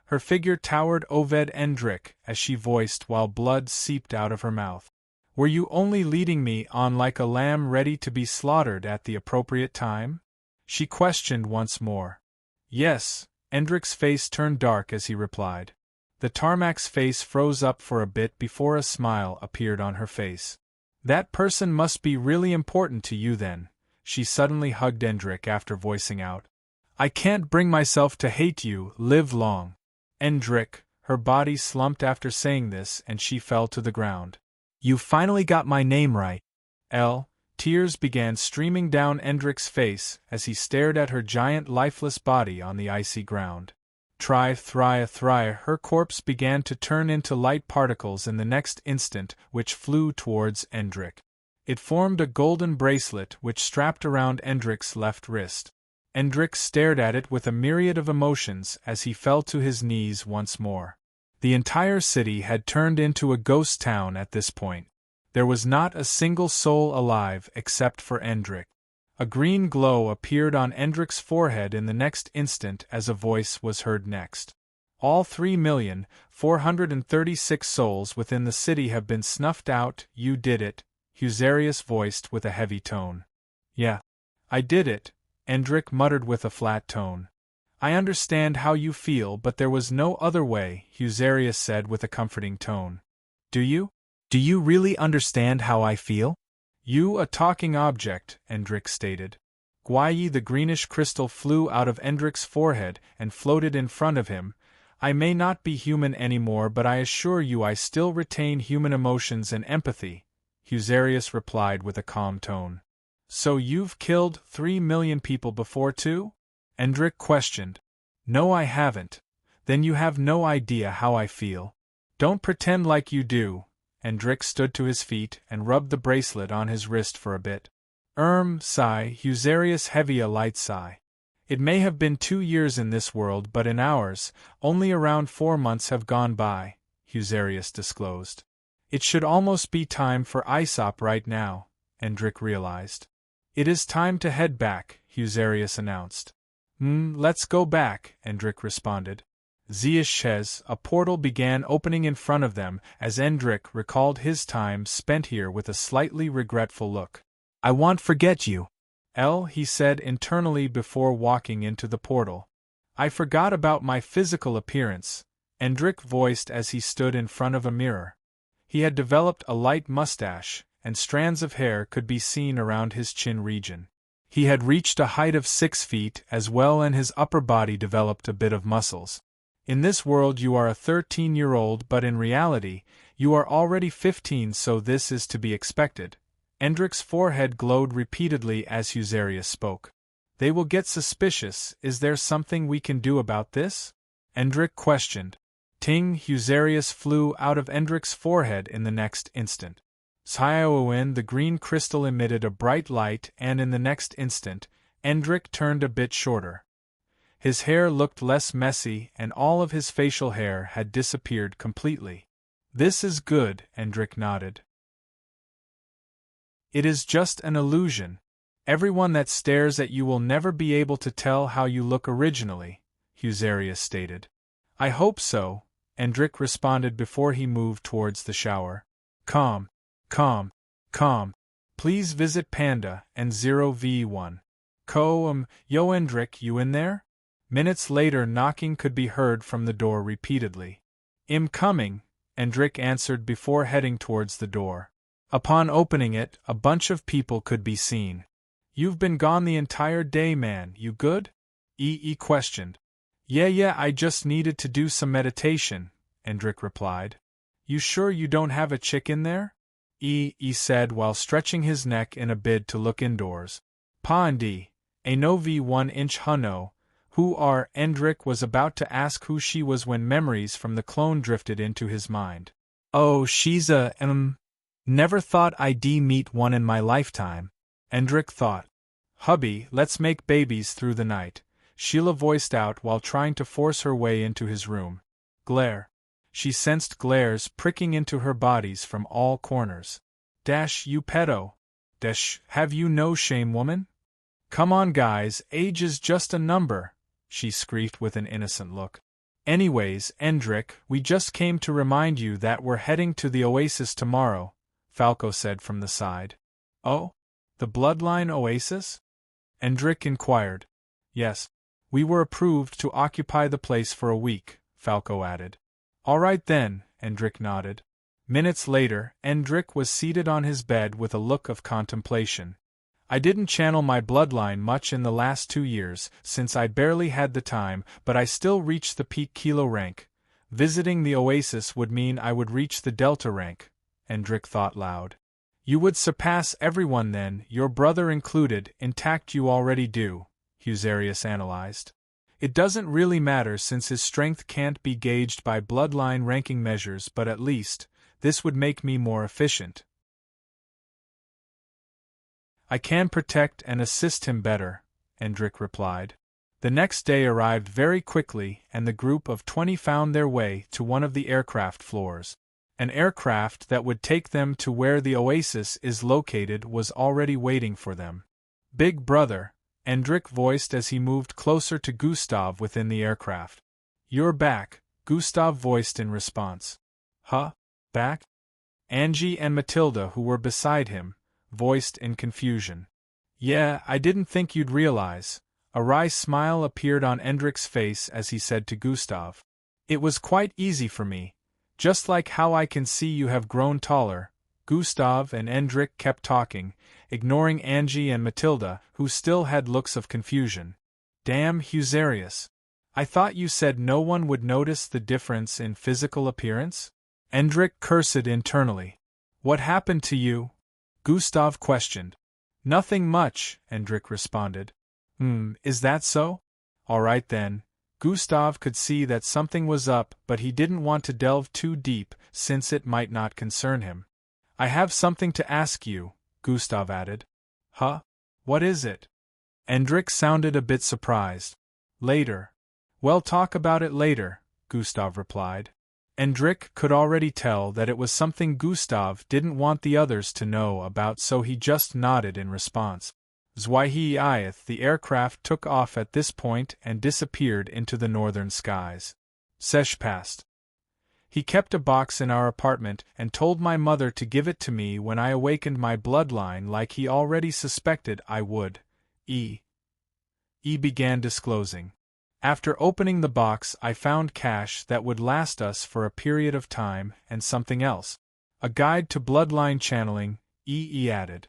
Her figure towered over Endrick as she voiced while blood seeped out of her mouth. "Were you only leading me on like a lamb ready to be slaughtered at the appropriate time?" she questioned once more. "Yes," Endrick's face turned dark as he replied. The tarmac's face froze up for a bit before a smile appeared on her face. "That person must be really important to you then," she suddenly hugged Endrick after voicing out. "I can't bring myself to hate you, live long." Endrick, her body slumped after saying this and she fell to the ground. "You finally got my name right." Tears began streaming down Endrick's face as he stared at her giant lifeless body on the icy ground. Her corpse began to turn into light particles in the next instant which flew towards Endrick. It formed a golden bracelet which strapped around Endrick's left wrist. Endrick stared at it with a myriad of emotions as he fell to his knees once more. The entire city had turned into a ghost town at this point. There was not a single soul alive except for Endrick. A green glow appeared on Endrick's forehead in the next instant as a voice was heard next. "All 3,436 souls within the city have been snuffed out. You did it, Husarius voiced with a heavy tone. Yeah. I did it, Endrick muttered with a flat tone. I understand how you feel, but there was no other way, Husarius said with a comforting tone. Do you? Do you really understand how I feel? You a talking object, Endrick stated. Gwyi the greenish crystal flew out of Endrick's forehead and floated in front of him. I may not be human anymore, but I assure you I still retain human emotions and empathy, Husarius replied with a calm tone. So you've killed 3 million people before too? Endrick questioned. No, I haven't. Then you have no idea how I feel. Don't pretend like you do. Endrick stood to his feet and rubbed the bracelet on his wrist for a bit. Sigh, Husarius heavy a light sigh. It may have been 2 years in this world, but in ours, only around 4 months have gone by, Husarius disclosed. It should almost be time for Aesop right now, Endrick realized. It is time to head back, Husarius announced. Let's go back, Endrick responded. Zeushes, a portal began opening in front of them as Endrick recalled his time spent here with a slightly regretful look. I won't forget you, he said internally before walking into the portal. I forgot about my physical appearance, Endrick voiced as he stood in front of a mirror. He had developed a light mustache, and strands of hair could be seen around his chin region. He had reached a height of 6 feet as well, and his upper body developed a bit of muscles. In this world you are a 13-year-old, but in reality, you are already 15, so this is to be expected. Endrick's forehead glowed repeatedly as Husarius spoke. They will get suspicious. Is there something we can do about this? Endrick questioned. Ting, Husarius flew out of Endrick's forehead in the next instant. Xiaowen, the green crystal, emitted a bright light, and in the next instant, Endrick turned a bit shorter. His hair looked less messy, and all of his facial hair had disappeared completely. This is good, Endrick nodded. It is just an illusion. Everyone that stares at you will never be able to tell how you look originally, Husarius stated. I hope so, Endrick responded before he moved towards the shower. Calm. Please visit Panda and 0v1. Yo Endrick, you in there? Minutes later, knocking could be heard from the door repeatedly. I'm coming, Endrick answered before heading towards the door. Upon opening it, a bunch of people could be seen. You've been gone the entire day, man, you good? Questioned. Yeah, I just needed to do some meditation, Endrick replied. You sure you don't have a chick in there? He said while stretching his neck in a bid to look indoors. Pandi, a no v1-inch hunno, who are, Endrick was about to ask who she was when memories from the clone drifted into his mind. Oh, she's never thought I'd meet one in my lifetime, Endrick thought. Hubby, let's make babies through the night, Sheila voiced out while trying to force her way into his room. Glare. She sensed glares pricking into her bodies from all corners. You pedo. Have you no shame, woman? Come on, guys, age is just a number, she screeched with an innocent look. Anyways, Endrick, we just came to remind you that we're heading to the Oasis tomorrow, Falco said from the side. Oh? The Bloodline Oasis? Endrick inquired. Yes. We were approved to occupy the place for a week, Falco added. All right then, Endrick nodded. Minutes later, Endrick was seated on his bed with a look of contemplation. I didn't channel my bloodline much in the last 2 years, since I barely had the time, but I still reached the peak kilo rank. Visiting the Oasis would mean I would reach the Delta rank, Endrick thought loud. You would surpass everyone then, your brother included, intact you already do, Husarius analyzed. It doesn't really matter since his strength can't be gauged by bloodline ranking measures, but at least, this would make me more efficient. I can protect and assist him better, Endrick replied. The next day arrived very quickly, and the group of 20 found their way to one of the aircraft floors. An aircraft that would take them to where the Oasis is located was already waiting for them. Big brother, Endrick voiced as he moved closer to Gustav within the aircraft. You're back, Gustav voiced in response. Huh? Back? Angie and Matilda, who were beside him, voiced in confusion. Yeah, I didn't think you'd realize. A wry smile appeared on Endrick's face as he said to Gustav. It was quite easy for me. Just like how I can see you have grown taller. Gustav and Endrick kept talking, ignoring Angie and Matilda, who still had looks of confusion. Damn Husarius. I thought you said no one would notice the difference in physical appearance? Endrick cursed internally. What happened to you? Gustav questioned. Nothing much, Endrick responded. Is that so? All right then. Gustav could see that something was up, but he didn't want to delve too deep, since it might not concern him. I have something to ask you, Gustav added. Huh? What is it? Endrick sounded a bit surprised. Later. Well, talk about it later, Gustav replied. Endrick could already tell that it was something Gustav didn't want the others to know about, so he just nodded in response. Zweihiath, the aircraft took off at this point and disappeared into the northern skies. Sesh passed. He kept a box in our apartment and told my mother to give it to me when I awakened my bloodline, like he already suspected I would. E began disclosing. After opening the box, I found cash that would last us for a period of time, and something else. A guide to bloodline channeling, E added.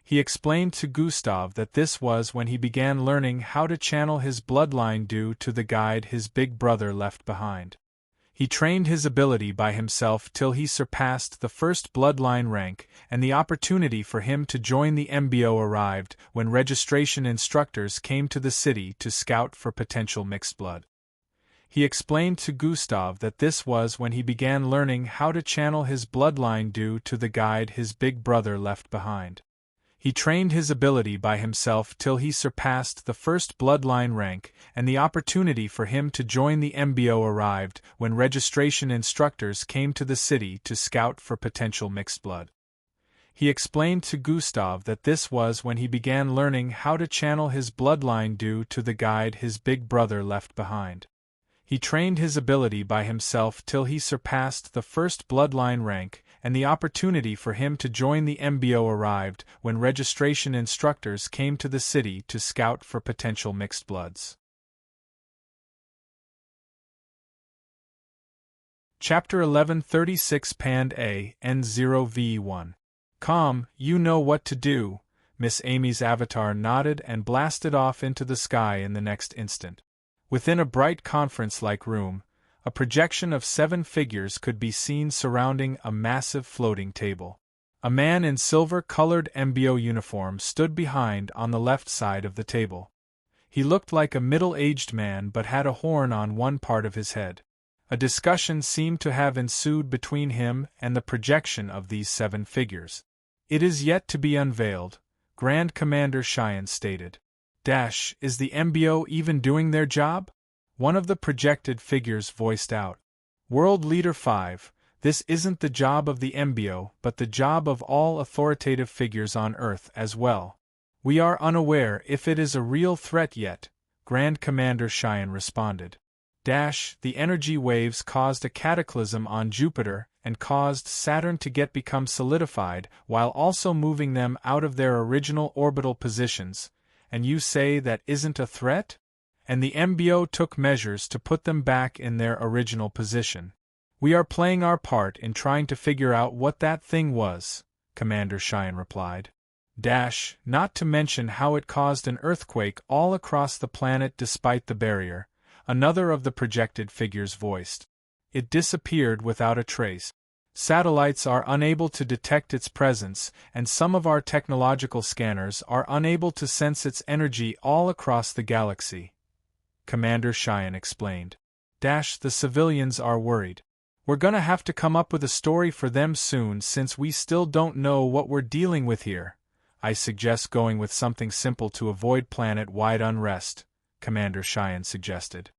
He explained to Gustav that this was when he began learning how to channel his bloodline due to the guide his big brother left behind. He trained his ability by himself till he surpassed the first bloodline rank, and the opportunity for him to join the MBO arrived when registration instructors came to the city to scout for potential mixed blood. He explained to Gustav that this was when he began learning how to channel his bloodline due to the guide his big brother left behind. He trained his ability by himself till he surpassed the first bloodline rank, and the opportunity for him to join the MBO arrived when registration instructors came to the city to scout for potential mixed blood. He explained to Gustav that this was when he began learning how to channel his bloodline due to the guide his big brother left behind. He trained his ability by himself till he surpassed the first bloodline rank, and the opportunity for him to join the MBO arrived when registration instructors came to the city to scout for potential mixed bloods. Chapter 1136 Pand A N0V1. Calm, you know what to do. Miss Amy's avatar nodded and blasted off into the sky in the next instant. Within a bright conference-like room, a projection of 7 figures could be seen surrounding a massive floating table. A man in silver-colored MBO uniform stood behind on the left side of the table. He looked like a middle-aged man but had a horn on one part of his head. A discussion seemed to have ensued between him and the projection of these 7 figures. It is yet to be unveiled, Grand Commander Cheyenne stated. Is the MBO even doing their job? One of the projected figures voiced out. World Leader 5, this isn't the job of the MBO, but the job of all authoritative figures on Earth as well. We are unaware if it is a real threat yet, Grand Commander Cheyenne responded. The energy waves caused a cataclysm on Jupiter and caused Saturn to become solidified while also moving them out of their original orbital positions. And you say that isn't a threat? And the MBO took measures to put them back in their original position. We are playing our part in trying to figure out what that thing was, Commander Cheyenne replied. Not to mention how it caused an earthquake all across the planet despite the barrier, another of the projected figures voiced. It disappeared without a trace. Satellites are unable to detect its presence, and some of our technological scanners are unable to sense its energy all across the galaxy, Commander Cheyenne explained. The civilians are worried. We're gonna have to come up with a story for them soon since we still don't know what we're dealing with here. I suggest going with something simple to avoid planet-wide unrest, Commander Cheyenne suggested.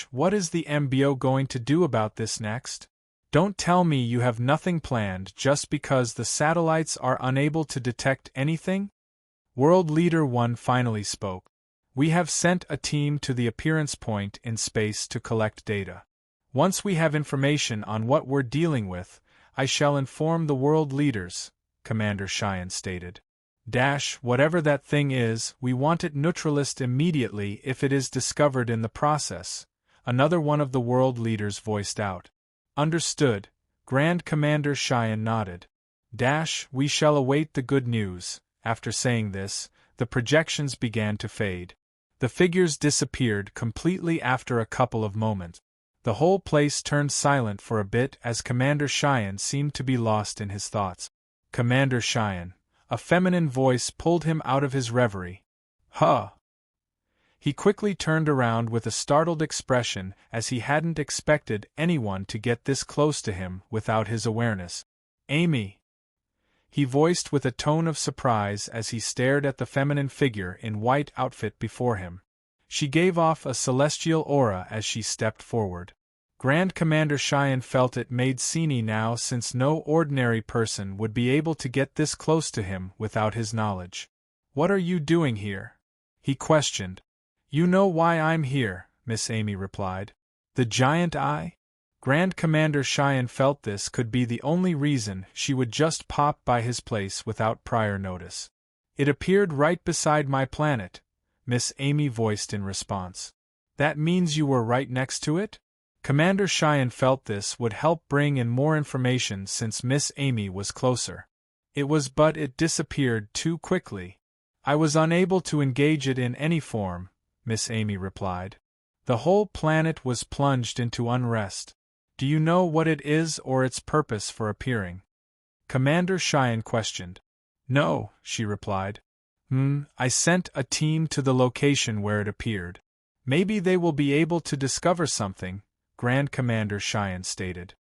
What is the MBO going to do about this next? Don't tell me you have nothing planned just because the satellites are unable to detect anything? World Leader 1 finally spoke. We have sent a team to the appearance point in space to collect data. Once we have information on what we're dealing with, I shall inform the world leaders, Commander Cheyenne stated. Whatever that thing is, we want it neutralized immediately if it is discovered in the process, another one of the world leaders voiced out. Understood, Grand Commander Cheyenne nodded. We shall await the good news. After saying this, the projections began to fade. The figures disappeared completely after a couple of moments. The whole place turned silent for a bit as Commander Cheyenne seemed to be lost in his thoughts. Commander Cheyenne. A feminine voice pulled him out of his reverie. Huh! He quickly turned around with a startled expression as he hadn't expected anyone to get this close to him without his awareness. Amy! He voiced with a tone of surprise as he stared at the feminine figure in white outfit before him. She gave off a celestial aura as she stepped forward. Grand Commander Cheyenne felt it made sense now since no ordinary person would be able to get this close to him without his knowledge. What are you doing here? He questioned. You know why I'm here, Miss Amy replied. The giant eye? Grand Commander Cheyenne felt this could be the only reason she would just pop by his place without prior notice. It appeared right beside my planet, Miss Amy voiced in response. That means you were right next to it? Commander Cheyenne felt this would help bring in more information since Miss Amy was closer. But it disappeared too quickly. I was unable to engage it in any form, Miss Amy replied. The whole planet was plunged into unrest. Do you know what it is or its purpose for appearing? Commander Cheyenne questioned. No, she replied. I sent a team to the location where it appeared. Maybe they will be able to discover something, Grand Commander Cheyenne stated.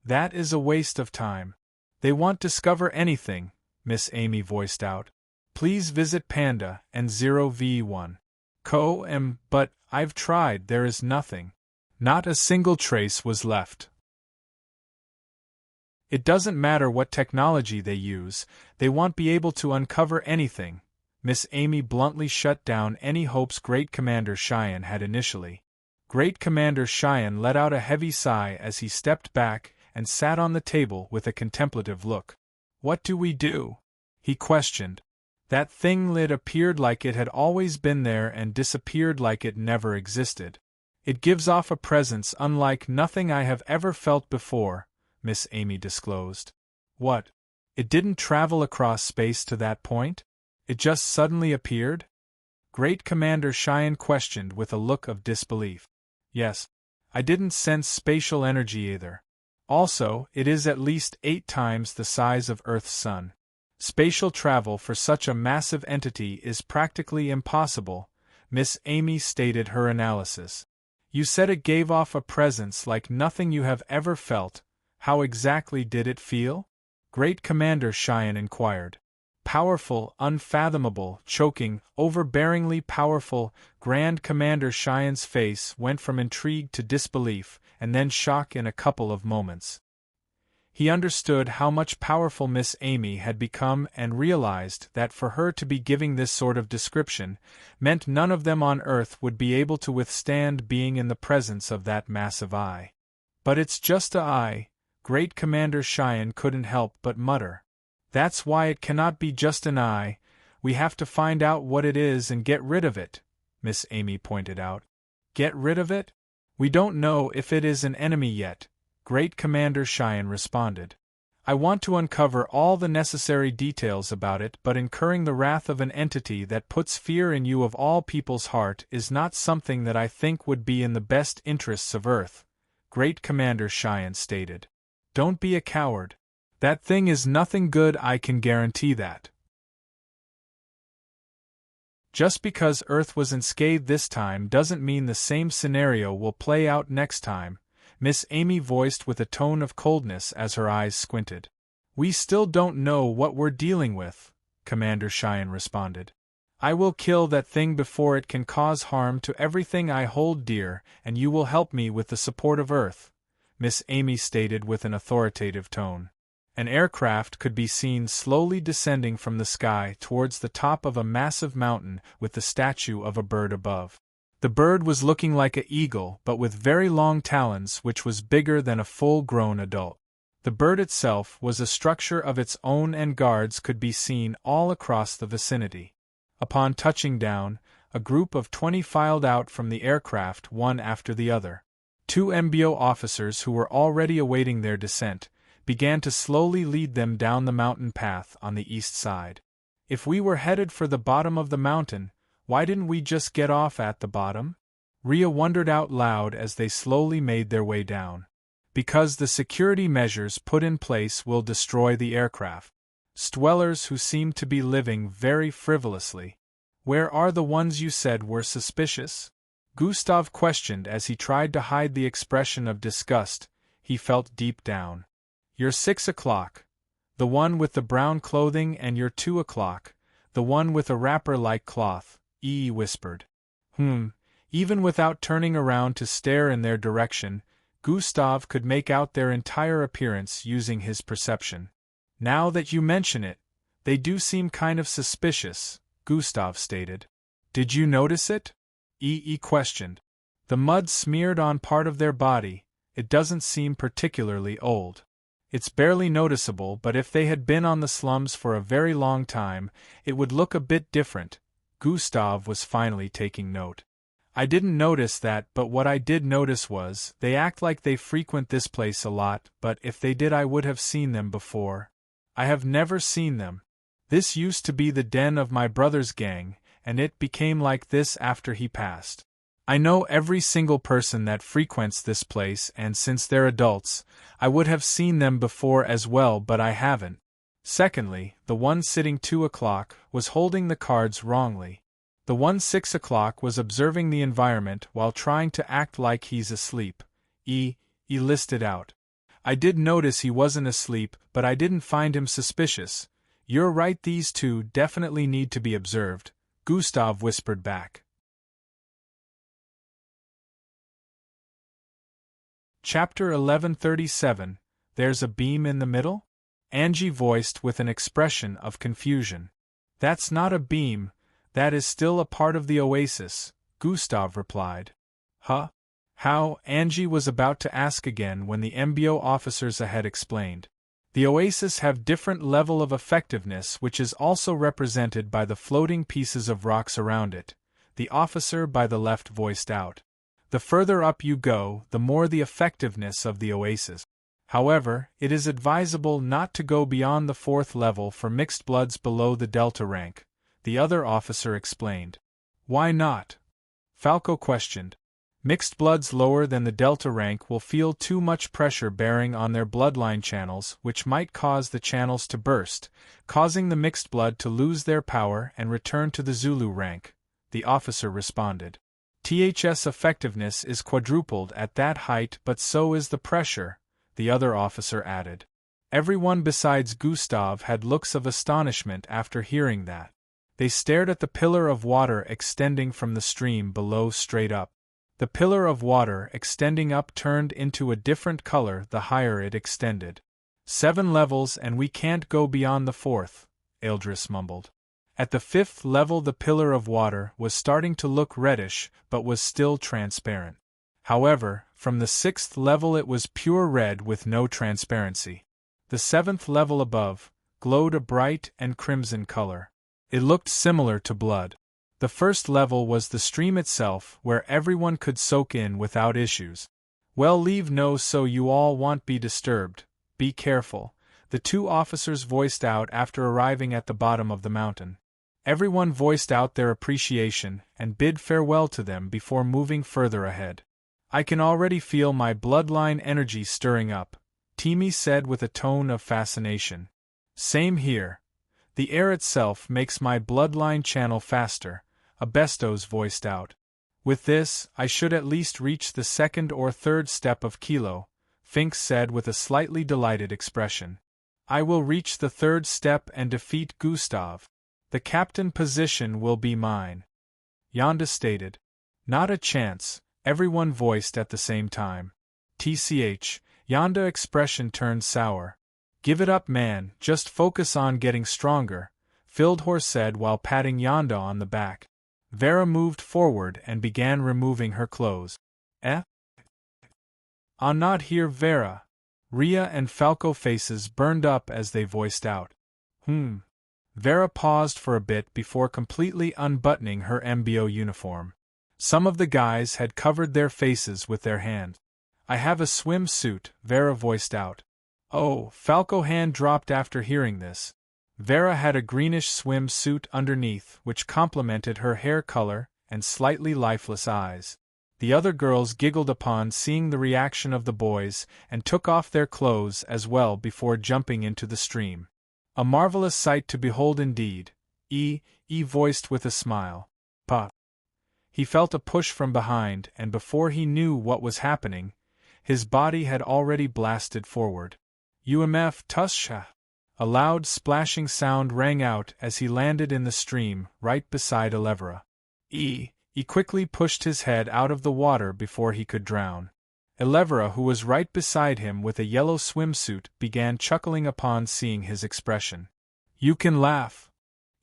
That is a waste of time. They won't discover anything, Miss Amy voiced out. Please visit Panda and 0v1. But I've tried, there is nothing. Not a single trace was left. It doesn't matter what technology they use, they won't be able to uncover anything. Miss Amy bluntly shut down any hopes Great Commander Cheyenne had initially. Great Commander Cheyenne let out a heavy sigh as he stepped back and sat on the table with a contemplative look. What do we do? He questioned. That thing appeared like it had always been there and disappeared like it never existed. It gives off a presence unlike nothing I have ever felt before, Miss Amy disclosed. What? It didn't travel across space to that point? It just suddenly appeared? Great Commander Cheyenne questioned with a look of disbelief. Yes. I didn't sense spatial energy either. Also, it is at least 8 times the size of Earth's sun. Spatial travel for such a massive entity is practically impossible, Miss Amy stated her analysis. You said it gave off a presence like nothing you have ever felt. How exactly did it feel? Great Commander Cheyenne inquired. Powerful, unfathomable, choking, overbearingly powerful. Grand Commander Cheyenne's face went from intrigue to disbelief, and then shock in a couple of moments. He understood how much powerful Miss Amy had become and realized that for her to be giving this sort of description meant none of them on Earth would be able to withstand being in the presence of that massive eye. But it's just a eye, Great Commander Cheyenne couldn't help but mutter. That's why it cannot be just an eye, we have to find out what it is and get rid of it, Miss Amy pointed out. Get rid of it? We don't know if it is an enemy yet, Great Commander Cheyenne responded. I want to uncover all the necessary details about it, but incurring the wrath of an entity that puts fear in you of all people's heart is not something that I think would be in the best interests of Earth, Great Commander Cheyenne stated. Don't be a coward. That thing is nothing good, I can guarantee that. Just because Earth was unscathed this time doesn't mean the same scenario will play out next time, Miss Amy voiced with a tone of coldness as her eyes squinted. We still don't know what we're dealing with, Commander Cheyenne responded. I will kill that thing before it can cause harm to everything I hold dear, and you will help me with the support of Earth, Miss Amy stated with an authoritative tone. An aircraft could be seen slowly descending from the sky towards the top of a massive mountain with the statue of a bird above. The bird was looking like an eagle but with very long talons which was bigger than a full-grown adult. The bird itself was a structure of its own and guards could be seen all across the vicinity. Upon touching down, a group of 20 filed out from the aircraft one after the other. 2 MBO officers who were already awaiting their descent began to slowly lead them down the mountain path on the east side. If we were headed for the bottom of the mountain, why didn't we just get off at the bottom? Rhea wondered out loud as they slowly made their way down. Because the security measures put in place will destroy the aircraft. Dwellers who seem to be living very frivolously. Where are the ones you said were suspicious? Gustav questioned as he tried to hide the expression of disgust he felt deep down. You're 6 o'clock. The one with the brown clothing, and you're 2 o'clock. The one with a wrapper-like cloth, whispered. Even without turning around to stare in their direction, Gustav could make out their entire appearance using his perception. Now that you mention it, they do seem kind of suspicious, Gustav stated. Did you notice it? Questioned. The mud smeared on part of their body, it doesn't seem particularly old. It's barely noticeable, but if they had been on the slums for a very long time, it would look a bit different. Gustav was finally taking note. I didn't notice that, but what I did notice was, they act like they frequent this place a lot, but if they did I would have seen them before. I have never seen them. This used to be the den of my brother's gang, and it became like this after he passed. I know every single person that frequents this place, and since they're adults, I would have seen them before as well, but I haven't. Secondly, the one sitting 2 o'clock was holding the cards wrongly. The one 6 o'clock was observing the environment while trying to act like he's asleep. He listed out. I did notice he wasn't asleep, but I didn't find him suspicious. You're right, these two definitely need to be observed, Gustav whispered back. Chapter 1137, There's a beam in the middle? Angie voiced with an expression of confusion. That's not a beam. That is still a part of the oasis, Gustav replied. Huh? How? Angie was about to ask again when the MBO officers ahead explained. The oasis have different level of effectiveness, which is also represented by the floating pieces of rocks around it, the officer by the left voiced out. The further up you go, the more the effectiveness of the oasis. However, it is advisable not to go beyond the 4th level for mixed bloods below the Delta rank, the other officer explained. Why not? Falco questioned. Mixed bloods lower than the Delta rank will feel too much pressure bearing on their bloodline channels, which might cause the channels to burst, causing the mixed blood to lose their power and return to the Zulu rank, the officer responded. THS effectiveness is quadrupled at that height, but so is the pressure, the other officer added. Everyone besides Gustav had looks of astonishment after hearing that. They stared at the pillar of water extending from the stream below straight up. The pillar of water extending up turned into a different color the higher it extended. 7 levels and we can't go beyond the 4th, Eldris mumbled. At the 5th level the pillar of water was starting to look reddish, but was still transparent. However, from the 6th level it was pure red with no transparency. The 7th level above glowed a bright and crimson color. It looked similar to blood. The 1st level was the stream itself, where everyone could soak in without issues. Well, leave no so you all won't be disturbed. Be careful, the 2 officers voiced out after arriving at the bottom of the mountain. Everyone voiced out their appreciation and bid farewell to them before moving further ahead. I can already feel my bloodline energy stirring up, Timi said with a tone of fascination. Same here. The air itself makes my bloodline channel faster, Abestos voiced out. With this, I should at least reach the 2nd or 3rd step of Kilo, Finks said with a slightly delighted expression. I will reach the 3rd step and defeat Gustav. The captain position will be mine. Yonda stated. Not a chance, everyone voiced at the same time. TCH, Yonda expression turned sour. Give it up, man, just focus on getting stronger, Fildhor said while patting Yonda on the back. Vera moved forward and began removing her clothes. Not here, Vera. Rhea and Falco faces burned up as they voiced out. Vera paused for a bit before completely unbuttoning her MBO uniform. Some of the guys had covered their faces with their hands. I have a swimsuit, Vera voiced out. Oh, Falco hand dropped after hearing this. Vera had a greenish swimsuit underneath, which complemented her hair color and slightly lifeless eyes. The other girls giggled upon seeing the reaction of the boys and took off their clothes as well before jumping into the stream. A marvelous sight to behold indeed, E voiced with a smile. Pa. He felt a push from behind, and before he knew what was happening, his body had already blasted forward. UMF Tusha! A loud splashing sound rang out as he landed in the stream right beside Elevra. He quickly pushed his head out of the water before he could drown. Elevra, who was right beside him with a yellow swimsuit, began chuckling upon seeing his expression. You can laugh,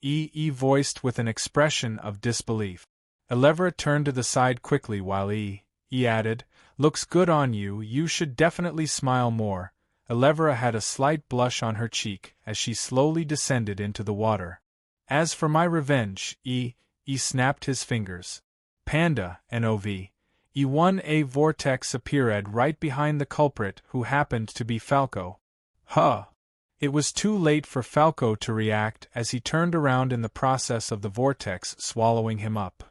E voiced with an expression of disbelief. Elevra turned to the side quickly while E added, Looks good on you, you should definitely smile more. Elevra had a slight blush on her cheek as she slowly descended into the water. As for my revenge, E snapped his fingers. Panda, NOV. E1A vortex appeared right behind the culprit who happened to be Falco. Huh! It was too late for Falco to react as he turned around in the process of the vortex swallowing him up.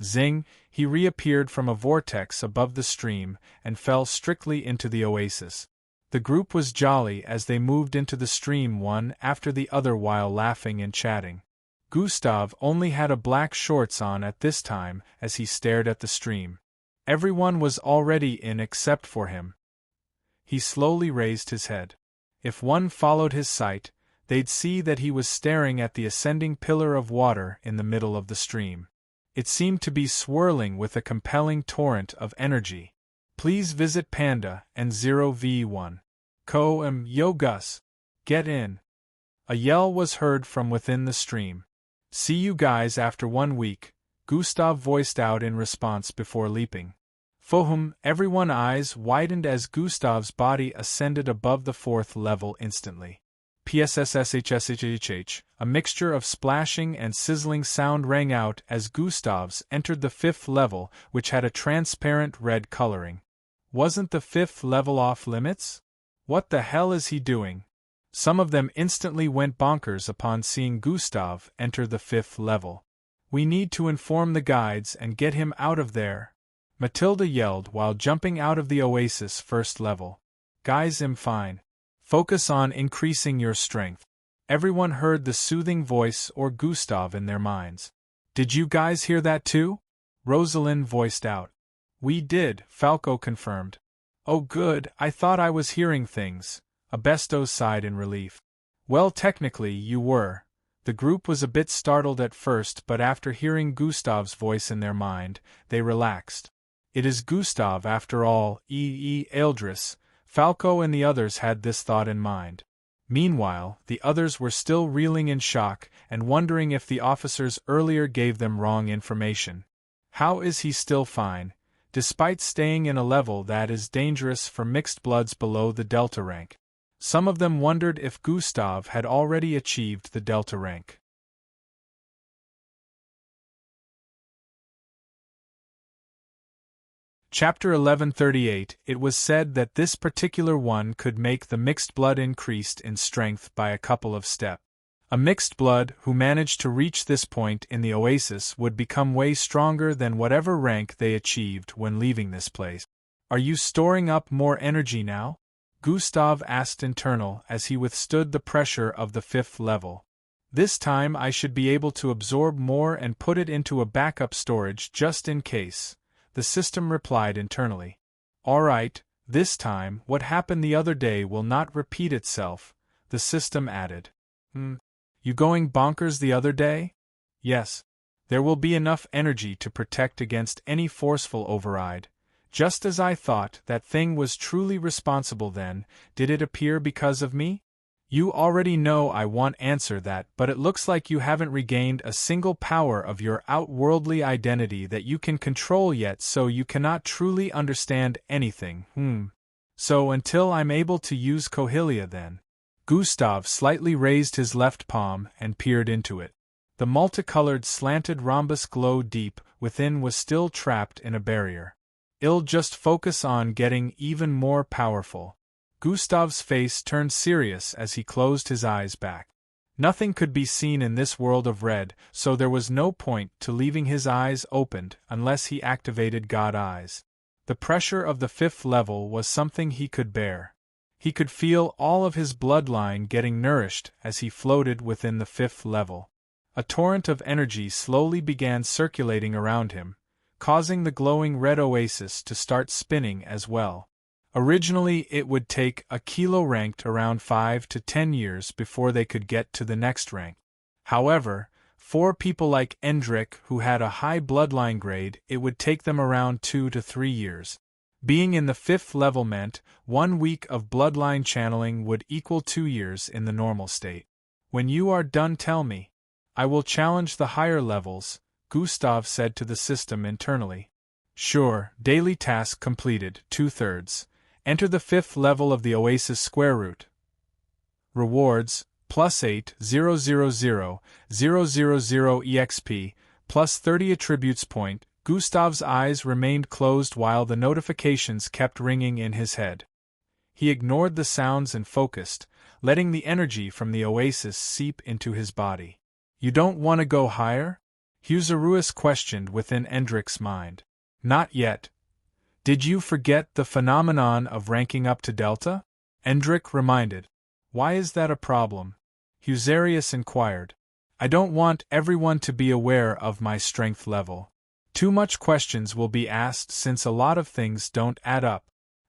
Zing! He reappeared from a vortex above the stream and fell strictly into the oasis. The group was jolly as they moved into the stream one after the other while laughing and chatting. Gustav only had a black shorts on at this time as he stared at the stream. Everyone was already in except for him. He slowly raised his head. If one followed his sight, they'd see that he was staring at the ascending pillar of water in the middle of the stream. It seemed to be swirling with a compelling torrent of energy. Please visit Panda and 0v1. Yo Gus. Get in. A yell was heard from within the stream. See you guys after 1 week, Gustav voiced out in response before leaping. Fohum, everyone's eyes widened as Gustav's body ascended above the 4th level instantly. PSSSHSHHH, a mixture of splashing and sizzling sound rang out as Gustav's entered the 5th level, which had a transparent red coloring. Wasn't the 5th level off limits? What the hell is he doing? Some of them instantly went bonkers upon seeing Gustav enter the 5th level. We need to inform the guides and get him out of there, Matilda yelled while jumping out of the oasis 1st level. Guys, I'm fine. Focus on increasing your strength. Everyone heard the soothing voice or Gustav in their minds. Did you guys hear that too? Rosalind voiced out. We did, Falco confirmed. Oh good, I thought I was hearing things. Abesto sighed in relief. Well, technically you were. The group was a bit startled at first, but after hearing Gustav's voice in their mind, they relaxed. It is Gustav after all, Eldris. Falco and the others had this thought in mind. Meanwhile, the others were still reeling in shock and wondering if the officers earlier gave them wrong information. How is he still fine, despite staying in a level that is dangerous for mixed bloods below the Delta rank? Some of them wondered if Gustav had already achieved the Delta rank. Chapter 1138. It was said that this particular one could make the mixed blood increased in strength by a couple of steps. A mixed blood who managed to reach this point in the oasis would become way stronger than whatever rank they achieved when leaving this place. Are you storing up more energy now? Gustav asked internal as he withstood the pressure of the 5th level. This time I should be able to absorb more and put it into a backup storage just in case, the system replied internally. Alright, this time what happened the other day will not repeat itself, the system added. You going bonkers the other day? Yes. There will be enough energy to protect against any forceful override. Just as I thought that thing was truly responsible then, did it appear because of me? You already know I won't answer that, but it looks like you haven't regained a single power of your outworldly identity that you can control yet, so you cannot truly understand anything. So until I'm able to use Cohelia then. Gustav slightly raised his left palm and peered into it. The multicolored slanted rhombus glow deep within was still trapped in a barrier. I'll just focus on getting even more powerful. Gustav's face turned serious as he closed his eyes back. Nothing could be seen in this world of red, so there was no point to leaving his eyes opened unless he activated God Eyes. The pressure of the 5th level was something he could bear. He could feel all of his bloodline getting nourished as he floated within the 5th level. A torrent of energy slowly began circulating around him, causing the glowing red oasis to start spinning as well. Originally it would take a kilo ranked around 5 to 10 years before they could get to the next rank. However, for people like Endrik who had a high bloodline grade, it would take them around 2 to 3 years. Being in the 5th level meant 1 week of bloodline channeling would equal 2 years in the normal state. When you are done, tell me. I will challenge the higher levels, Gustav said to the system internally. Sure, daily task completed, 2/3. Enter the 5th level of the Oasis square root. Rewards, +8, 000, 000 EXP, +30 attributes point. Gustav's eyes remained closed while the notifications kept ringing in his head. He ignored the sounds and focused, letting the energy from the oasis seep into his body. You don't want to go higher? Husaruus questioned within Endrik's mind. Not yet. Did you forget the phenomenon of ranking up to Delta? Endrik reminded. Why is that a problem? Husarius inquired. I don't want everyone to be aware of my strength level. Too much questions will be asked since a lot of things don't add up.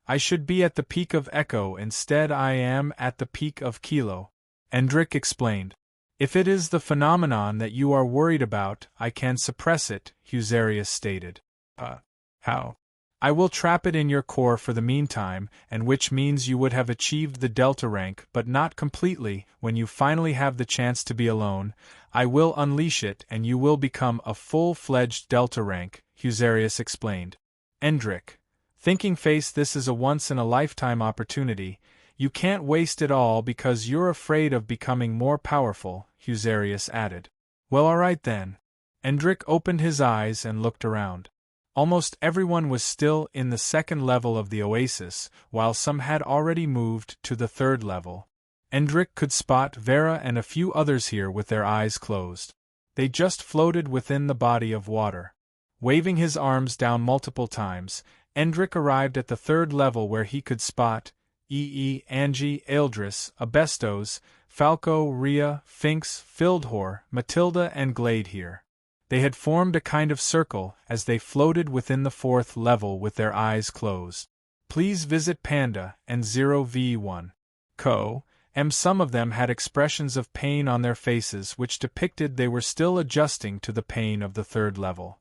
I should be at the peak of Echo, instead I am at the peak of Kilo. Endrik explained. If it is the phenomenon that you are worried about, I can suppress it, Husarius stated. How? I will trap it in your core for the meantime, and which means you would have achieved the Delta rank, but not completely. When you finally have the chance to be alone, I will unleash it and you will become a full-fledged Delta rank, Husarius explained. Endrik, thinking face, this is a once-in-a-lifetime opportunity. You can't waste it all because you're afraid of becoming more powerful, Husarius added. Well, alright then. Endrik opened his eyes and looked around. Almost everyone was still in the 2nd level of the oasis, while some had already moved to the 3rd level. Endrik could spot Vera and a few others here with their eyes closed. They just floated within the body of water. Waving his arms down multiple times, Endrik arrived at the 3rd level where he could spot Angie, Eldris, Abestos, Falco, Rhea, Finks, Fildhor, Matilda and Glade here. They had formed a kind of circle as they floated within the 4th level with their eyes closed. Please visit Panda and 0v1. Some of them had expressions of pain on their faces which depicted they were still adjusting to the pain of the 3rd level.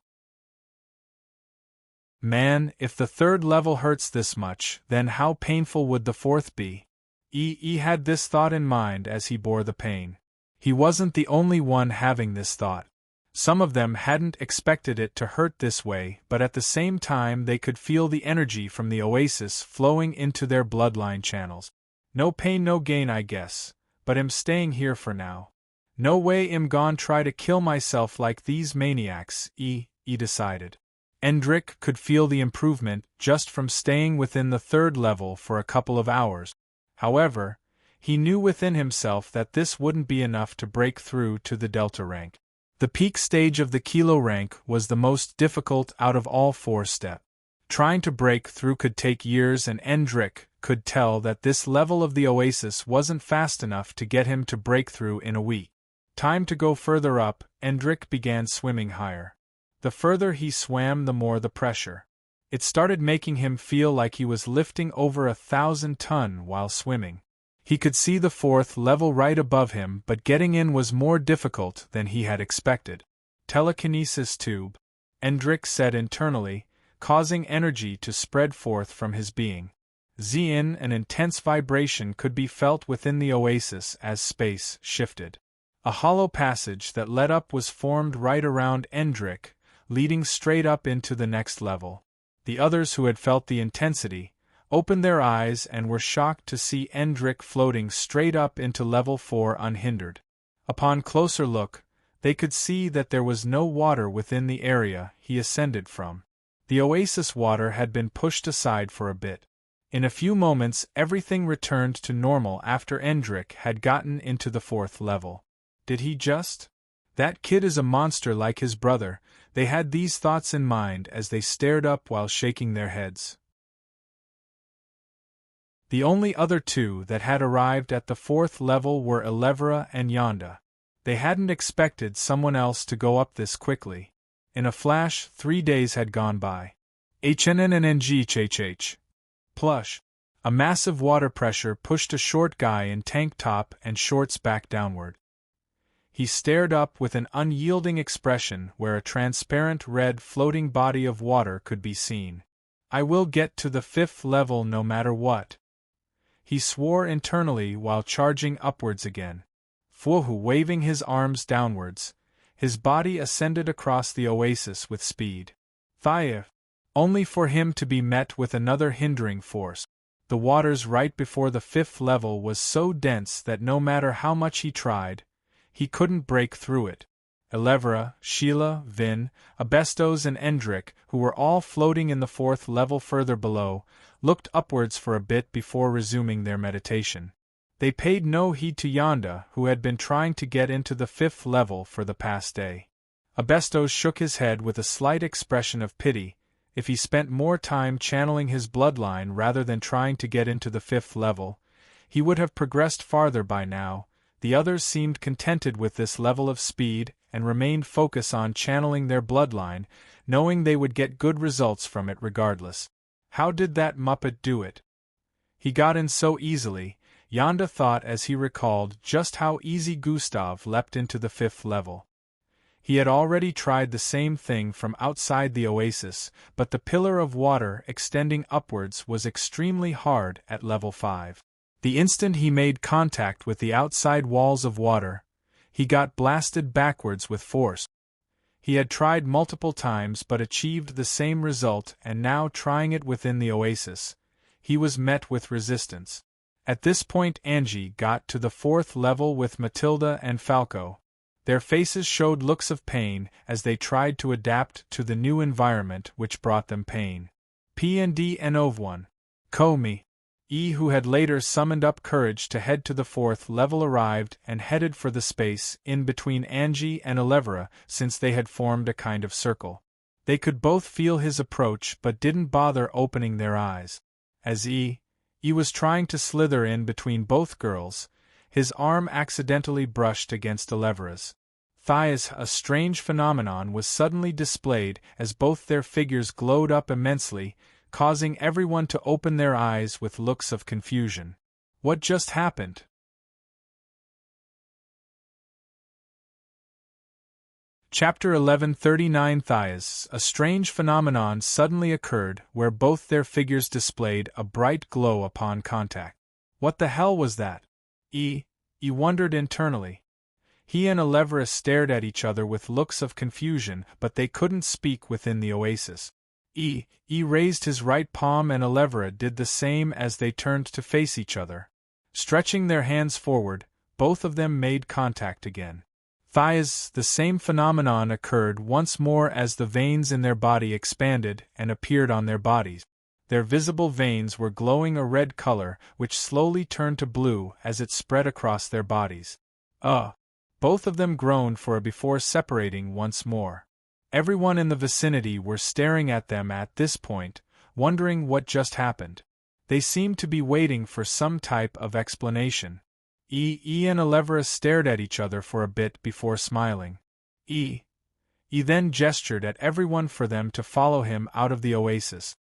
Man, if the 3rd level hurts this much, then how painful would the 4th be? He had this thought in mind as he bore the pain. He wasn't the only one having this thought. Some of them hadn't expected it to hurt this way, but at the same time they could feel the energy from the oasis flowing into their bloodline channels. No pain no gain, I guess, but I'm staying here for now. No way I'm gon' try to kill myself like these maniacs, he decided. Endrik could feel the improvement just from staying within the 3rd level for a couple of hours. However, he knew within himself that this wouldn't be enough to break through to the Delta rank. The peak stage of the Kilo rank was the most difficult out of all 4 steps. Trying to break through could take years, and Endrik could tell that this level of the oasis wasn't fast enough to get him to break through in a week. Time to go further up. Endrik began swimming higher. The further he swam, the more the pressure. It started making him feel like he was lifting over 1,000 tons while swimming. He could see the 4th level right above him, but getting in was more difficult than he had expected. Telekinesis tube, Endrik said internally, causing energy to spread forth from his being. An intense vibration could be felt within the oasis as space shifted. A hollow passage that led up was formed right around Endrik, leading straight up into the next level. The others who had felt the intensity, opened their eyes and were shocked to see Endrick floating straight up into level 4 unhindered. Upon closer look, they could see that there was no water within the area he ascended from. The oasis water had been pushed aside for a bit. In a few moments everything returned to normal after Endrick had gotten into the 4th level. Did he just? That kid is a monster like his brother. They had these thoughts in mind as they stared up while shaking their heads. The only other two that had arrived at the 4th level were Elevra and Yonda. They hadn't expected someone else to go up this quickly. In a flash, 3 days had gone by. HNNNGHHH. Plush. A massive water pressure pushed a short guy in tank top and shorts back downward. He stared up with an unyielding expression where a transparent red floating body of water could be seen. I will get to the 5th level no matter what. He swore internally while charging upwards again. Fuohu waving his arms downwards, his body ascended across the oasis with speed. Thaya, only for him to be met with another hindering force. The waters right before the 5th level was so dense that no matter how much he tried, he couldn't break through it. Elevra, Sheila, Vin, Abestos and Endrick, who were all floating in the 4th level further below, looked upwards for a bit before resuming their meditation. They paid no heed to Yonda, who had been trying to get into the 5th level for the past day. Abestos shook his head with a slight expression of pity. If he spent more time channeling his bloodline rather than trying to get into the 5th level, he would have progressed farther by now. The others seemed contented with this level of speed and remained focused on channeling their bloodline, knowing they would get good results from it regardless. How did that Muppet do it? He got in so easily, Yonda thought as he recalled just how easy Gustav leapt into the 5th level. He had already tried the same thing from outside the oasis, but the pillar of water extending upwards was extremely hard at level 5. The instant he made contact with the outside walls of water, he got blasted backwards with force. He had tried multiple times but achieved the same result, and now trying it within the oasis, he was met with resistance. At this point Angie got to the 4th level with Matilda and Falco. Their faces showed looks of pain as they tried to adapt to the new environment which brought them pain. P&D Enovone. Komi. E, who had later summoned up courage to head to the 4th level, arrived and headed for the space in between Angie and Elevra, since they had formed a kind of circle. They could both feel his approach but didn't bother opening their eyes. As E was trying to slither in between both girls, his arm accidentally brushed against Elevra's thighs. A strange phenomenon was suddenly displayed as both their figures glowed up immensely, causing everyone to open their eyes with looks of confusion. What just happened? Chapter 1139 Thias. A strange phenomenon suddenly occurred where both their figures displayed a bright glow upon contact. What the hell was that? E wondered internally. He and Elevra stared at each other with looks of confusion, but they couldn't speak within the oasis. E raised his right palm and Elevra did the same as they turned to face each other. Stretching their hands forward, both of them made contact again. Thias. The same phenomenon occurred once more as the veins in their body expanded and appeared on their bodies. Their visible veins were glowing a red color, which slowly turned to blue as it spread across their bodies. Both of them groaned for a before separating once more. Everyone in the vicinity were staring at them at this point, wondering what just happened. They seemed to be waiting for some type of explanation. E and Elevra stared at each other for a bit before smiling. E then gestured at everyone for them to follow him out of the oasis.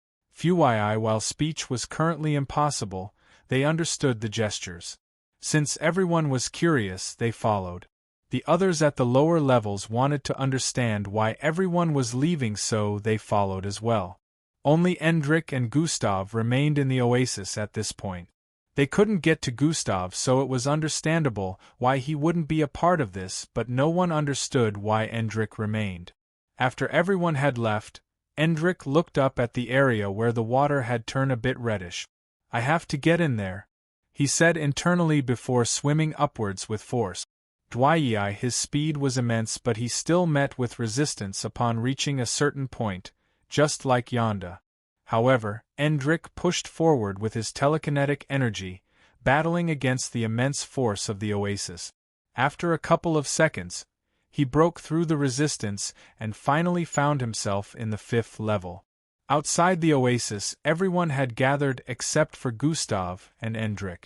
While speech was currently impossible, they understood the gestures. Since everyone was curious, they followed. The others at the lower levels wanted to understand why everyone was leaving, so they followed as well. Only Endrick and Gustav remained in the oasis at this point. They couldn't get to Gustav, so it was understandable why he wouldn't be a part of this, but no one understood why Endrick remained. After everyone had left, Endrick looked up at the area where the water had turned a bit reddish. I have to get in there, he said internally before swimming upwards with force. Dwyer, his speed was immense, but he still met with resistance upon reaching a certain point, just like Yonda. However, Endrick pushed forward with his telekinetic energy, battling against the immense force of the oasis. After a couple of seconds, he broke through the resistance and finally found himself in the 5th level. Outside the oasis, everyone had gathered except for Gustav and Endrick.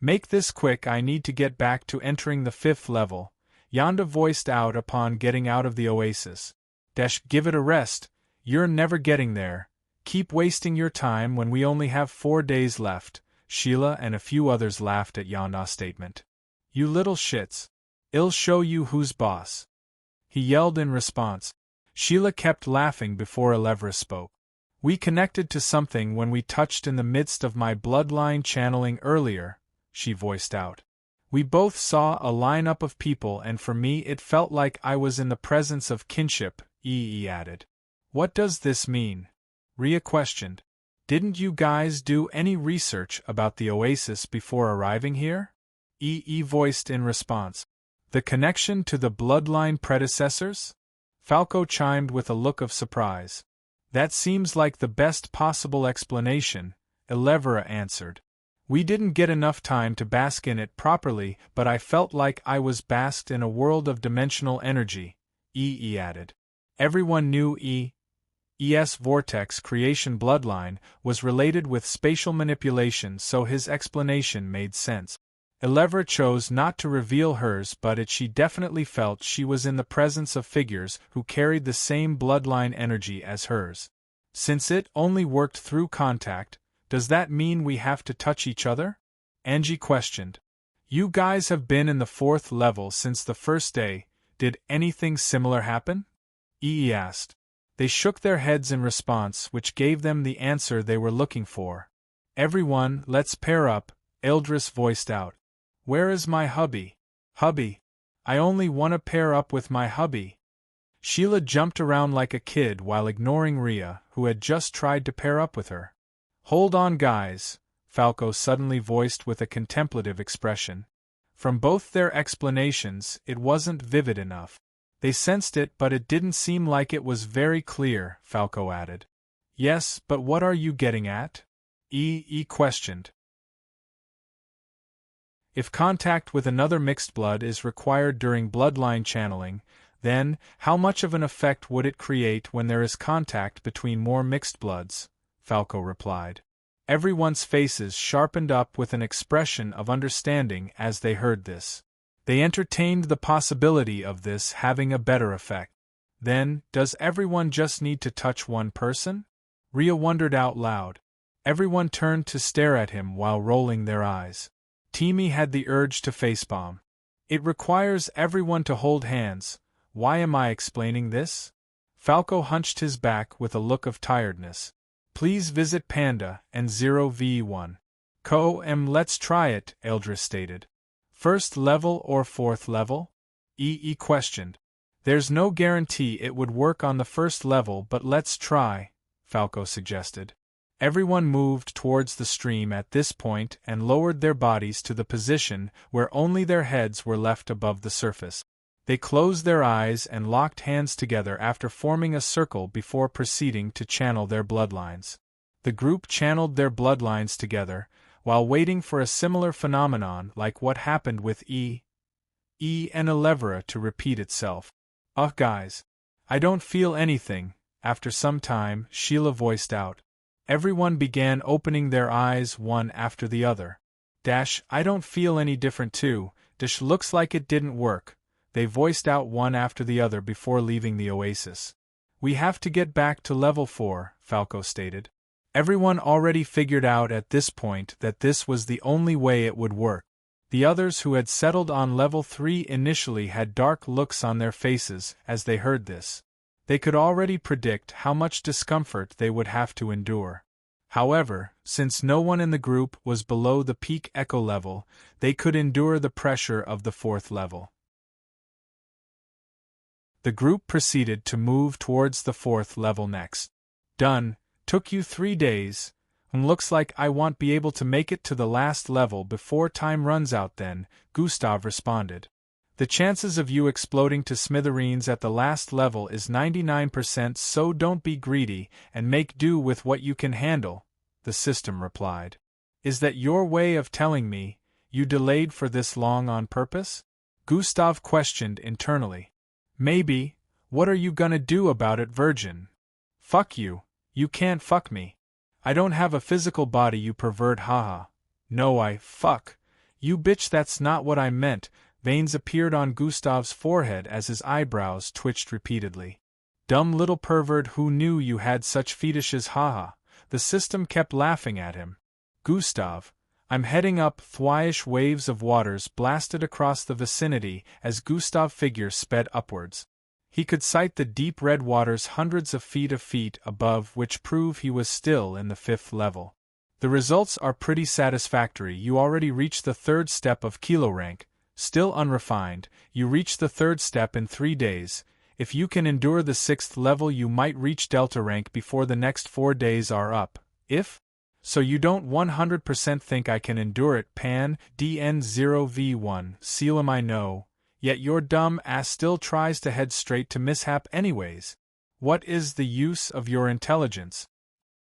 Make this quick, I need to get back to entering the 5th level, Yonda voiced out upon getting out of the oasis. Give it a rest, you're never getting there. Keep wasting your time when we only have 4 days left. Sheila and a few others laughed at Yonda's statement. You little shits. I'll show you who's boss, he yelled in response. Sheila kept laughing before Elevra spoke. We connected to something when we touched in the midst of my bloodline channeling earlier, she voiced out. We both saw a lineup of people, and for me it felt like I was in the presence of kinship, He added. What does this mean? Rhea questioned. Didn't you guys do any research about the oasis before arriving here? He voiced in response. The connection to the bloodline predecessors? Falco chimed with a look of surprise. That seems like the best possible explanation, Elevra answered. We didn't get enough time to bask in it properly, but I felt like I was basked in a world of dimensional energy, He added. Everyone knew ES Vortex creation bloodline was related with spatial manipulation, so his explanation made sense. Elevra chose not to reveal hers, but she definitely felt she was in the presence of figures who carried the same bloodline energy as hers. Since it only worked through contact, does that mean we have to touch each other? Angie questioned. You guys have been in the 4th level since the first day, did anything similar happen? He asked. They shook their heads in response, which gave them the answer they were looking for. Everyone, let's pair up, Eldris voiced out. Where is my hubby? Hubby? I only want to pair up with my hubby. Sheila jumped around like a kid while ignoring Rhea, who had just tried to pair up with her. Hold on, guys, Falco suddenly voiced with a contemplative expression. From both their explanations, it wasn't vivid enough. They sensed it, but it didn't seem like it was very clear, Falco added. Yes, but what are you getting at? He questioned. If contact with another mixed blood is required during bloodline channeling, then, how much of an effect would it create when there is contact between more mixed bloods? Falco replied. Everyone's faces sharpened up with an expression of understanding as they heard this. They entertained the possibility of this having a better effect. Then, does everyone just need to touch one person? Rhea wondered out loud. Everyone turned to stare at him while rolling their eyes. Teamy had the urge to facepalm. It requires everyone to hold hands. Why am I explaining this? Falco hunched his back with a look of tiredness. Please visit Panda and 0v1. Let's try it, Eldris stated. 1st level or 4th level? He questioned. There's no guarantee it would work on the 1st level, but let's try, Falco suggested. Everyone moved towards the stream at this point and lowered their bodies to the position where only their heads were left above the surface. They closed their eyes and locked hands together after forming a circle before proceeding to channel their bloodlines. The group channeled their bloodlines together, while waiting for a similar phenomenon like what happened with and Elevra to repeat itself. Guys. I don't feel anything, after some time, Sheila voiced out. Everyone began opening their eyes one after the other. I don't feel any different too, looks like it didn't work, they voiced out one after the other before leaving the oasis. We have to get back to level 4, Falco stated. Everyone already figured out at this point that this was the only way it would work. The others who had settled on level 3 initially had dark looks on their faces as they heard this. They could already predict how much discomfort they would have to endure. However, since no one in the group was below the peak echo level, they could endure the pressure of the 4th level. The group proceeded to move towards the 4th level next. Done, took you 3 days, and looks like I won't be able to make it to the last level before time runs out then, Gustav responded. The chances of you exploding to smithereens at the last level is 99%, so don't be greedy and make do with what you can handle, the system replied. Is that your way of telling me you delayed for this long on purpose? Gustav questioned internally. Maybe. What are you gonna do about it, virgin? Fuck you. You can't fuck me. I don't have a physical body, you pervert, haha. No, fuck. You bitch, that's not what I meant. Veins appeared on Gustav's forehead as his eyebrows twitched repeatedly. Dumb little pervert, who knew you had such fetishes, haha. The system kept laughing at him. Gustav, I'm heading up. Thwyish waves of waters blasted across the vicinity as Gustav's figure sped upwards. He could sight the deep red waters hundreds of feet above, which prove he was still in the 5th level. The results are pretty satisfactory. You already reached the 3rd step of kilo rank, still unrefined. You reached the 3rd step in 3 days. If you can endure the 6th level, you might reach delta rank before the next 4 days are up. If so, you don't 100% think I can endure it, Pan, DN0V1, Selim, I know. Yet your dumb ass still tries to head straight to mishap anyways. What is the use of your intelligence?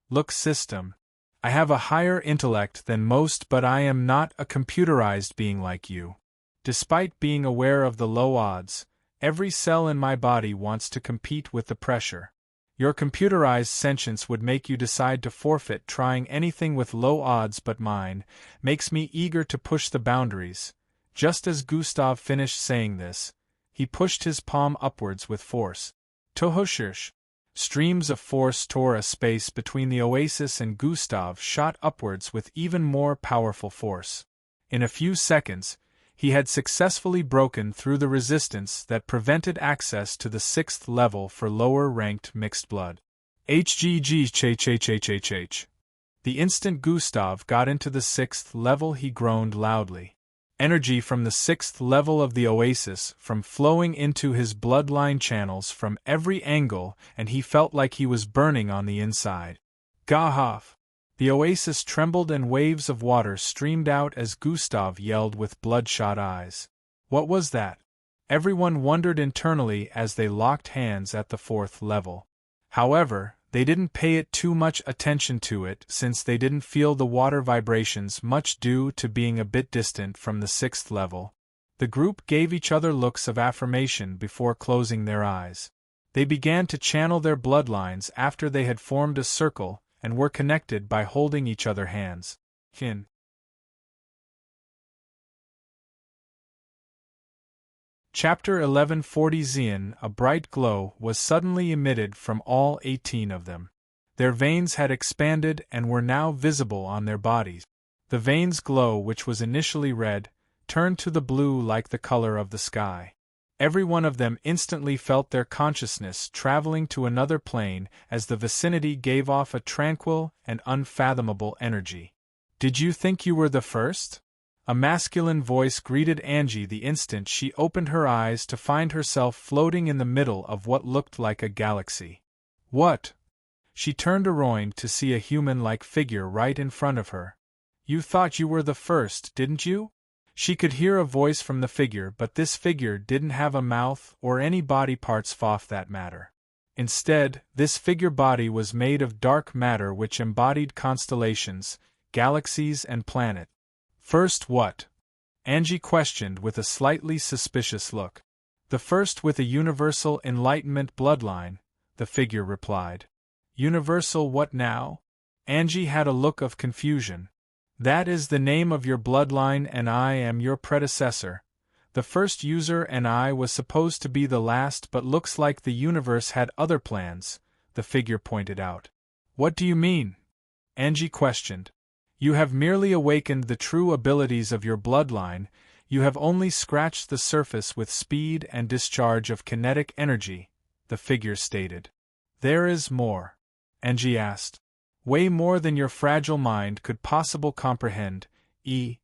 Look, system. I have a higher intellect than most, but I am not a computerized being like you. Despite being aware of the low odds, every cell in my body wants to compete with the pressure. Your computerized sentience would make you decide to forfeit trying anything with low odds, but mine makes me eager to push the boundaries. Just as Gustav finished saying this, he pushed his palm upwards with force. Tohoshirsh. Streams of force tore a space between the oasis and Gustav shot upwards with even more powerful force. In a few seconds, he had successfully broken through the resistance that prevented access to the 6th level for lower-ranked mixed blood. HGG. The instant Gustav got into the 6th level, he groaned loudly. Energy from the 6th level of the oasis from flowing into his bloodline channels from every angle, and he felt like he was burning on the inside. Gahaf! The oasis trembled and waves of water streamed out as Gustav yelled with bloodshot eyes. What was that? Everyone wondered internally as they locked hands at the 4th level. However, they didn't pay it too much attention to it since they didn't feel the water vibrations much due to being a bit distant from the 6th level. The group gave each other looks of affirmation before closing their eyes. They began to channel their bloodlines after they had formed a circle and were connected by holding each other hands. Hin. Chapter 1140 Xian, a bright glow was suddenly emitted from all 18 of them. Their veins had expanded and were now visible on their bodies. The veins' glow, which was initially red, turned to the blue like the color of the sky. Every one of them instantly felt their consciousness traveling to another plane as the vicinity gave off a tranquil and unfathomable energy. Did you think you were the first? A masculine voice greeted Angie the instant she opened her eyes to find herself floating in the middle of what looked like a galaxy. What? She turned around to see a human-like figure right in front of her. You thought you were the first, didn't you? She could hear a voice from the figure, but this figure didn't have a mouth or any body parts for that matter. Instead, this figure body was made of dark matter which embodied constellations, galaxies and planets. First what? Angie questioned with a slightly suspicious look. The first with a universal enlightenment bloodline, the figure replied. Universal what now? Angie had a look of confusion. That is the name of your bloodline and I am your predecessor. The first user and I was supposed to be the last, but looks like the universe had other plans, the figure pointed out. What do you mean? Angie questioned. You have merely awakened the true abilities of your bloodline, you have only scratched the surface with speed and discharge of kinetic energy, the figure stated. There is more? Angie asked. Way more than your fragile mind could possibly comprehend. He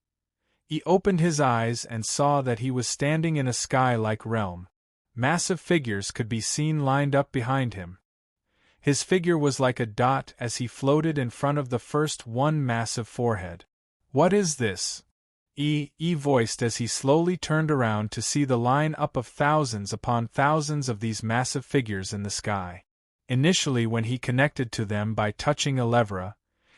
opened his eyes and saw that he was standing in a sky-like realm. Massive figures could be seen lined up behind him. His figure was like a dot as he floated in front of the first one massive forehead. "What is this?" He voiced as he slowly turned around to see the line up of thousands upon thousands of these massive figures in the sky. Initially, when he connected to them by touching Elevra,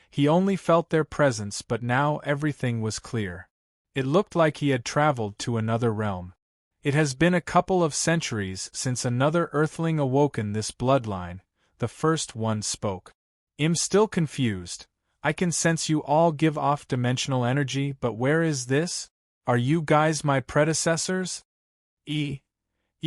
he only felt their presence, but now everything was clear. It looked like he had traveled to another realm. "It has been a couple of centuries since another Earthling awoken this bloodline," the first one spoke. "I'm still confused. I can sense you all give off dimensional energy, but where is this? Are you guys my predecessors?" He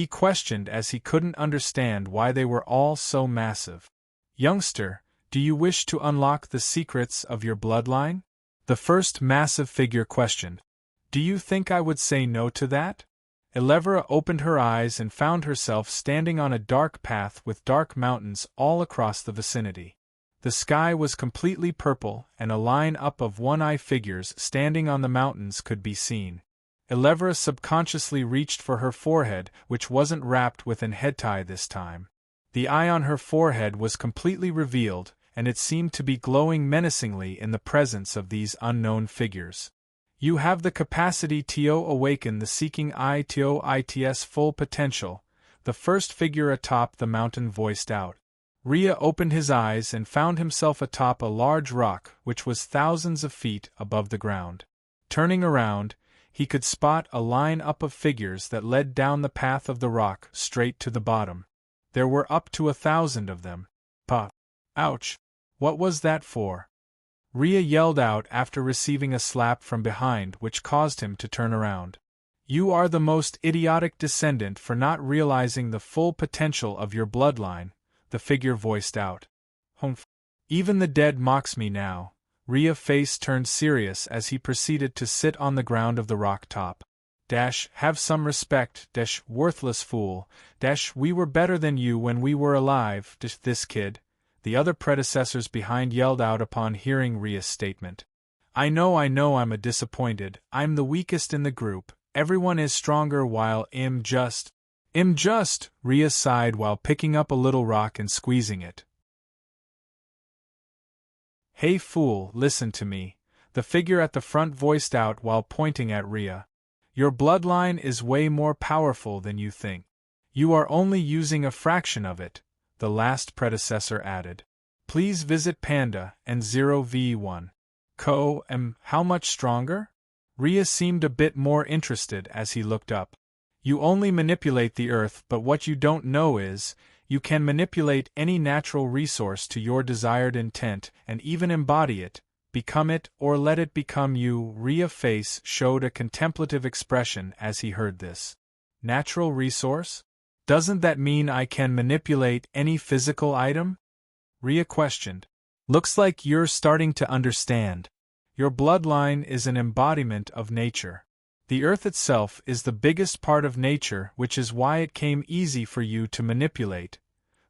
questioned as he couldn't understand why they were all so massive. "Youngster, do you wish to unlock the secrets of your bloodline?" the first massive figure questioned. "Do you think I would say no to that?" Elevra opened her eyes and found herself standing on a dark path with dark mountains all across the vicinity. The sky was completely purple, and a line up of one-eye figures standing on the mountains could be seen. Elevra subconsciously reached for her forehead, which wasn't wrapped with an head tie this time. The eye on her forehead was completely revealed, and it seemed to be glowing menacingly in the presence of these unknown figures. "You have the capacity to awaken the seeking eye to its full potential," the first figure atop the mountain voiced out. Rhea opened his eyes and found himself atop a large rock which was thousands of feet above the ground. Turning around, he could spot a line up of figures that led down the path of the rock straight to the bottom. There were up to 1,000 of them. Ouch! What was that for? Rhea yelled out after receiving a slap from behind which caused him to turn around. "You are the most idiotic descendant for not realizing the full potential of your bloodline," the figure voiced out. "Humph. Even the dead mocks me now." Rhea's face turned serious as he proceeded to sit on the ground of the rock top. "Have some respect, worthless fool. We were better than you when we were alive, this kid," the other predecessors behind yelled out upon hearing Rhea's statement. I know I'm a disappointed. I'm the weakest in the group. Everyone is stronger while I'm just, Rhea sighed while picking up a little rock and squeezing it. "Hey fool, listen to me," the figure at the front voiced out while pointing at Rhea. "Your bloodline is way more powerful than you think. You are only using a fraction of it," the last predecessor added. "Please visit Panda and 0v1. How much stronger?" Rhea seemed a bit more interested as he looked up. "You only manipulate the earth, but what you don't know is, you can manipulate any natural resource to your desired intent and even embody it, become it, or let it become you." Rhea's face showed a contemplative expression as he heard this. "Natural resource? Doesn't that mean I can manipulate any physical item?" Rhea questioned. "Looks like you're starting to understand. Your bloodline is an embodiment of nature. The earth itself is the biggest part of nature, which is why it came easy for you to manipulate,"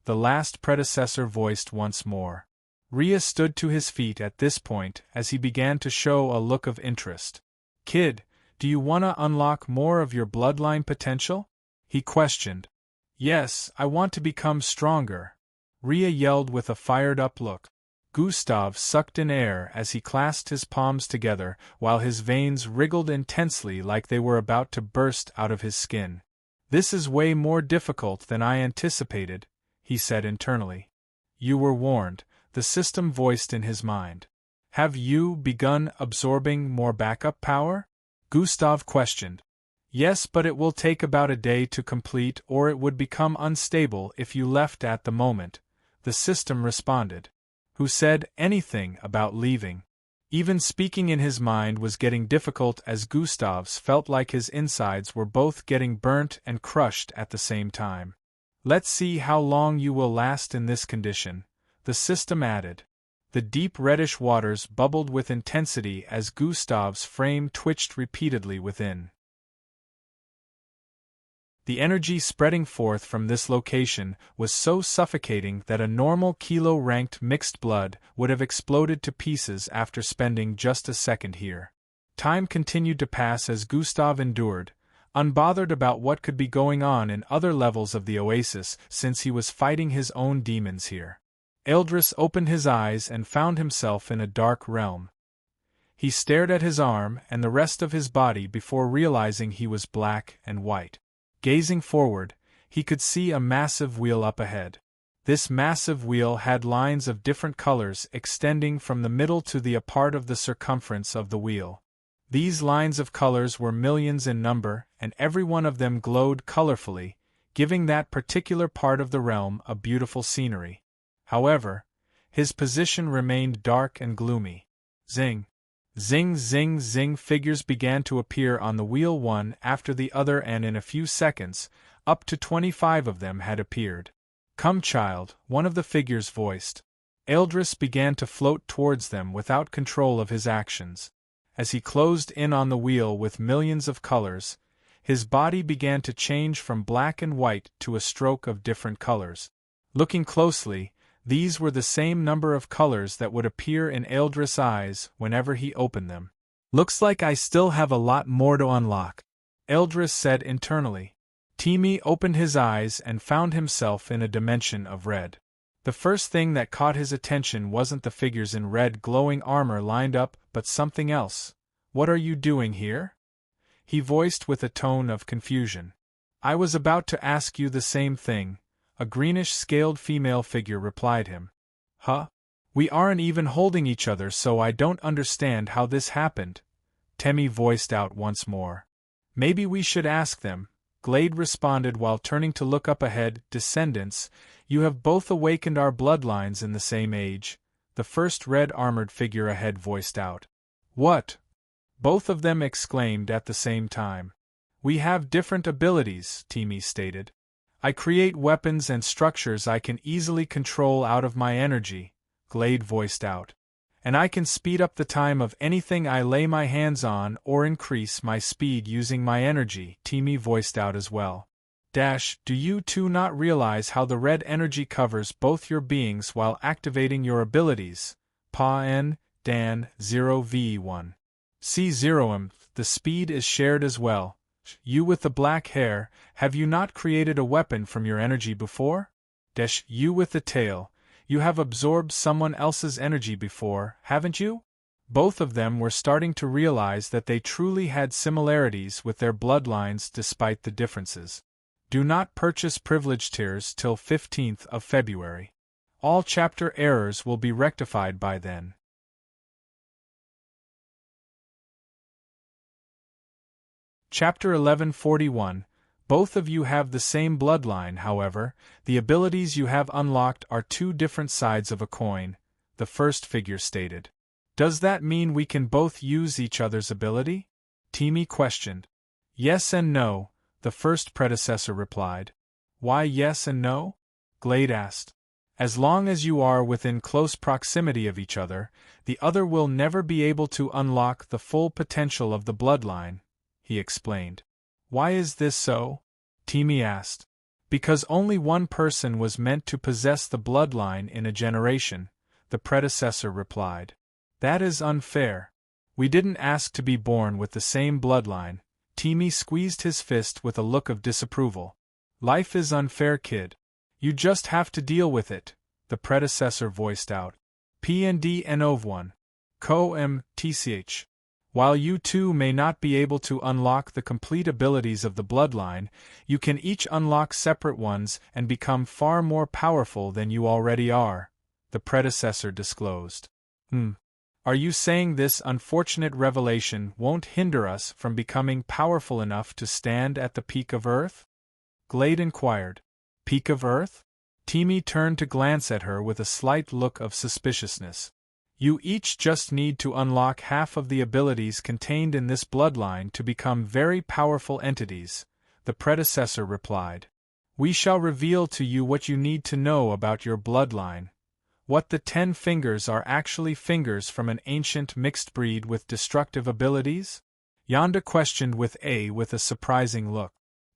the last predecessor voiced once more. Rhea stood to his feet at this point as he began to show a look of interest. "Kid, do you want to unlock more of your bloodline potential?" he questioned. "Yes, I want to become stronger," Rhea yelled with a fired-up look. Gustav sucked in air as he clasped his palms together while his veins wriggled intensely like they were about to burst out of his skin. "This is way more difficult than I anticipated," he said internally. "You were warned," the system voiced in his mind. "Have you begun absorbing more backup power?" Gustav questioned. "Yes, but it will take about a day to complete, or it would become unstable if you left at the moment," the system responded. Who said anything about leaving? Even speaking in his mind was getting difficult as Gustav's felt like his insides were both getting burnt and crushed at the same time. "Let's see how long you will last in this condition," the system added. The deep reddish waters bubbled with intensity as Gustav's frame twitched repeatedly within. The energy spreading forth from this location was so suffocating that a normal kilo-ranked mixed blood would have exploded to pieces after spending just a second here. Time continued to pass as Gustav endured, unbothered about what could be going on in other levels of the oasis since he was fighting his own demons here. Eldris opened his eyes and found himself in a dark realm. He stared at his arm and the rest of his body before realizing he was black and white. Gazing forward, he could see a massive wheel up ahead. This massive wheel had lines of different colors extending from the middle to the part of the circumference of the wheel. These lines of colors were millions in number, and every one of them glowed colorfully, giving that particular part of the realm a beautiful scenery. However, his position remained dark and gloomy. Zing! Zing, zing, zing, figures began to appear on the wheel one after the other, and in a few seconds, up to 25 of them had appeared. "Come, child," one of the figures voiced. Eldris began to float towards them without control of his actions. As he closed in on the wheel with millions of colors, his body began to change from black and white to a stroke of different colors. Looking closely, these were the same number of colors that would appear in Eldris' eyes whenever he opened them. "Looks like I still have a lot more to unlock," Eldris said internally. Timmy opened his eyes and found himself in a dimension of red. The first thing that caught his attention wasn't the figures in red glowing armor lined up, but something else. "What are you doing here?" he voiced with a tone of confusion. "I was about to ask you the same thing," a greenish-scaled female figure replied him. "Huh? We aren't even holding each other, so I don't understand how this happened," Temmie voiced out once more. "Maybe we should ask them," Glade responded while turning to look up ahead. "Descendants, you have both awakened our bloodlines in the same age," the first red-armored figure ahead voiced out. "What?" both of them exclaimed at the same time. "We have different abilities," Timmy stated. "I create weapons and structures I can easily control out of my energy," Glade voiced out. "And I can speed up the time of anything I lay my hands on or increase my speed using my energy," Timmy voiced out as well. Do you two not realize how the red energy covers both your beings while activating your abilities? Pa-N, Dan, 0v1. C0m, the speed is shared as well. You with the black hair, have you not created a weapon from your energy before? You with the tail, you have absorbed someone else's energy before, haven't you? Both of them were starting to realize that they truly had similarities with their bloodlines despite the differences. Do not purchase privilege tiers till 15th of February. All chapter errors will be rectified by then. Chapter 1141. Both of you have the same bloodline, however, the abilities you have unlocked are two different sides of a coin, the first figure stated. "Does that mean we can both use each other's ability?" Timmy questioned. "Yes and no," the first predecessor replied. "Why yes and no?" Glade asked. "As long as you are within close proximity of each other, the other will never be able to unlock the full potential of the bloodline," he explained. "Why is this so?" Timmy asked. "Because only one person was meant to possess the bloodline in a generation," the predecessor replied. "That is unfair. We didn't ask to be born with the same bloodline." Timmy squeezed his fist with a look of disapproval. "Life is unfair, kid. You just have to deal with it," the predecessor voiced out. "P&D N-1. Co-M-TCH. While you two may not be able to unlock the complete abilities of the bloodline, you can each unlock separate ones and become far more powerful than you already are," the predecessor disclosed. Are you saying this unfortunate revelation won't hinder us from becoming powerful enough to stand at the peak of Earth?" Glade inquired. "Peak of Earth?" Timmy turned to glance at her with a slight look of suspiciousness. "You each just need to unlock half of the abilities contained in this bloodline to become very powerful entities," the predecessor replied. "We shall reveal to you what you need to know about your bloodline. What the 10 fingers are actually fingers from an ancient mixed breed with destructive abilities?" Yonda questioned with a surprising look.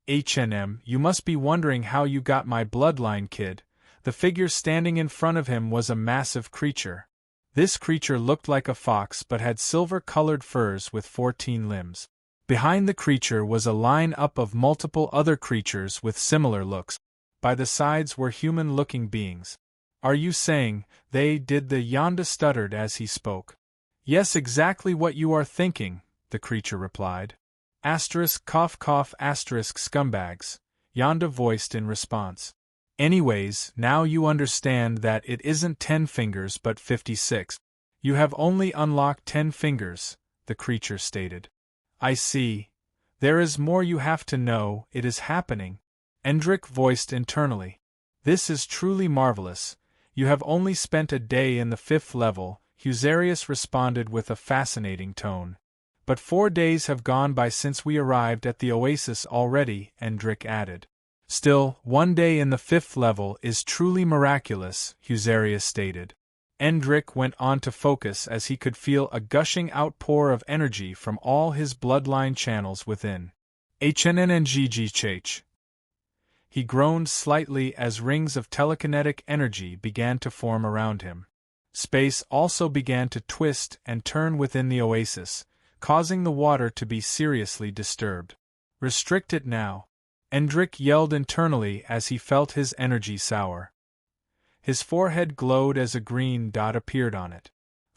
"H&M, you must be wondering how you got my bloodline, kid." The figure standing in front of him was a massive creature. This creature looked like a fox but had silver-colored furs with 14 limbs. Behind the creature was a line-up of multiple other creatures with similar looks. By the sides were human-looking beings. Are you saying, they did the Yonda stuttered as he spoke. Yes, exactly what you are thinking, the creature replied. Asterisk cough cough asterisk scumbags, Yonda voiced in response. Anyways, now you understand that it isn't 10 fingers but 56. You have only unlocked 10 fingers, the creature stated. I see. There is more you have to know, it is happening. Endrick voiced internally. This is truly marvelous. You have only spent a day in the 5th level, Husarius responded with a fascinating tone. But 4 days have gone by since we arrived at the oasis already, Endrick added. Still, 1 day in the 5th level is truly miraculous, Husarius stated. Endrick went on to focus as he could feel a gushing outpour of energy from all his bloodline channels within. HNNNGGH. He groaned slightly as rings of telekinetic energy began to form around him. Space also began to twist and turn within the oasis, causing the water to be seriously disturbed. Restrict it now. Endrick yelled internally as he felt his energy sour. His forehead glowed as a green dot appeared on it.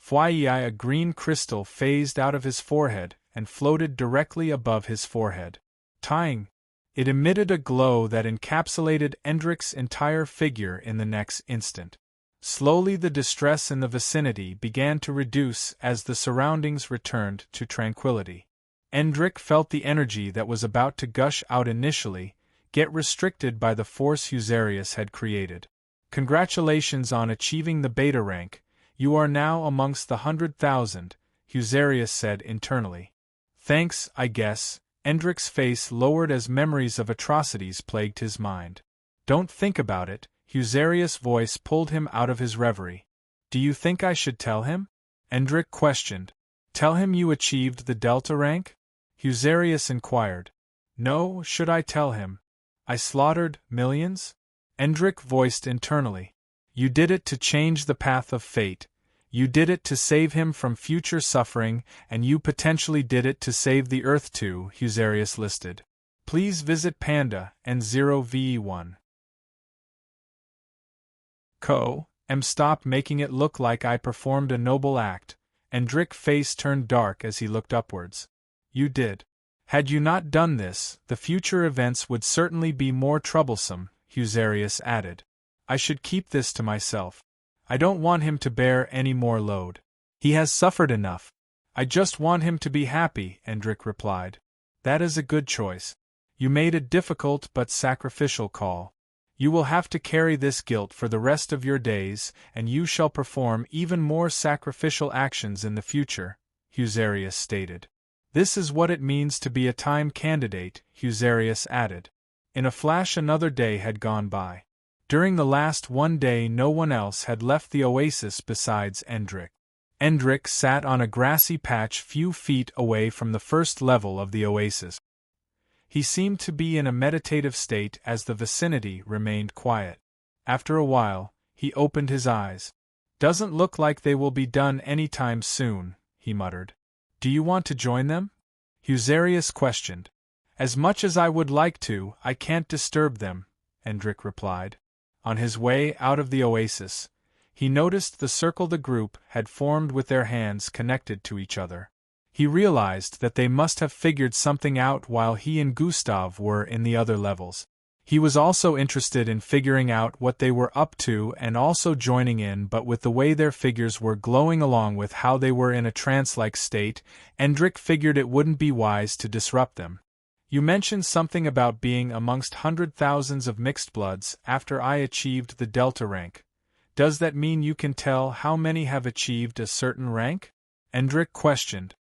Fyi, a green crystal phased out of his forehead and floated directly above his forehead. Tying. It emitted a glow that encapsulated Endrick's entire figure in the next instant. Slowly the distress in the vicinity began to reduce as the surroundings returned to tranquility. Endrick felt the energy that was about to gush out initially get restricted by the force Husarius had created. Congratulations on achieving the beta rank, you are now amongst the 100,000, Husarius said internally. Thanks, I guess. Endrick's face lowered as memories of atrocities plagued his mind. Don't think about it, Husarius' voice pulled him out of his reverie. Do you think I should tell him? Endrick questioned. Tell him you achieved the Delta rank? Husarius inquired. No, should I tell him? I slaughtered millions? Endrick voiced internally. You did it to change the path of fate. You did it to save him from future suffering, and you potentially did it to save the Earth too, Husarius listed. Please visit Panda and 0ve1. Stop making it look like I performed a noble act. Endrick's face turned dark as he looked upwards. You did. Had you not done this, the future events would certainly be more troublesome, Husarius added. I should keep this to myself. I don't want him to bear any more load. He has suffered enough. I just want him to be happy, Endrick replied. That is a good choice. You made a difficult but sacrificial call. You will have to carry this guilt for the rest of your days, and you shall perform even more sacrificial actions in the future, Husarius stated. This is what it means to be a time candidate, Husarius added. In a flash another day had gone by. During the last 1 day no one else had left the oasis besides Endrick. Endrick sat on a grassy patch few feet away from the first level of the oasis. He seemed to be in a meditative state as the vicinity remained quiet. After a while, he opened his eyes. Doesn't look like they will be done any time soon, he muttered. Do you want to join them? Husarius questioned. As much as I would like to, I can't disturb them, Endrick replied. On his way out of the oasis, he noticed the circle the group had formed with their hands connected to each other. He realized that they must have figured something out while he and Gustav were in the other levels. He was also interested in figuring out what they were up to and also joining in, but with the way their figures were glowing along with how they were in a trance-like state, Endrick figured it wouldn't be wise to disrupt them. You mentioned something about being amongst 100,000s of mixed bloods after I achieved the Delta rank. Does that mean you can tell how many have achieved a certain rank? Endrick questioned.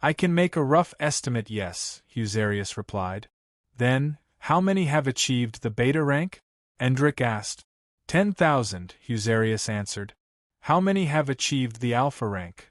I can make a rough estimate, yes, Husarius replied. Then, how many have achieved the beta rank? Endrick asked. 10,000, Husarius answered. How many have achieved the alpha rank?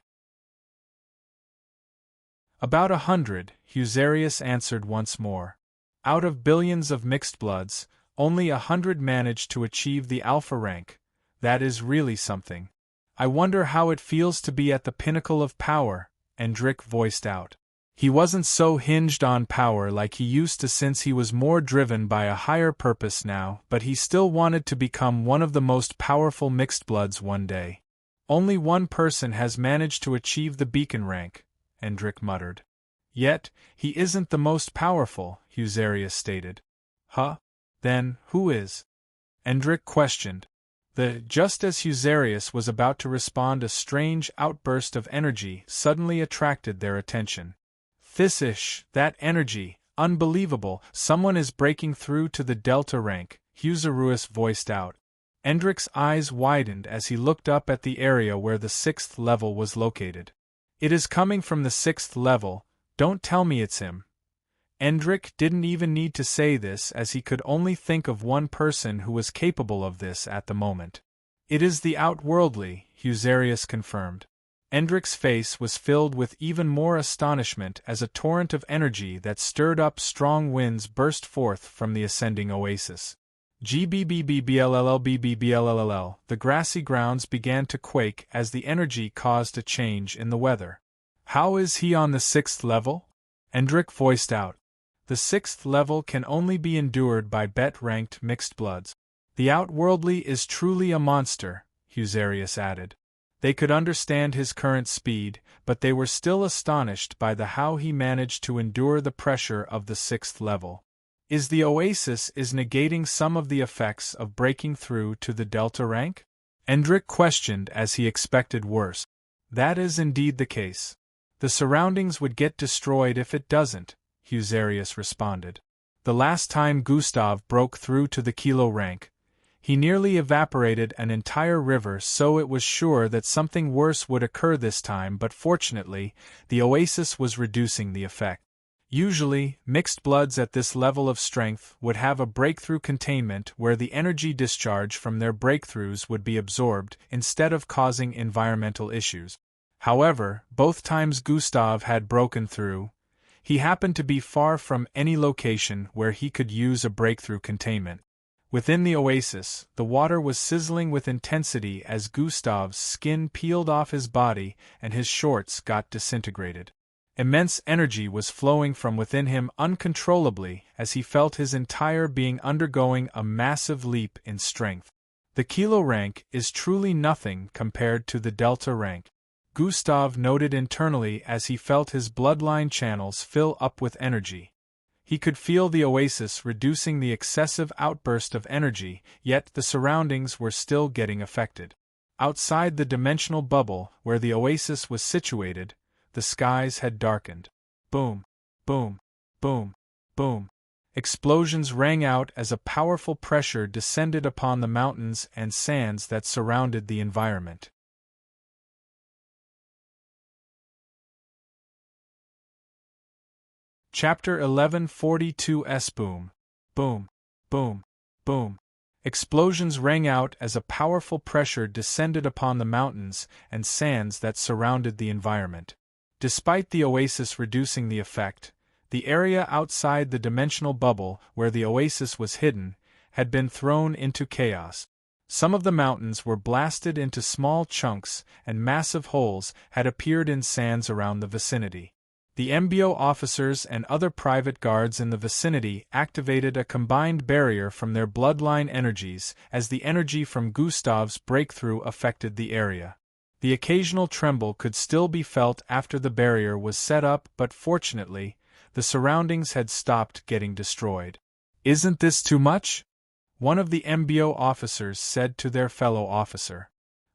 About 100, Husarius answered once more. Out of billions of mixed bloods, only 100 managed to achieve the alpha rank. That is really something. I wonder how it feels to be at the pinnacle of power, Endrick voiced out. He wasn't so hinged on power like he used to since he was more driven by a higher purpose now, but he still wanted to become one of the most powerful mixed bloods one day. Only one person has managed to achieve the beacon rank, Endrick muttered. Yet, he isn't the most powerful, Husarius stated. Huh? Then, who is? Endrick questioned. Just as Husarius was about to respond, a strange outburst of energy suddenly attracted their attention. Thisish, that energy, unbelievable, someone is breaking through to the Delta rank, Husarius voiced out. Endrick's eyes widened as he looked up at the area where the 6th level was located. It is coming from the 6th level, don't tell me it's him. Endrick didn't even need to say this as he could only think of one person who was capable of this at the moment. It is the outworldly, Husarius confirmed. Endrick's face was filled with even more astonishment as a torrent of energy that stirred up strong winds burst forth from the ascending oasis. Gbbbblllbbll, the grassy grounds began to quake as the energy caused a change in the weather. How is he on the 6th level? Endrick voiced out. The 6th level can only be endured by bet-ranked mixed bloods. The outworldly is truly a monster, Husarius added. They could understand his current speed, but they were still astonished by how he managed to endure the pressure of the 6th level. Is the oasis negating some of the effects of breaking through to the Delta rank? Endrick questioned as he expected worse. That is indeed the case. The surroundings would get destroyed if it doesn't, Husarius responded. The last time Gustav broke through to the Kilo rank, he nearly evaporated an entire river, so it was sure that something worse would occur this time, but fortunately, the oasis was reducing the effect. Usually, mixed bloods at this level of strength would have a breakthrough containment where the energy discharge from their breakthroughs would be absorbed instead of causing environmental issues. However, both times Gustav had broken through, he happened to be far from any location where he could use a breakthrough containment. Within the oasis, the water was sizzling with intensity as Gustav's skin peeled off his body and his shorts got disintegrated. Immense energy was flowing from within him uncontrollably as he felt his entire being undergoing a massive leap in strength. The Kilo rank is truly nothing compared to the Delta rank, Gustav noted internally as he felt his bloodline channels fill up with energy. He could feel the oasis reducing the excessive outburst of energy, yet the surroundings were still getting affected. Outside the dimensional bubble where the oasis was situated, the skies had darkened. Boom, boom, boom, boom. Explosions rang out as a powerful pressure descended upon the mountains and sands that surrounded the environment. Chapter 1142 Boom. Boom. Boom. Boom. Explosions rang out as a powerful pressure descended upon the mountains and sands that surrounded the environment. Despite the oasis reducing the effect, the area outside the dimensional bubble where the oasis was hidden had been thrown into chaos. Some of the mountains were blasted into small chunks and massive holes had appeared in sands around the vicinity. The MBO officers and other private guards in the vicinity activated a combined barrier from their bloodline energies as the energy from Gustav's breakthrough affected the area. The occasional tremble could still be felt after the barrier was set up, but fortunately, the surroundings had stopped getting destroyed. "Isn't this too much?" one of the MBO officers said to their fellow officer.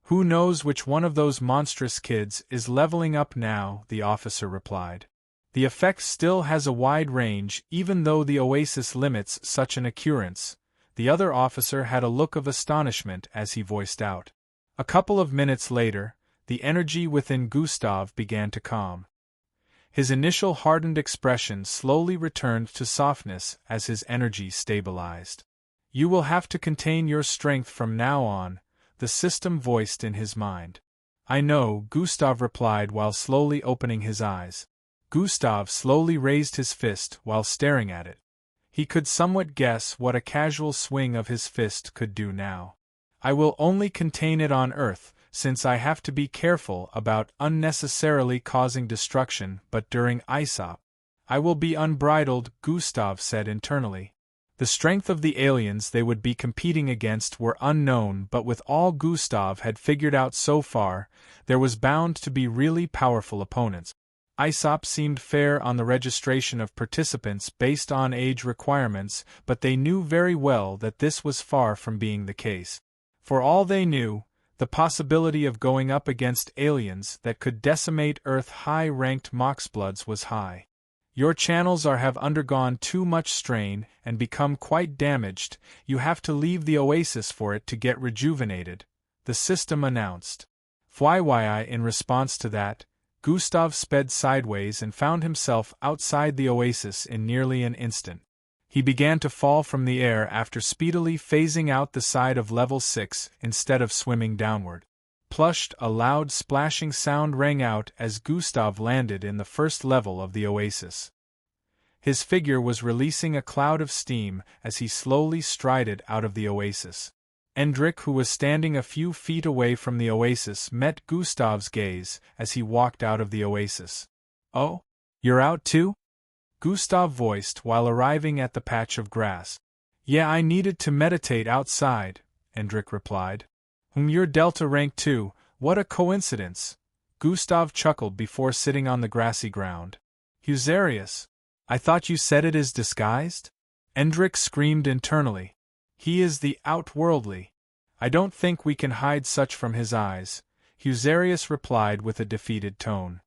"Who knows which one of those monstrous kids is leveling up now," the officer replied. "The effect still has a wide range even though the oasis limits such an occurrence." The other officer had a look of astonishment as he voiced out. A couple of minutes later, the energy within Gustav began to calm. His initial hardened expression slowly returned to softness as his energy stabilized. "You will have to contain your strength from now on," the system voiced in his mind. "I know," Gustav replied while slowly opening his eyes. Gustav slowly raised his fist while staring at it. He could somewhat guess what a casual swing of his fist could do now. "I will only contain it on Earth," since I have to be careful about unnecessarily causing destruction, but during ISOP, I will be unbridled, Gustav said internally. The strength of the aliens they would be competing against were unknown, but with all Gustav had figured out so far, there was bound to be really powerful opponents. ISOP seemed fair on the registration of participants based on age requirements, but they knew very well that this was far from being the case. For all they knew, the possibility of going up against aliens that could decimate Earth high-ranked Moxbloods was high. Your channels have undergone too much strain and become quite damaged. You have to leave the oasis for it to get rejuvenated, the system announced. FYI, in response to that, Gustav sped sideways and found himself outside the oasis in nearly an instant. He began to fall from the air after speedily phasing out the side of level 6 instead of swimming downward. Plushed, a loud splashing sound rang out as Gustav landed in the first level of the oasis. His figure was releasing a cloud of steam as he slowly strided out of the oasis. Endrik, who was standing a few feet away from the oasis, met Gustav's gaze as he walked out of the oasis. "Oh? You're out too?" Gustav voiced while arriving at the patch of grass. "Yeah, I needed to meditate outside," Endrik replied. You're Delta rank too, what a coincidence," Gustav chuckled before sitting on the grassy ground. "Husarius, I thought you said it is disguised?" Endrik screamed internally. "He is the outworldly. I don't think we can hide such from his eyes," Husarius replied with a defeated tone.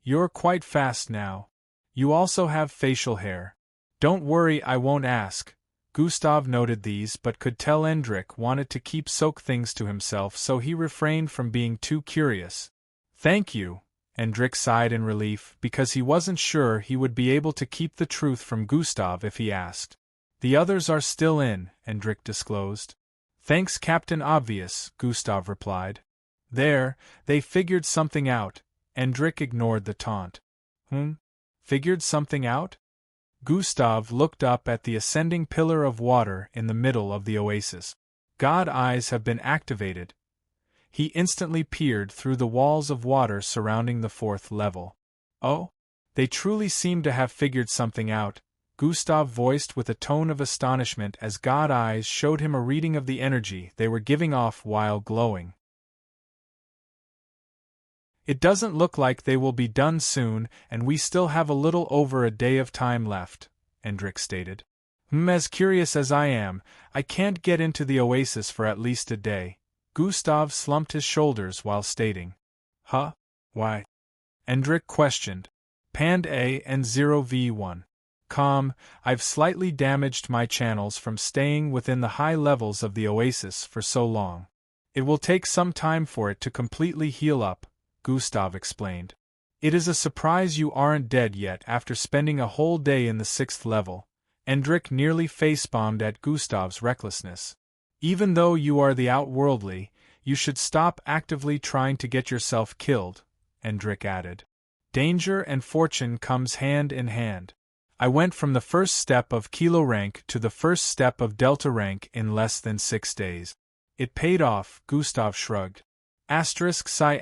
"You're quite fast now. You also have facial hair. Don't worry, I won't ask." Gustav noted these but could tell Endrik wanted to keep things to himself, so he refrained from being too curious. "Thank you," Endrik sighed in relief, because he wasn't sure he would be able to keep the truth from Gustav if he asked. "The others are still in," Endrik disclosed. "Thanks, Captain Obvious," Gustav replied. They figured something out." Endrik ignored the taunt. Figured something out?" Gustav looked up at the ascending pillar of water in the middle of the oasis. "God eyes have been activated." He instantly peered through the walls of water surrounding the 4th level. "Oh? They truly seem to have figured something out," Gustav voiced with a tone of astonishment as God eyes showed him a reading of the energy they were giving off while glowing. "It doesn't look like they will be done soon, and we still have a little over a day of time left," Endrik stated. As curious as I am, I can't get into the oasis for at least a day." Gustav slumped his shoulders while stating. "Huh? Why?" Endrik questioned. Pand A and 0v1. "Calm, I've slightly damaged my channels from staying within the high levels of the oasis for so long. It will take some time for it to completely heal up," Gustav explained. "It is a surprise you aren't dead yet after spending a whole day in the 6th level." Endrik nearly facepalmed at Gustav's recklessness. "Even though you are the outworldly, you should stop actively trying to get yourself killed," Endrik added. "Danger and fortune comes hand in hand. I went from the first step of Kilo rank to the first step of Delta rank in less than 6 days. It paid off," Gustav shrugged. Psi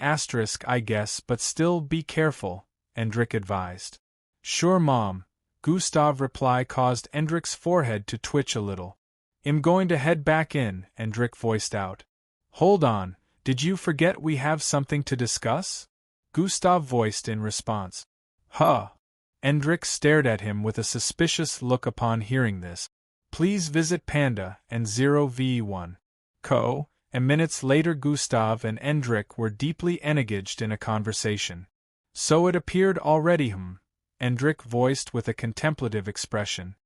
I guess, but still be careful," Endrik advised. "Sure, Mom," Gustav's reply caused Endrik's forehead to twitch a little. "I'm going to head back in," Endrik voiced out. "Hold on, did you forget we have something to discuss?" Gustav voiced in response. "Huh?" Endrik stared at him with a suspicious look upon hearing this. "Please visit Panda and 0v1. Co." And minutes later Gustav and Endrik were deeply engaged in a conversation. "So it appeared already, Endrik voiced with a contemplative expression.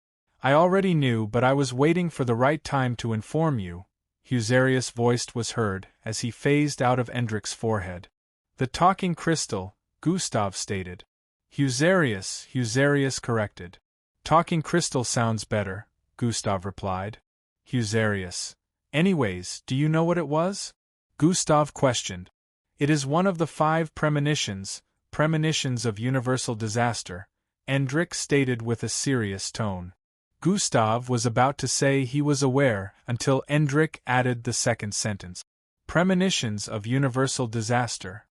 "I already knew, but I was waiting for the right time to inform you," Husarius voiced was heard as he phased out of Endrik's forehead. "The talking crystal," Gustav stated. Husarius corrected. "Talking crystal sounds better," Gustav replied. Husarius. "Anyways, do you know what it was?" Gustav questioned. "It is one of the 5 premonitions of universal disaster," Endrik stated with a serious tone. Gustav was about to say he was aware until Endrik added the second sentence. Premonitions of universal disaster.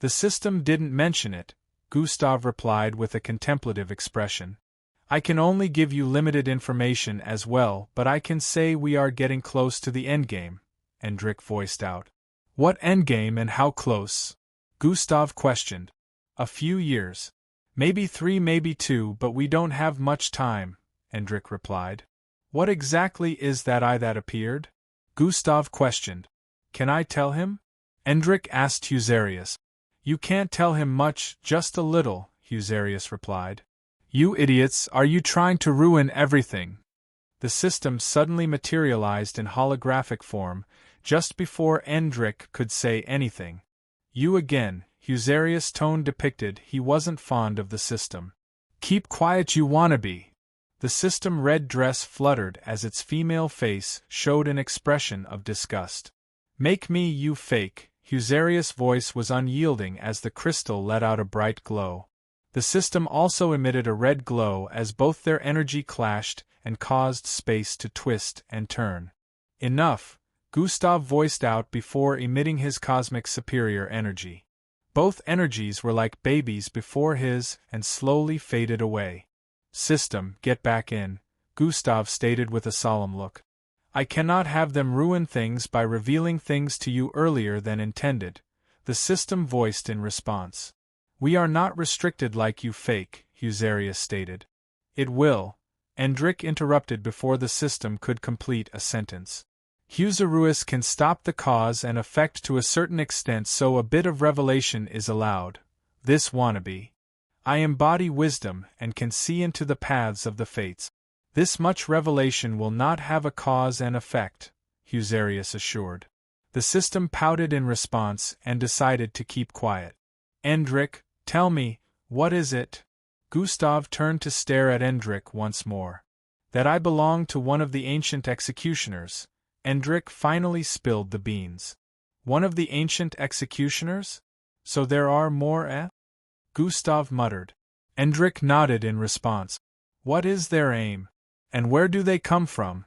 The system didn't mention it, Gustav replied with a contemplative expression. I can only give you limited information as well, but I can say we are getting close to the endgame, Hendrik voiced out. What endgame and how close? Gustav questioned. A few years. Maybe 3, maybe 2, but we don't have much time, Hendrik replied. What exactly is that eye that appeared? Gustav questioned. Can I tell him? Hendrik asked Husarius. You can't tell him much, just a little, Husarius replied. You idiots, are you trying to ruin everything? The system suddenly materialized in holographic form, just before Hendrik could say anything. You again, Husarius' tone depicted he wasn't fond of the system. Keep quiet, you wannabe. The system red dress fluttered as its female face showed an expression of disgust. Make me, you fake. Husarius' voice was unyielding as the crystal let out a bright glow. The system also emitted a red glow as both their energy clashed and caused space to twist and turn. Enough, Gustav voiced out before emitting his cosmic superior energy. Both energies were like babies before his and slowly faded away. System, get back in, Gustav stated with a solemn look. I cannot have them ruin things by revealing things to you earlier than intended, the system voiced in response. We are not restricted like you fake, Husarius stated. It will, Hendrik interrupted before the system could complete a sentence. Husarius can stop the cause and effect to a certain extent, so a bit of revelation is allowed. This wannabe. I embody wisdom and can see into the paths of the fates. This much revelation will not have a cause and effect, Husarius assured. The system pouted in response and decided to keep quiet. Hendrik, tell me, what is it? Gustav turned to stare at Hendrik once more. That I belong to one of the ancient executioners. Hendrik finally spilled the beans. One of the ancient executioners? So there are more, eh? Gustav muttered. Hendrik nodded in response. What is their aim? And where do they come from?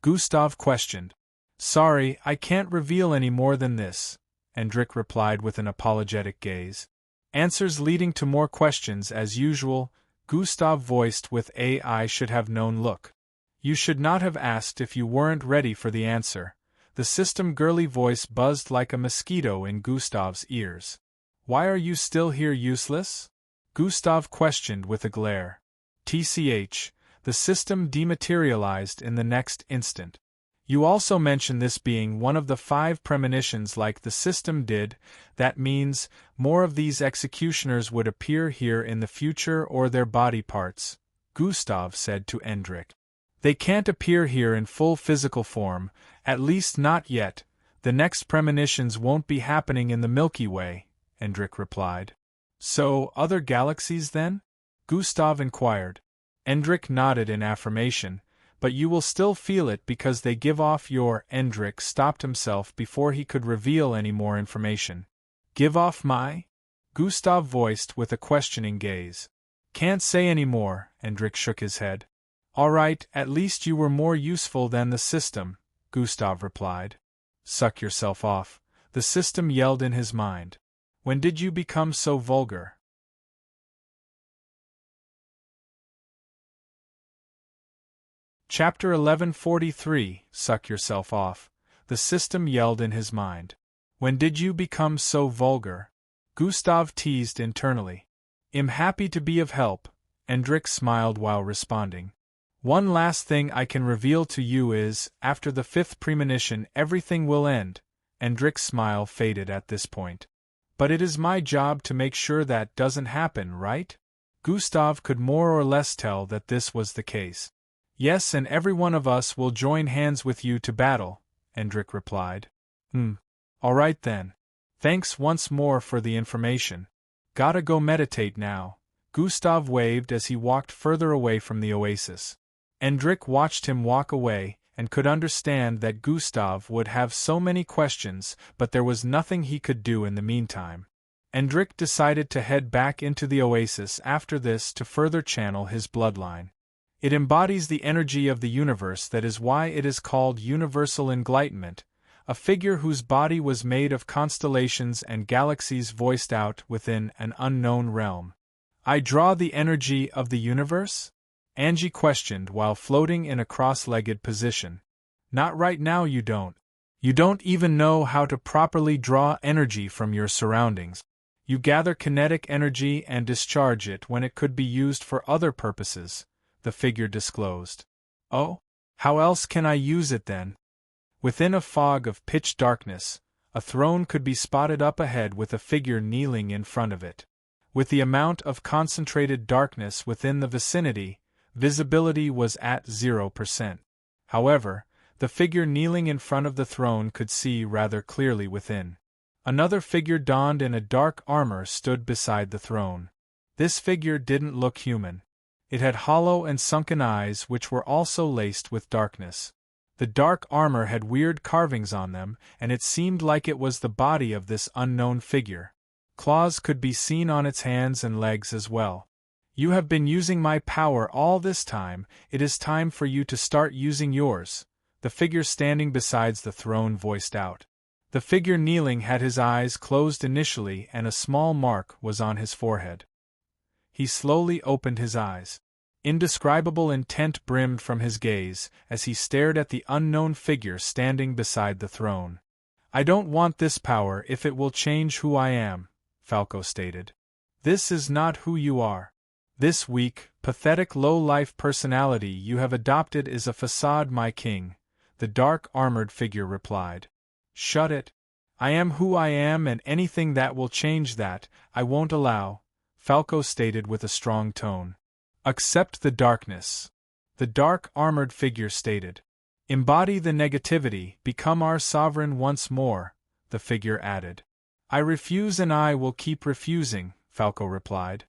Gustav questioned. Sorry, I can't reveal any more than this, Hendrik replied with an apologetic gaze. Answers leading to more questions as usual, Gustav voiced with a I should have known look. You should not have asked if you weren't ready for the answer. The system girly voice buzzed like a mosquito in Gustav's ears. Why are you still here, useless? Gustav questioned with a glare. TCH, the system dematerialized in the next instant. You also mention this being one of the 5 premonitions like the system did. That means more of these executioners would appear here in the future or their body parts, Gustav said to Hendrik. They can't appear here in full physical form, at least not yet. The next premonitions won't be happening in the Milky Way, Hendrik replied. So, other galaxies then? Gustav inquired. Hendrik nodded in affirmation. But you will still feel it because they give off your. Hendrik stopped himself before he could reveal any more information. Give off my? Gustav voiced with a questioning gaze. Can't say any more, Hendrik shook his head. All right, at least you were more useful than the system, Gustav replied. Suck yourself off, the system yelled in his mind. When did you become so vulgar? Chapter 1143, Suck Yourself Off, the system yelled in his mind. When did you become so vulgar? Gustav teased internally. I'm happy to be of help, Hendrik smiled while responding. One last thing I can reveal to you is, after the 5th premonition everything will end. Hendrik's smile faded at this point. But it is my job to make sure that doesn't happen, right? Gustav could more or less tell that this was the case. Yes, and every one of us will join hands with you to battle, Hendrik replied. All right then. Thanks once more for the information. Gotta go meditate now. Gustav waved as he walked further away from the oasis. Hendrik watched him walk away, and could understand that Gustav would have so many questions, but there was nothing he could do in the meantime. Hendrik decided to head back into the oasis after this to further channel his bloodline. It embodies the energy of the universe. That is why it is called universal enlightenment, a figure whose body was made of constellations and galaxies voiced out within an unknown realm. I draw the energy of the universe? Angie questioned while floating in a cross-legged position. Not right now, you don't. You don't even know how to properly draw energy from your surroundings. You gather kinetic energy and discharge it when it could be used for other purposes, the figure disclosed. Oh? How else can I use it then? Within a fog of pitch darkness, a throne could be spotted up ahead with a figure kneeling in front of it. With the amount of concentrated darkness within the vicinity, visibility was at 0%. However, the figure kneeling in front of the throne could see rather clearly within. Another figure donned in a dark armor stood beside the throne. This figure didn't look human. It had hollow and sunken eyes which were also laced with darkness. The dark armor had weird carvings on them, and it seemed like it was the body of this unknown figure. Claws could be seen on its hands and legs as well. You have been using my power all this time, it is time for you to start using yours, the figure standing beside the throne voiced out. The figure kneeling had his eyes closed initially and a small mark was on his forehead. He slowly opened his eyes. Indescribable intent brimmed from his gaze as he stared at the unknown figure standing beside the throne. I don't want this power if it will change who I am, Falco stated. This is not who you are. This weak, pathetic low-life personality you have adopted is a facade, my king, the dark armored figure replied. Shut it. I am who I am, and anything that will change that, I won't allow, Falco stated with a strong tone. Accept the darkness. The dark armored figure stated. Embody the negativity, become our sovereign once more, the figure added. I refuse and I will keep refusing, Falco replied.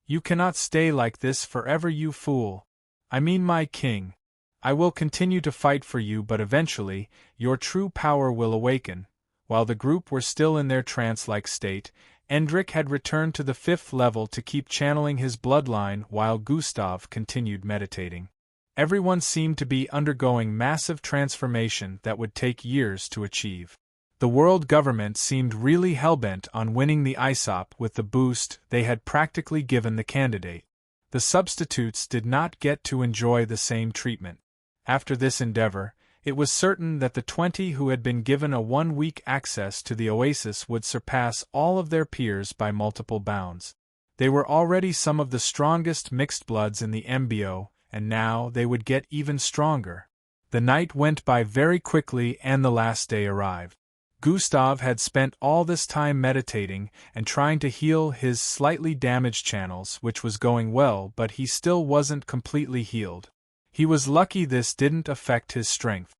You cannot stay like this forever, you fool. I mean, my king. I will continue to fight for you, but eventually, your true power will awaken. While the group were still in their trance-like state, Endrik had returned to the 5th level to keep channeling his bloodline while Gustav continued meditating. Everyone seemed to be undergoing massive transformation that would take years to achieve. The world government seemed really hellbent on winning the ISOP with the boost they had practically given the candidate. The substitutes did not get to enjoy the same treatment. After this endeavor, it was certain that the 20 who had been given a 1-week access to the Oasis would surpass all of their peers by multiple bounds. They were already some of the strongest mixed bloods in the MBO, and now they would get even stronger. The night went by very quickly and the last day arrived. Gustav had spent all this time meditating and trying to heal his slightly damaged channels, which was going well, but he still wasn't completely healed. He was lucky this didn't affect his strength.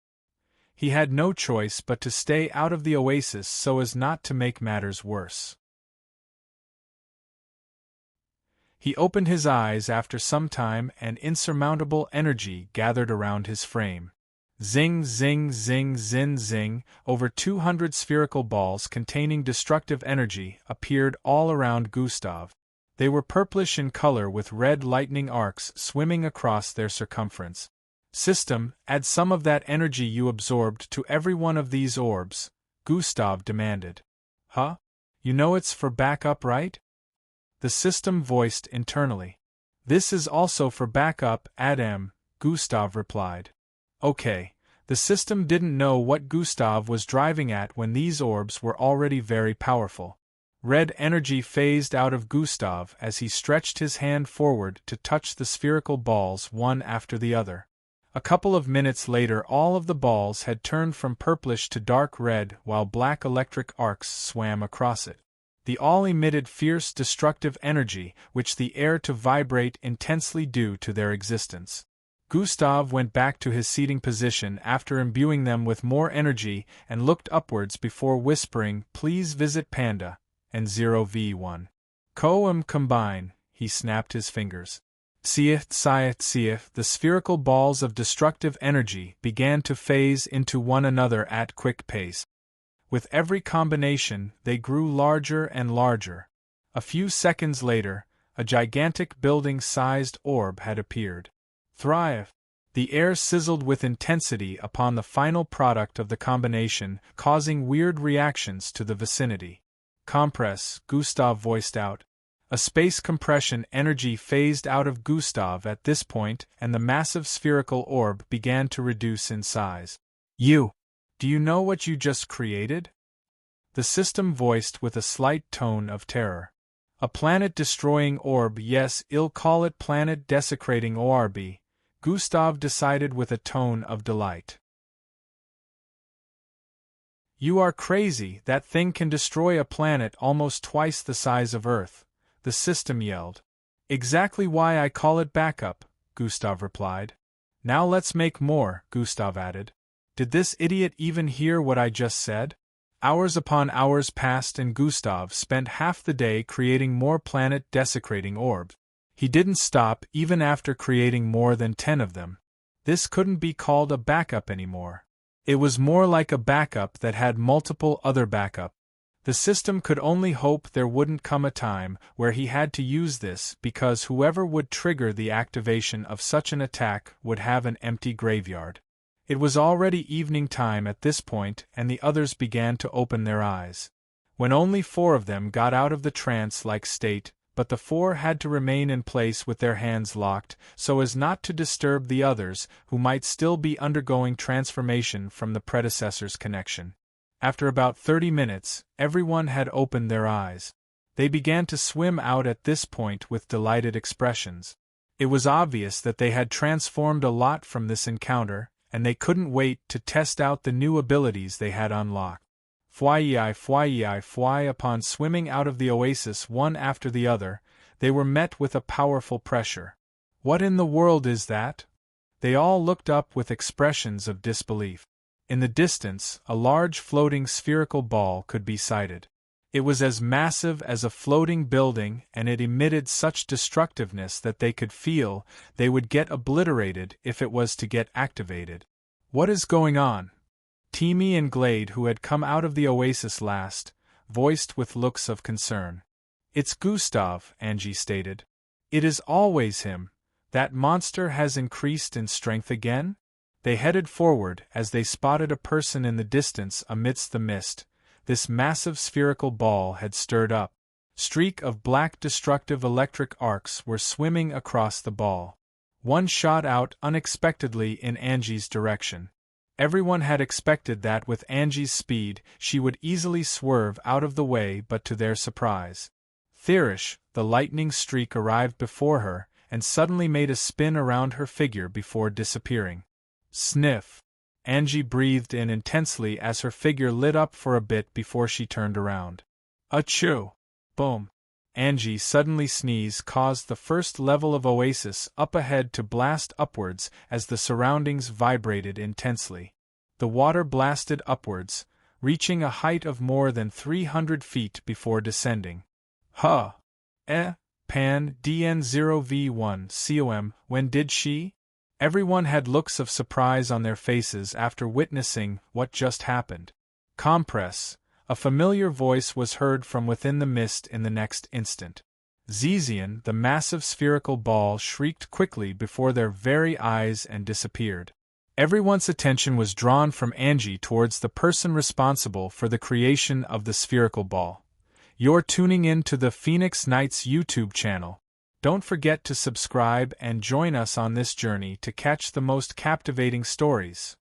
He had no choice but to stay out of the Oasis so as not to make matters worse. He opened his eyes after some time and insurmountable energy gathered around his frame. Zing, zing, zing, zin, zing, over 200 spherical balls containing destructive energy appeared all around Gustav. They were purplish in color with red lightning arcs swimming across their circumference. System, add some of that energy you absorbed to every one of these orbs, Gustav demanded. Huh? You know it's for backup, right? The system voiced internally. This is also for backup, Adam, Gustav replied. Okay, the system didn't know what Gustav was driving at when these orbs were already very powerful. Red energy phased out of Gustav as he stretched his hand forward to touch the spherical balls one after the other. A couple of minutes later all of the balls had turned from purplish to dark red while black electric arcs swam across it. They all emitted fierce destructive energy which the air to vibrate intensely due to their existence. Gustav went back to his seating position after imbuing them with more energy and looked upwards before whispering, "Please visit Panda," and 0v1. Koam combine, he snapped his fingers. Tsieth, the spherical balls of destructive energy began to phase into one another at quick pace. With every combination, they grew larger and larger. A few seconds later, a gigantic building-sized orb had appeared. Thrive. The air sizzled with intensity upon the final product of the combination, causing weird reactions to the vicinity. Compress, Gustav voiced out. A space compression energy phased out of Gustav at this point, and the massive spherical orb began to reduce in size. Do you know what you just created? The system voiced with a slight tone of terror. A planet-destroying orb. Yes, I'll call it planet-desecrating orb, Gustav decided with a tone of delight. You are crazy, that thing can destroy a planet almost twice the size of Earth, the system yelled. Exactly why I call it backup, Gustav replied. Now let's make more, Gustav added. Did this idiot even hear what I just said? Hours upon hours passed and Gustav spent half the day creating more planet-desecrating orbs. He didn't stop even after creating more than 10 of them. This couldn't be called a backup anymore. It was more like a backup that had multiple other backups. The system could only hope there wouldn't come a time where he had to use this, because whoever would trigger the activation of such an attack would have an empty graveyard. It was already evening time at this point and the others began to open their eyes. When only 4 of them got out of the trance-like state, but the 4 had to remain in place with their hands locked, so as not to disturb the others, who might still be undergoing transformation from the predecessor's connection. After about 30 minutes, everyone had opened their eyes. They began to swim out at this point with delighted expressions. It was obvious that they had transformed a lot from this encounter, and they couldn't wait to test out the new abilities they had unlocked. Fwye. Upon swimming out of the oasis one after the other, they were met with a powerful pressure. What in the world is that? They all looked up with expressions of disbelief. In the distance, a large floating spherical ball could be sighted. It was as massive as a floating building and it emitted such destructiveness that they could feel they would get obliterated if it was to get activated. What is going on? Timmy and Glade, who had come out of the oasis last, voiced with looks of concern. It's Gustav, Angie stated. It is always him. That monster has increased in strength again? They headed forward as they spotted a person in the distance amidst the mist. This massive spherical ball had stirred up. Streak of black destructive electric arcs were swimming across the ball. One shot out unexpectedly in Angie's direction. Everyone had expected that with Angie's speed, she would easily swerve out of the way, but to their surprise, Thirish, the lightning streak arrived before her, and suddenly made a spin around her figure before disappearing. Sniff! Angie breathed in intensely as her figure lit up for a bit before she turned around. Achoo! Boom! Angie suddenly sneeze caused the first level of oasis up ahead to blast upwards as the surroundings vibrated intensely. The water blasted upwards, reaching a height of more than 300 feet before descending. Huh! Pan DN0V1 COM, when did she? Everyone had looks of surprise on their faces after witnessing what just happened. Compress! A familiar voice was heard from within the mist in the next instant. Zizian, the massive spherical ball, shrieked quickly before their very eyes and disappeared. Everyone's attention was drawn from Angie towards the person responsible for the creation of the spherical ball. You're tuning in to the Phoenix Knights YouTube channel. Don't forget to subscribe and join us on this journey to catch the most captivating stories.